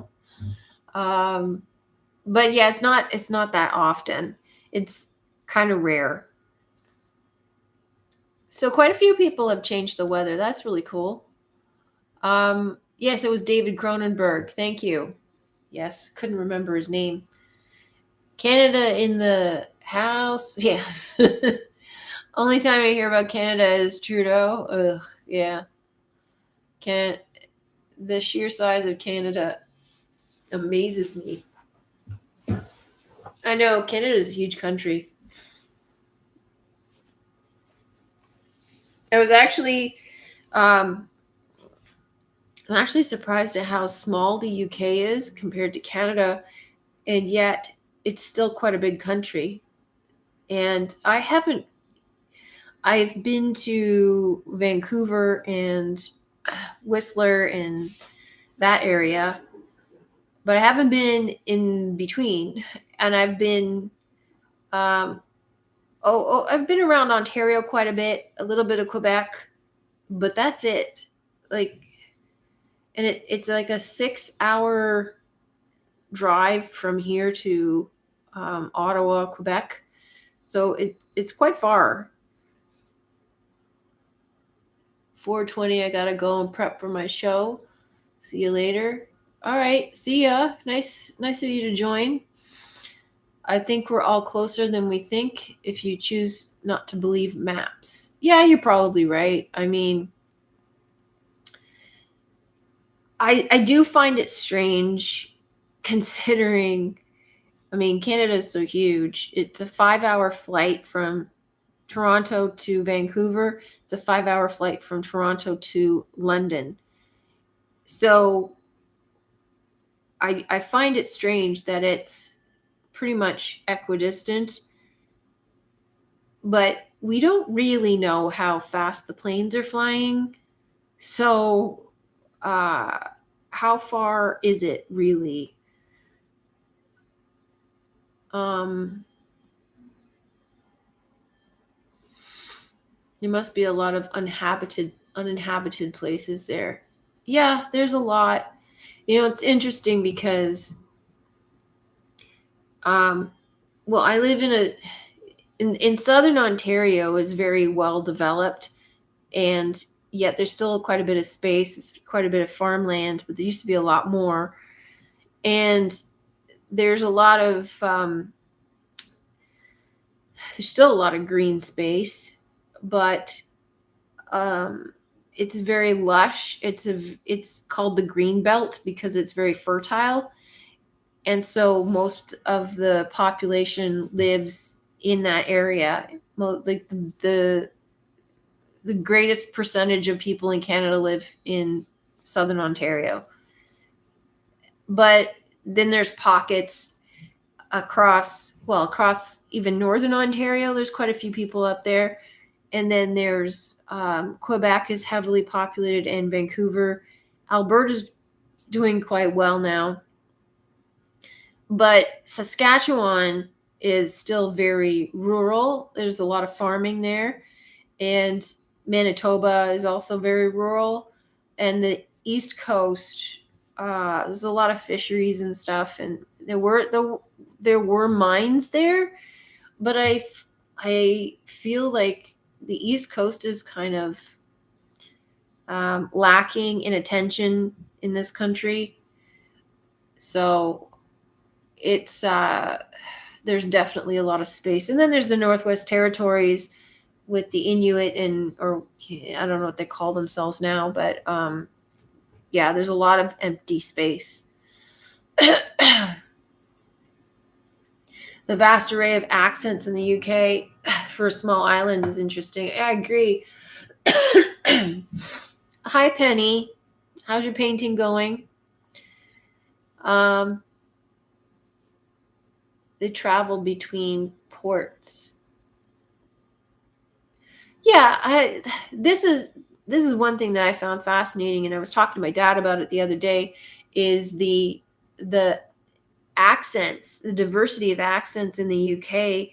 um, but yeah, it's not that often. It's kind of rare. So quite a few people have changed the weather. That's really cool. Yes, it was David Cronenberg. Thank you. Yes, couldn't remember his name. Canada in the House, yes. Only time I hear about Canada is Trudeau. Ugh, yeah. Can The sheer size of Canada amazes me. I know Canada is a huge country. I was actually, um, I'm actually surprised at how small the UK is compared to Canada, and yet it's still quite a big country. And I've been to Vancouver and Whistler and that area, but I haven't been in between. And um, I've been around Ontario quite a bit, a little bit of Quebec, but that's it. Like, and it's like a 6 hour drive from here to Ottawa, Quebec. So it's quite far. 4:20. I gotta go and prep for my show. See you later. All right, see ya. Nice of you to join. I think we're all closer than we think if you choose not to believe maps. Yeah, you're probably right. I mean, I do find it strange considering, I mean, Canada is so huge. It's a 5 hour flight from Toronto to Vancouver. It's a 5 hour flight from Toronto to London. So I find it strange that it's pretty much equidistant, but we don't really know how fast the planes are flying. So, uh, how far is it really? Um, there must be a lot of uninhabited places there. Yeah, there's a lot. It's interesting because, um, well, I live in southern Ontario is very well developed, and yet there's still quite a bit of space. It's quite a bit of farmland, but there used to be a lot more. And there's a lot of there's still a lot of green space, but um, it's very lush. It's called the green belt because it's very fertile, and so most of the population lives in that area. Like the greatest percentage of people in Canada live in southern Ontario. But then there's pockets across even northern Ontario. There's quite a few people up there. And then there's Quebec is heavily populated, and Vancouver. Alberta's doing quite well now. But Saskatchewan is still very rural. There's a lot of farming there. And Manitoba is also very rural. And the East Coast, there's a lot of fisheries and stuff. And there were mines there, but I feel like the East Coast is kind of lacking in attention in this country. So it's there's definitely a lot of space. And then there's the Northwest Territories with the Inuit, or I don't know what they call themselves now, but yeah, there's a lot of empty space. The vast array of accents in the UK for a small island is interesting. I agree. Hi, Penny. How's your painting going? They travel between ports. Yeah, this is one thing that I found fascinating, and I was talking to my dad about it the other day. Is the accents, the diversity of accents in the UK,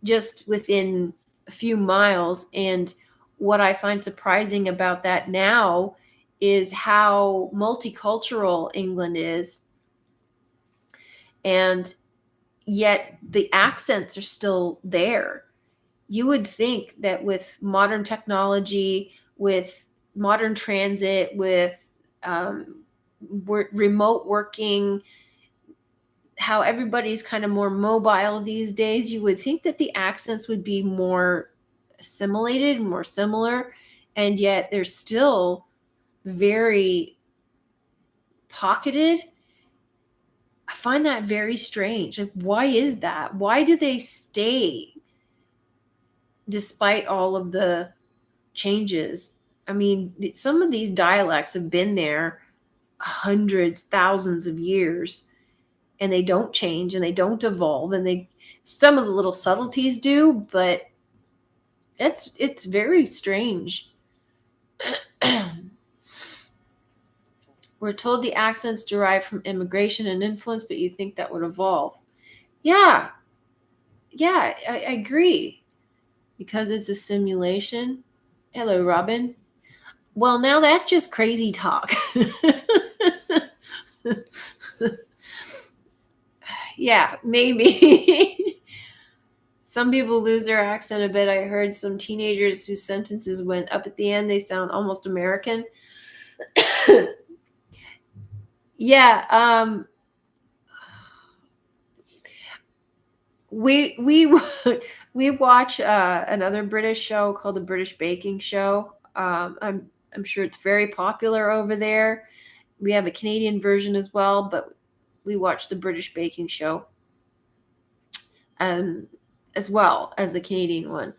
just within a few miles. And what I find surprising about that now is how multicultural England is, and yet the accents are still there. You would think that with modern technology, with modern transit, with remote working, how everybody's kind of more mobile these days, you would think that the accents would be more assimilated, more similar, and yet they're still very pocketed. I find that very strange. Like, why is that? Why do they stay despite all of the changes? I mean, some of these dialects have been there hundreds, thousands of years, and they don't change and they don't evolve, and they, some of the little subtleties do, but it's very strange. We're told the accents derive from immigration and influence, but you think that would evolve. Yeah, I agree. Because it's a simulation. Hello, Robin. Well, now that's just crazy talk. Yeah, maybe. Some people lose their accent a bit. I heard some teenagers whose sentences went up at the end, they sound almost American. Yeah, we we watch another British show called the British Baking Show. I'm sure it's very popular over there. We have a Canadian version as well, but we watch the British Baking Show as well as the Canadian one.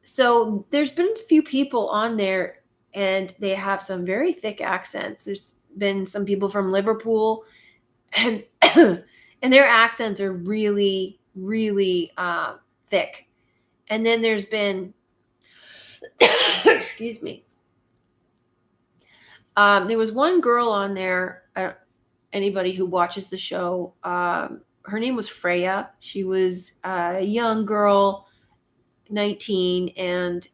So there's been a few people on there, and they have some very thick accents. There's been some people from Liverpool, and and their accents are really, really thick. And then there's been, excuse me, there was one girl on there. Anybody who watches the show, her name was Freya. She was a young girl, 19, and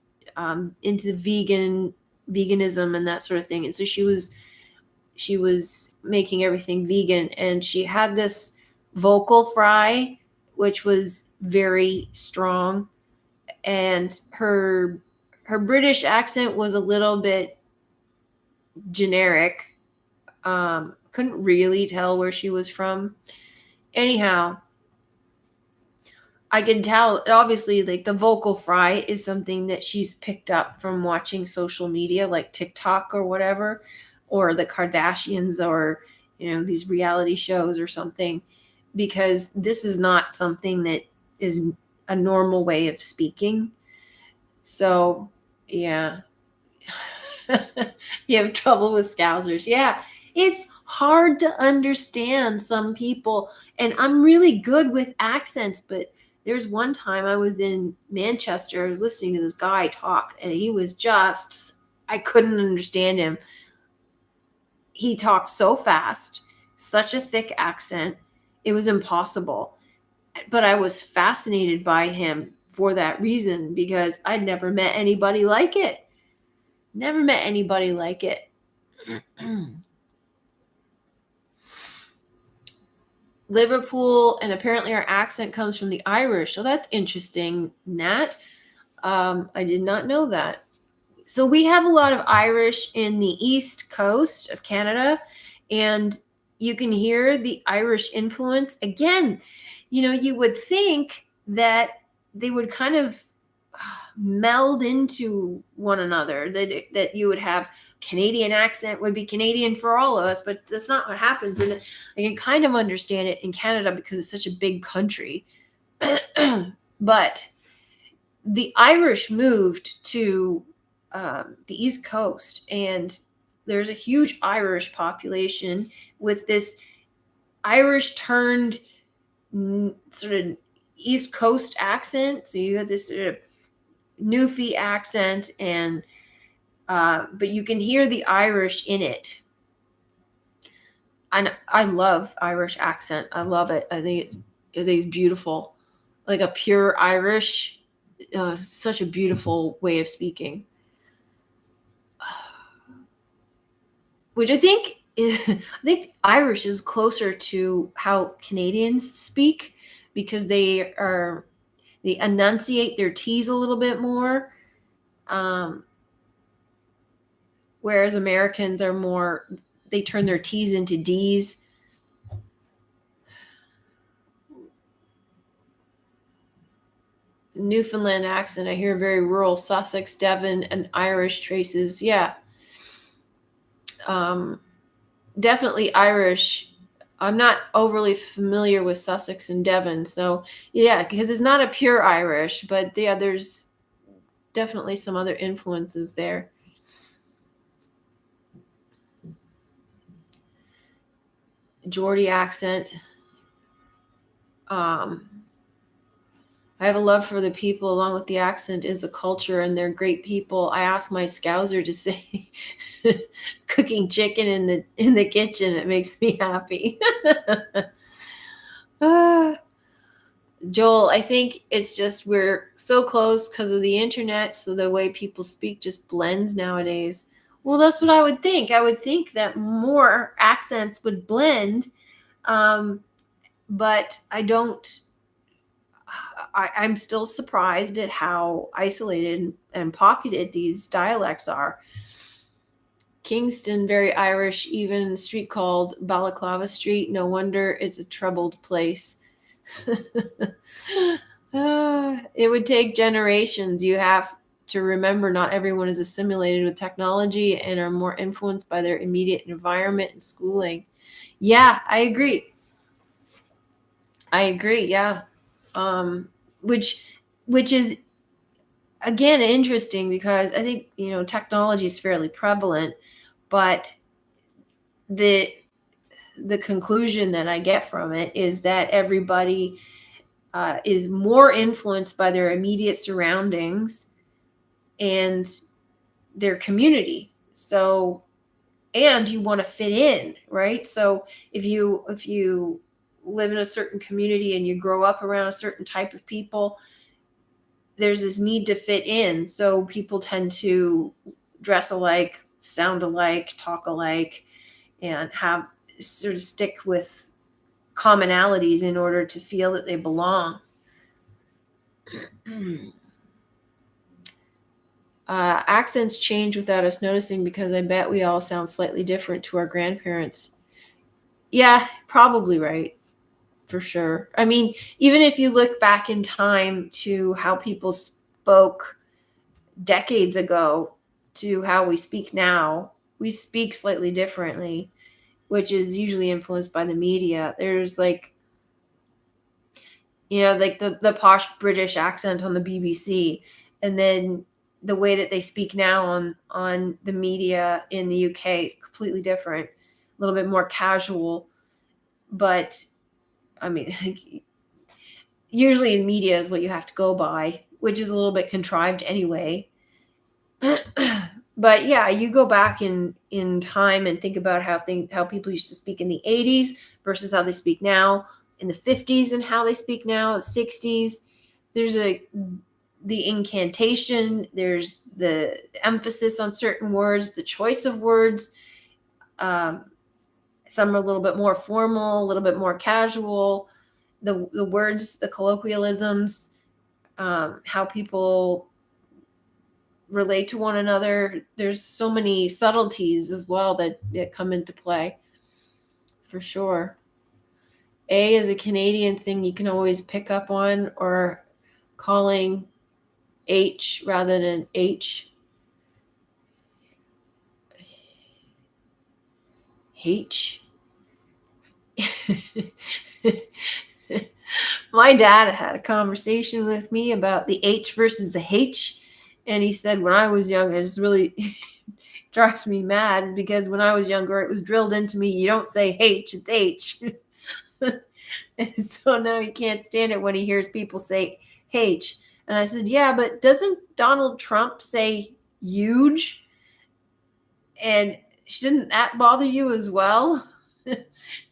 into the veganism and that sort of thing. And so she was making everything vegan, and she had this vocal fry, which was very strong, and her British accent was a little bit generic. Couldn't really tell where she was from. Anyhow, I can tell, obviously, like, the vocal fry is something that she's picked up from watching social media like TikTok or whatever, or the Kardashians, or, these reality shows or something, because this is not something that is a normal way of speaking. So, yeah. You have trouble with Scousers. Yeah, it's hard to understand some people, and I'm really good with accents, but there's one time I was in Manchester, I was listening to this guy talk, and he was just, I couldn't understand him. He talked so fast, such a thick accent, it was impossible. But I was fascinated by him for that reason, because I'd never met anybody like it. Never met anybody like it. Liverpool, and apparently our accent comes from the Irish. So that's interesting, Nat. I did not know that. So we have a lot of Irish in the East Coast of Canada, and you can hear the Irish influence. Again, you would think that they would kind of meld into one another, that you would have Canadian accent would be Canadian for all of us, but that's not what happens. And I can kind of understand it in Canada because it's such a big country. But the Irish moved to the East Coast, and there's a huge Irish population with this Irish turned sort of East Coast accent. So you got this sort of Newfie accent, and but you can hear the Irish in it. And I love Irish accent. I love it. I think it's beautiful, like a pure Irish. Such a beautiful way of speaking, which I think I think Irish is closer to how Canadians speak, because they enunciate their T's a little bit more. Whereas Americans are more, they turn their T's into D's. Newfoundland accent. I hear very rural Sussex, Devon, and Irish traces. Yeah. Definitely Irish. I'm not overly familiar with Sussex and Devon. So, yeah, because it's not a pure Irish, but yeah, there's definitely some other influences there. Geordie accent. I have a love for the people along with the accent is a culture, and they're great people. I ask my Scouser to say cooking chicken in the kitchen. It makes me happy. Ah, Joel, I think it's just we're so close because of the internet, so the way people speak just blends nowadays. Well, that's what I would think. I would think that more accents would blend, but I don't. I'm still surprised at how isolated and pocketed these dialects are. Kingston, very Irish, even street called Balaclava Street. No wonder it's a troubled place. It would take generations. You have to remember not everyone is assimilated with technology and are more influenced by their immediate environment and schooling. Yeah, I agree. Yeah. Um, which which is again interesting because I think technology is fairly prevalent, but the the conclusion that I get from it is that everybody is more influenced by their immediate surroundings and their community. So, and you want to fit in, right? So if you live in a certain community and you grow up around a certain type of people, there's this need to fit in. So people tend to dress alike, sound alike, talk alike, and have sort of stick with commonalities in order to feel that they belong. Accents change without us noticing because I bet we all sound slightly different to our grandparents. Yeah, probably right. For sure. I mean, even if you look back in time to how people spoke decades ago to how we speak now, we speak slightly differently, which is usually influenced by the media. There's like the posh British accent on the BBC, and then the way that they speak now on the media in the UK is completely different, a little bit more casual. But I mean, usually in media is what you have to go by, which is a little bit contrived anyway. But yeah, you go back in time and think about how people used to speak in the 80s versus how they speak now, in the 50s and how they speak now, the 60s. There's the incantation, there's the emphasis on certain words, the choice of words. Some are a little bit more formal, a little bit more casual. The words, the colloquialisms, how people relate to one another. There's so many subtleties as well that come into play, for sure. A is a Canadian thing you can always pick up on, or calling H rather than H. H. My dad had a conversation with me about the H versus the H, and he said when I was young, it just really drives me mad because when I was younger, it was drilled into me, you don't say H, it's H. And so now he can't stand it when he hears people say H. And I said, yeah, but doesn't Donald Trump say huge? And didn't that bother you as well?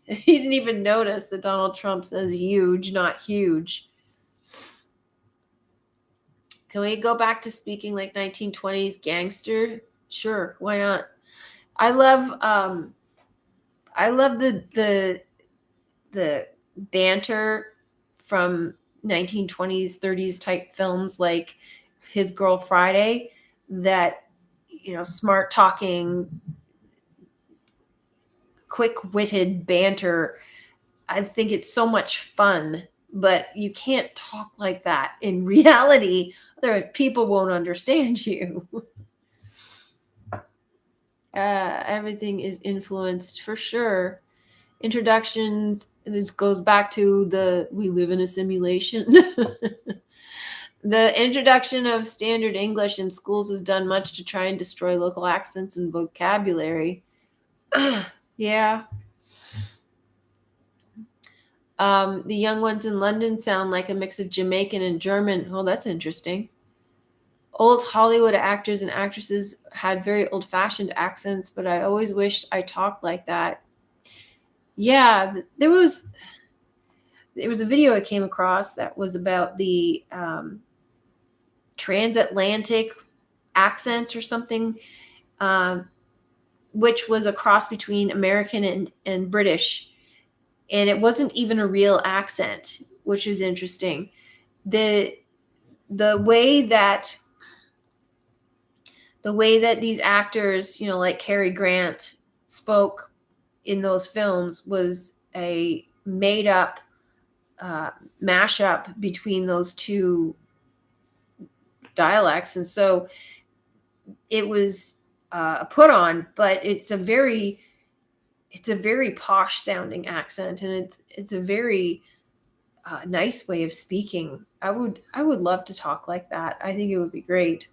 He didn't even notice that Donald Trump says huge, not huge. Can we go back to speaking like 1920s gangster? Sure, why not? I love the banter from 1920s 30s type films like His Girl Friday, that smart talking, quick-witted banter. I think it's so much fun but you can't talk like that in reality. Otherwise, people won't understand you. Everything is influenced for sure. Introductions, this goes back to the we live in a simulation. The introduction of standard English in schools has done much to try and destroy local accents and vocabulary. Yeah. The young ones in London sound like a mix of Jamaican and German. Well, that's interesting. Old Hollywood actors and actresses had very old-fashioned accents, but I always wished I talked like that. Yeah, there was a video I came across that was about the transatlantic accent or something, um, which was a cross between American and British. And it wasn't even a real accent, which is interesting. The the way that these actors, like Cary Grant, spoke in those films was a made up mashup between those two dialects, and so it was a put on, but it's a very posh sounding accent, and it's a very nice way of speaking. I would love to talk like that. I think it would be great,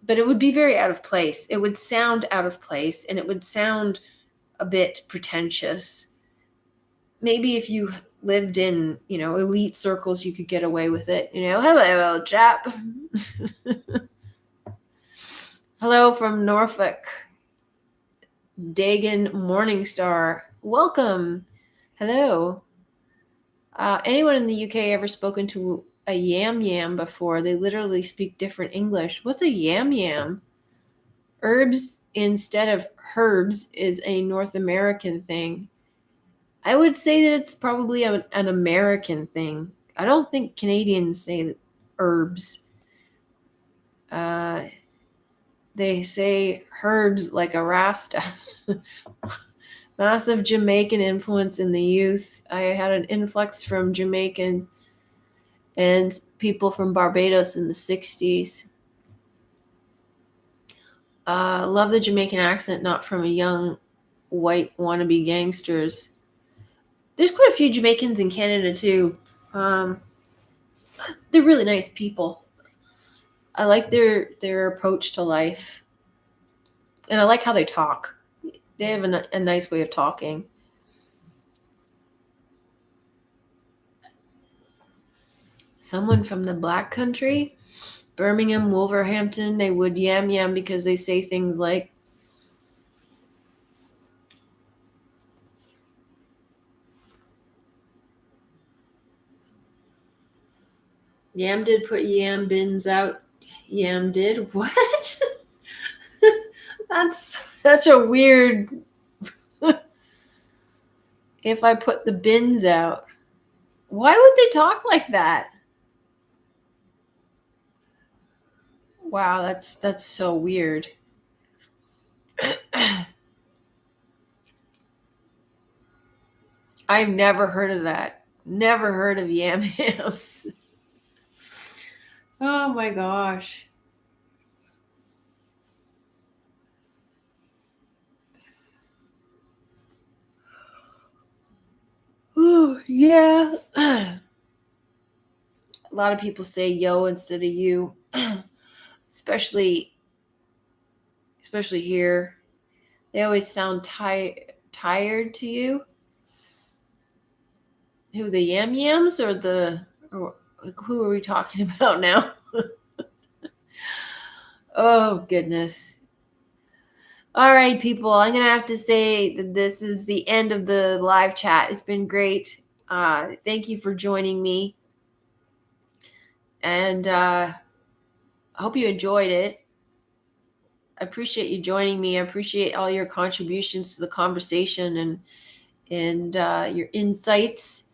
but it would be very out of place. It would sound out of place, and it would sound a bit pretentious. Maybe if you lived in, elite circles, you could get away with it. Hello, old chap. Hello from Norfolk. Dagan Morningstar. Welcome. Hello. Anyone in the UK ever spoken to a yam yam before? They literally speak different English. What's a yam yam? Herbs instead of herbs is a North American thing. I would say that it's probably an American thing. I don't think Canadians say herbs. They say herbs like a Rasta. Massive Jamaican influence in the youth. I had an influx from Jamaican and people from Barbados in the 60s. Love the Jamaican accent, not from a young white wannabe gangsters. There's quite a few Jamaicans in Canada too. They're really nice people. I like their approach to life, and I like how they talk. They have a nice way of talking. Someone from the Black Country, Birmingham, Wolverhampton, they would yam yam because they say things like, "Yam did put yam bins out." Yam did what? That's such a weird. If I put the bins out, why would they talk like that? Wow, that's so weird. I've never heard of that. Never heard of yam yams. Oh my gosh. Oh, yeah. A lot of people say yo instead of you, especially here. They always sound tired to you. Who, the yam yams or who are we talking about now? Oh goodness. All right, people. I'm gonna have to say that this is the end of the live chat. It's been great. Thank you for joining me, and I hope you enjoyed it. I appreciate you joining me. I appreciate all your contributions to the conversation and your insights,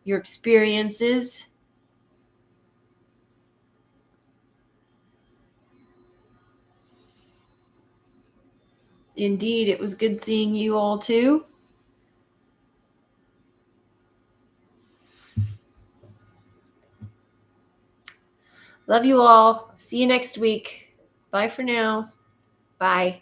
your experiences. Indeed, it was good seeing you all too. Love you all. See you next week. Bye for now. Bye.